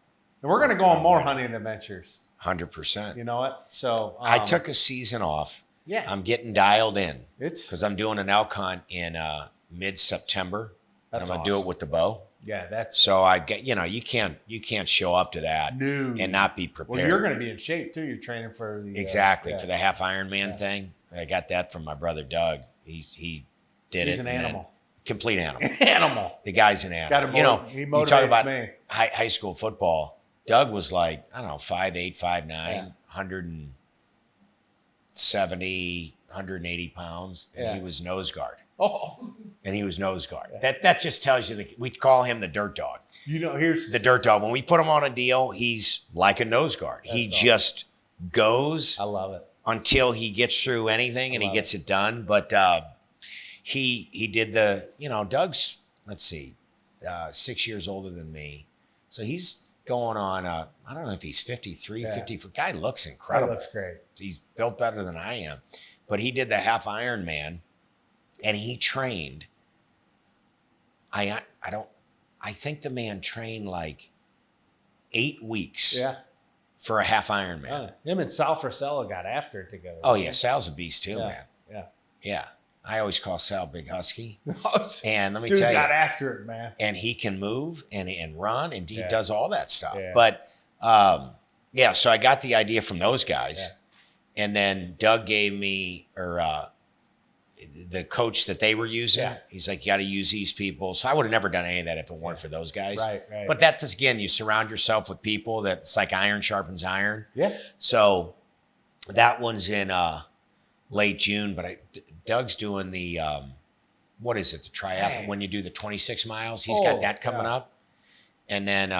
And we're gonna go on more hunting adventures. 100%. You know what? So I took a season off. Yeah. I'm getting dialed in It's because I'm doing an elk hunt in mid-September. And I'm That's gonna do it awesome. with the bow. yeah. That's So I get, you can't show up to that new and not be prepared. Well, you're going to be in shape too. You're training for the exactly yeah. for the half Ironman Yeah. thing. I got that from my brother Doug. He did He's it. an and then- animal. Complete animal. Animal. The guy's an animal. He you talk motivates about me. high school football. Doug was like, I don't know, 5'8", 5'9", Yeah. 170, 180 pounds, and Yeah. he was nose guard. Oh, And he was nose guard. That just tells you we call him the dirt dog. here's The dirt dog. When we put him on a deal, he's like a nose guard. He That's awesome. just goes I love it. until he gets through anything and he love gets it done. But he did Doug's, let's see, 6 years older than me. So he's going on, I don't know if he's 53, Yeah. 54. Guy looks That incredible. looks great. He's built better than I am. But he did the half Ironman and he trained. I think the man trained like 8 weeks Yeah. for a half Ironman. Him and Sal Frisella got after it together. Oh yeah, Sal's a beast too, Yeah. man. Yeah. Yeah, I always call Sal Big Husky, and let me Dude tell got you, after it, man. and he can move and run, and he Yeah. does all that stuff. Yeah. But yeah, so I got the idea from those guys, Yeah. and then Doug gave me the coach that they were using. Yeah. He's like, you got to use these people. So I would have never done any of that if it weren't for those guys. Right. But that's again, you surround yourself with people that's like iron sharpens iron. Yeah. So that one's in late June, but Doug's doing the, what is it? The triathlon, when you do the 26 miles, he's got that coming up. And then,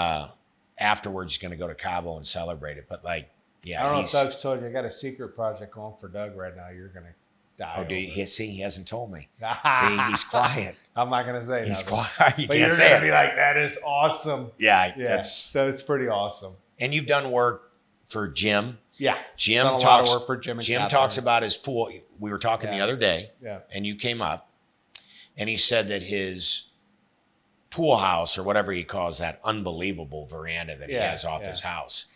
afterwards he's going to go to Cabo and celebrate it. But like, yeah, I don't know if Doug's told you, I got a secret project going for Doug right now. You're going to die. Oh, do you? See, he hasn't told me. See, he's quiet. I'm not going to say he's nothing. quiet. But you're going to be like, that is awesome. Yeah. So it's pretty awesome. And you've done work for Jim. Yeah. Jim done a talks, lot of work for Jim. And Jim Catherine. talks about his pool. We were talking the other day. Yeah. And you came up, and he said that his pool house, or whatever he calls that unbelievable veranda that he has off his house,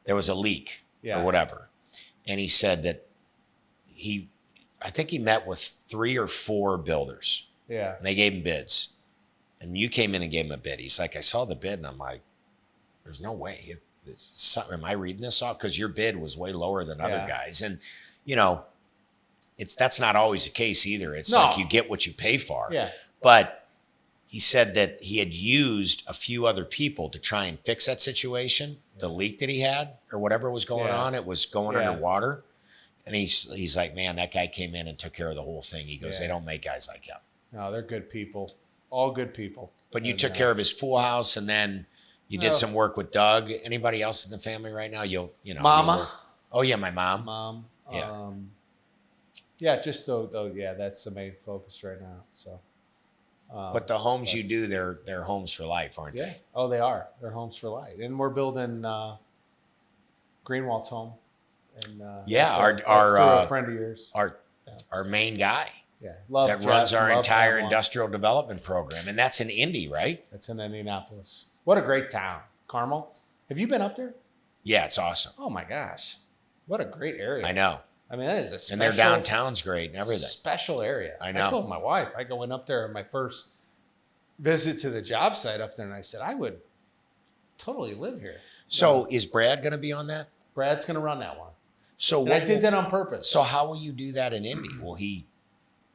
there was a leak or whatever. And he said that I think he met with 3 or 4 builders. Yeah. And they gave him bids. And you came in and gave him a bid. He's like, I saw the bid, and I'm like, there's no way. Am I reading this off? Because your bid was way lower than other guys. And, you know, that's not always the case either. It's like you get what you pay for. Yeah. But he said that he had used a few other people to try and fix that situation, the leak that he had or whatever was going on. It was going underwater. And he's like, man, that guy came in and took care of the whole thing. He goes, they don't make guys like him. No, they're good people. All good people. But you took care of his pool house, and then you did some work with Doug. Anybody else in the family right now? You know, Mama. Oh yeah, my mom. Mom. Yeah. Just though, that's the main focus right now. So. But the homes you do, they're homes for life, aren't they? Oh, they are. They're homes for life. And we're building Greenwald's home. And our a friend of yours. Our main guy. Yeah, love that Jeff, runs our entire Pamela. industrial development program, and that's in Indy, right? That's in Indianapolis. What a great town, Carmel. Have you been up there? Yeah, it's awesome. Oh my gosh, what a great area! I know. I mean, that is a special, and their downtown's great and everything. Special area. I know. I told my wife I went up there on my first visit to the job site up there, and I said I would totally live here. So is Brad going to be on that? Brad's going to run that one. So I did that on purpose. So how will you do that in Indy? Will he?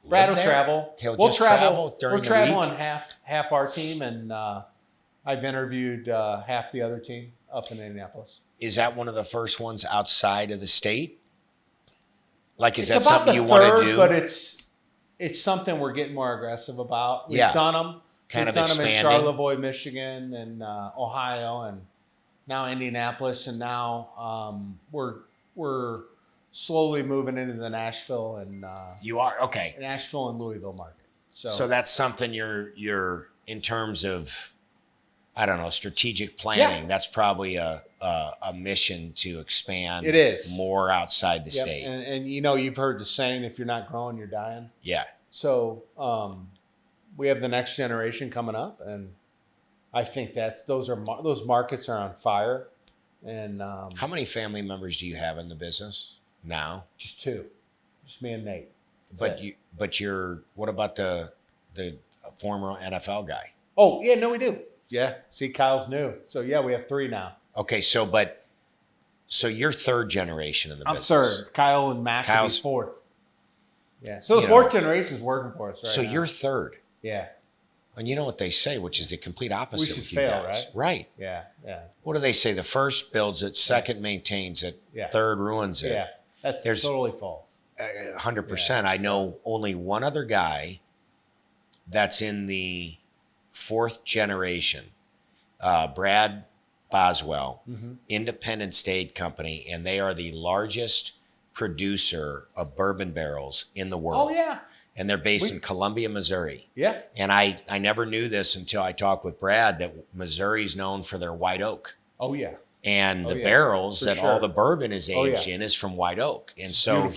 Brad will travel. We'll travel during the week? On half our team, and I've interviewed half the other team up in Indianapolis. Is that one of the first ones outside of the state? Like, is that something you want to do? But it's something we're getting more aggressive about. We've done them. Kind We've of done them in expanding. Charlevoix, Michigan, and Ohio, and now Indianapolis, and now we're slowly moving into the Nashville and you are okay. Nashville and Louisville market. So that's something you're in terms of, I don't know, strategic planning. Yeah. That's probably a mission to expand. It is more outside the state. And you know, you've heard the saying, if you're not growing, you're dying. Yeah. So we have the next generation coming up, and I think those markets are on fire. And how many family members do you have in the business now? Just 2, just me and Nate. What about the former NFL guy? Oh yeah, no, we do. Yeah, see, Kyle's new, so yeah, we have 3 now. Okay, so you're third generation in the business. I'm third. Kyle and Mac will be fourth. Yeah, so the fourth generation is working for us right so now. you're third. Yeah. And you know what they say, which is the complete opposite. We should with you fail, guys. right? Right. Yeah. What do they say? The first builds it, second maintains it, third ruins it. Yeah, that's totally false. 100%. I know only one other guy that's in the fourth generation, Brad Boswell, Independent State Company, and they are the largest producer of bourbon barrels in the world. Oh, yeah. And they're based in Columbia, Missouri. Yeah. And I never knew this until I talked with Brad that Missouri's known for their white oak. Oh, yeah. And the barrels that all the bourbon is aged in is from white oak. And it's so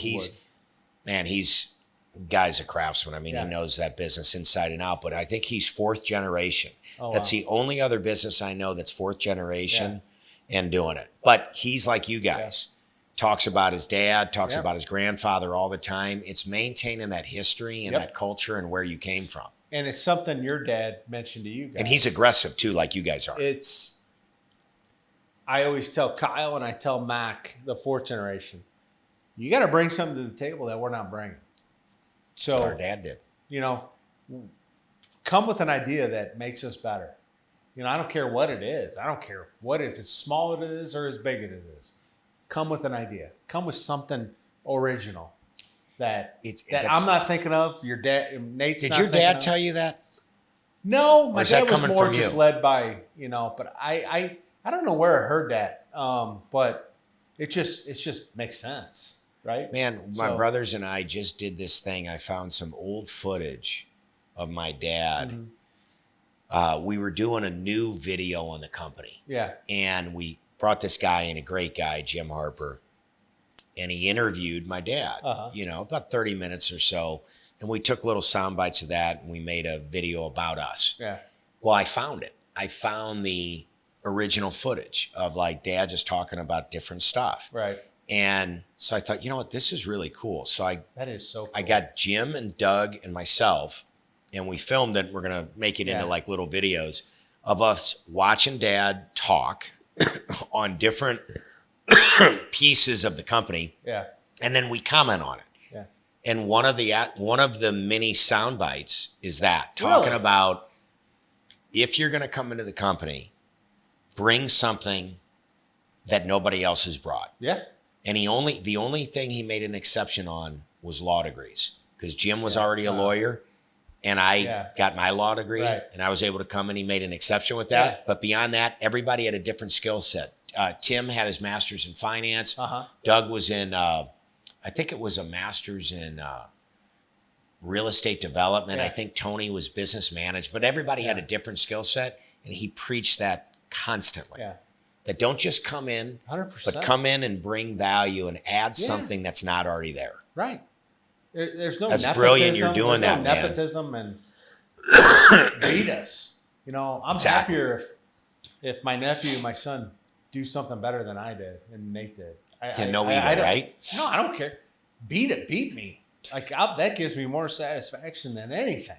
guy's a craftsman. I mean, he knows that business inside and out, but I think he's fourth generation. Oh, that's the only other business I know that's fourth generation and doing it. But he's like you guys. Talks about his dad, talks about his grandfather all the time. It's maintaining that history and that culture and where you came from. And it's something your dad mentioned to you guys. And he's aggressive too, like you guys are. I always tell Kyle and I tell Mac, the fourth generation, you got to bring something to the table that we're not bringing. So that's what our dad did. You know, come with an idea that makes us better. You know, I don't care what it is. I don't care if it's small it is or as big it is. Come with an idea. Come with something original. that I'm not thinking of. Your dad, Nate's. Did not your dad of. tell you that? No, my dad was more just you? led by, but I don't know where I heard that. But it just makes sense, right? Man, my brothers and I just did this thing. I found some old footage of my dad. Mm-hmm. We were doing a new video on the company. Yeah. And we brought this guy in, a great guy, Jim Harper, and he interviewed my dad, about 30 minutes or so. And we took little sound bites of that and we made a video about us. Yeah. Well, I found it. I found the original footage of like dad just talking about different stuff. Right. And so I thought, you know what, this is really cool. So that is so cool. I got Jim and Doug and myself, and we filmed it. We're going to make it into like little videos of us watching dad talk on different pieces of the company. Yeah. And then we comment on it. Yeah. And one of the mini sound bites is that talking about if you're going to come into the company, bring something that nobody else has brought. Yeah. And the only thing he made an exception on was law degrees, because Jim was already a lawyer and I got my law degree and I was able to come, and he made an exception with that. Yeah. But beyond that, everybody had a different skill set. Tim had his master's in finance. Doug was in, I think it was a master's in real estate development. Yeah. I think Tony was business management, but everybody had a different skill set, and he preached that constantly. Yeah. That don't just come in, 100%. but come in and bring value and add something that's not already there. Right. There's no that's nepotism. Brilliant. You're doing There's that, no nepotism man. And beat us. I'm happier if my nephew and my son do something better than I did and Nate did. Right? No, I don't care. Beat me. That gives me more satisfaction than anything.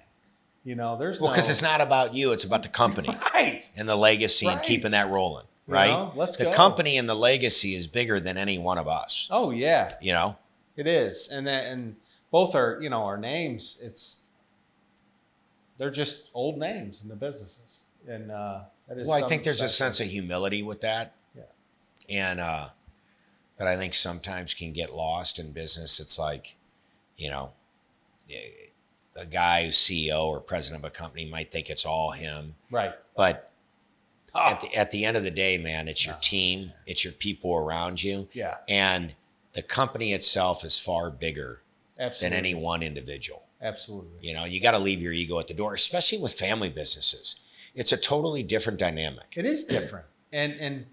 Because it's not about you; it's about the company, right? And the legacy and keeping that rolling, right? Let's go. The company and the legacy is bigger than any one of us. Oh yeah, it is, and both are our names. They're just old names in the businesses, and that is. Well, I think there's a sense of humility with that, and that I think sometimes can get lost in business. It's like, a guy who's CEO or president of a company might think it's all him. Right. But at the end of the day, man, it's your team, it's your people around you. Yeah. And the company itself is far bigger than any one individual. Absolutely. You got to leave your ego at the door, especially with family businesses. It's a totally different dynamic. It is different. And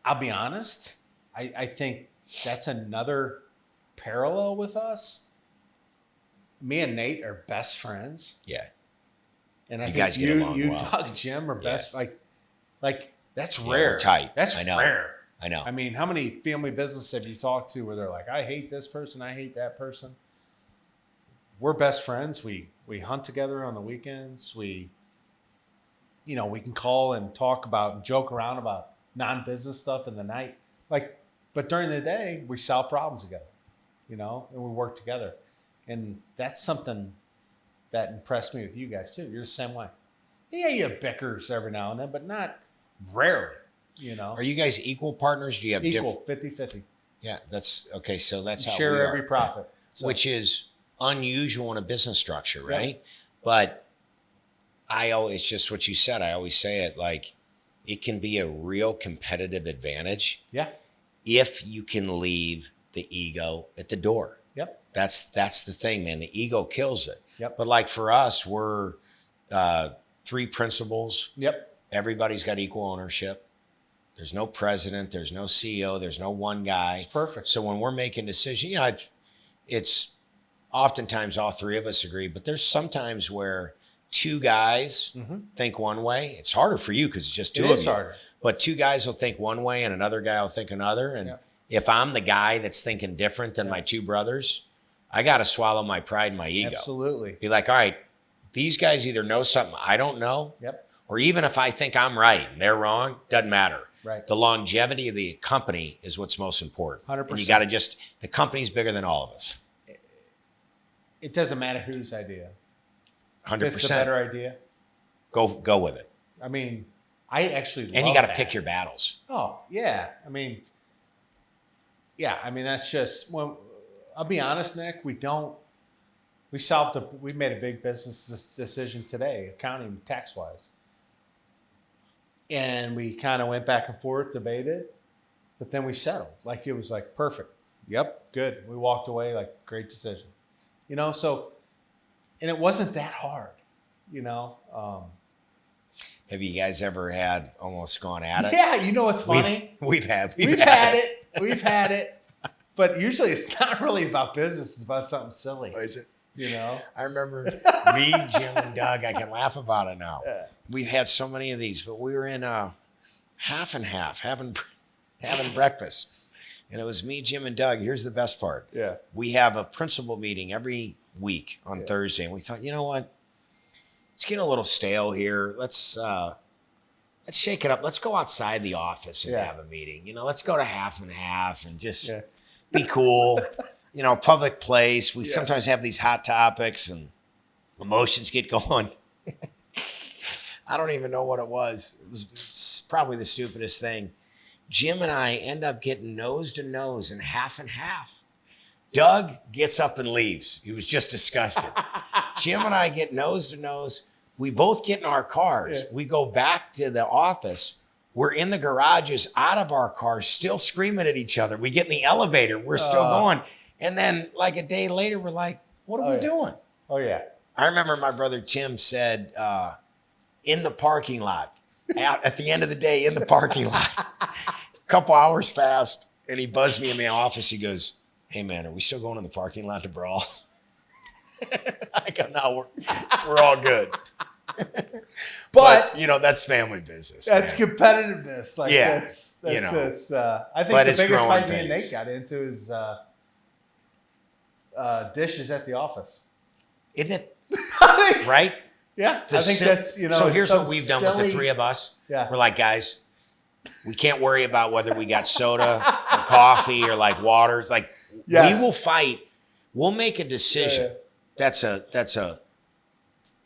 I'll be honest, I think that's another parallel with us. Me and Nate are best friends. Yeah. And I think you, Doug, Jim are best. Like that's rare. Tight. That's rare. I know. I mean, how many family businesses have you talked to where they're like, I hate this person, I hate that person? We're best friends. We hunt together on the weekends. We can call and talk about and joke around about non-business stuff in the night. But during the day, we solve problems together, and we work together. And that's something that impressed me with you guys too. You're the same way. Yeah, you have bickers every now and then, but not rarely, Are you guys equal partners? Do you have equal, 50-50? Yeah, that's okay. So that's how share we every profit. Which is unusual in a business structure, right? Yeah. But it's just what you said. I always say it, like, it can be a real competitive advantage. Yeah. If you can leave the ego at the door. Yep. That's the thing, man. The ego kills it. Yep. But like for us, we're 3 principals. Yep. Everybody's got equal ownership. There's no president. There's no CEO. There's no one guy. It's perfect. So when we're making decisions, it's oftentimes all 3 of us agree, but there's sometimes where 2 guys think one way. It's harder for you because it's just 2 of you. It is harder. But 2 guys will think one way and another guy will think another. And if I'm the guy that's thinking different than my 2 brothers, I got to swallow my pride and my ego. Absolutely. Be like, all right, these guys either know something I don't know, or even if I think I'm right and they're wrong, doesn't matter. Right. The longevity of the company is what's most important. 100%. And you got to the company's bigger than all of us. It doesn't matter whose idea. 100%. If it's a better idea, go with it. I mean, I actually love And you got to that. pick your battles. Oh, yeah. I mean, that's just when I'll be honest, Nick, we made a big business decision today, accounting tax-wise. And we kind of went back and forth, debated, but then we settled. Like, it was like, perfect. Yep, good. We walked away, like, great decision. You know, so, and it wasn't that hard, you know. Have you guys ever had almost gone at it? Yeah, you know what's funny? We've had it. We've had it. But usually it's not really about business. It's about something silly. Oh, is it? You know? I remember me, Jim, and Doug. I can laugh about it now. Yeah. We've had so many of these, but we were in half and half, having breakfast. And it was me, Jim, and Doug. Here's the best part. Yeah. We have a principal meeting every week on Thursday. And we thought, you know what? It's getting a little stale here. Let's shake it up. Let's go outside the office and have a meeting. You know, let's go to half and half and just be cool. You know, public place. We sometimes have these hot topics and emotions get going. I don't even know what it was. It was probably the stupidest thing. Jim and I end up getting nose to nose and half. Doug gets up and leaves. He was just disgusted. Jim and I get nose to nose. We both get in our cars. Yeah. We go back to the office. We're in the garages, out of our cars, still screaming at each other. We get in the elevator. We're still going. And then like a day later, we're like, what are we doing? Oh, yeah. I remember my brother Tim said, in the parking lot, out at the end of the day, in the parking lot. A couple hours passed, and he buzzed me in my office. He goes, hey, man, are we still going in the parking lot to brawl? I go, no, we're all good. But, you know, that's family business. That's competitiveness. Like, that's you know, just, I think the biggest fight me and Nate got into is dishes at the office. Isn't it? Right? Yeah. I think that's, you know. So here's what we've done with the three of us. Yeah. We're like, guys, we can't worry about whether we got soda or coffee or like water. It's like, we will fight. We'll make a decision. That's a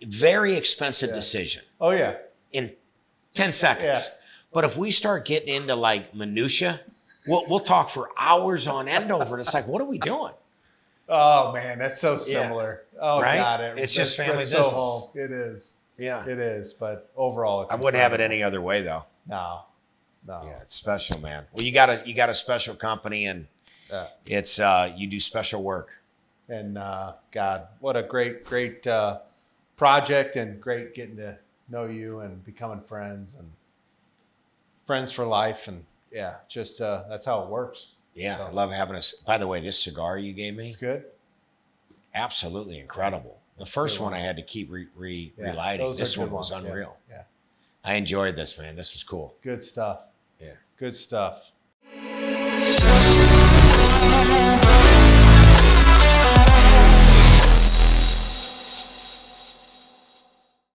very expensive decision. Oh, yeah. In 10 seconds. Yeah. But if we start getting into like minutia, we'll talk for hours on end over it. It's like, what are we doing? Oh, man, that's so similar. Yeah. Oh, right? God. It's just family business. So home. It is. Yeah. It is. But overall, it's I wouldn't have it any other way, though. No. Yeah, it's special, man. Well, you got a special company, and it's you do special work. And God, what a great project, and great getting to know you and becoming friends for life. And just that's how it works. Yeah, so. I love having us. By the way, this cigar you gave me, it's good. Absolutely incredible. The first one I had to keep relighting. This one was unreal. Yeah. I enjoyed this, man. This was cool. Good stuff. Yeah. Good stuff.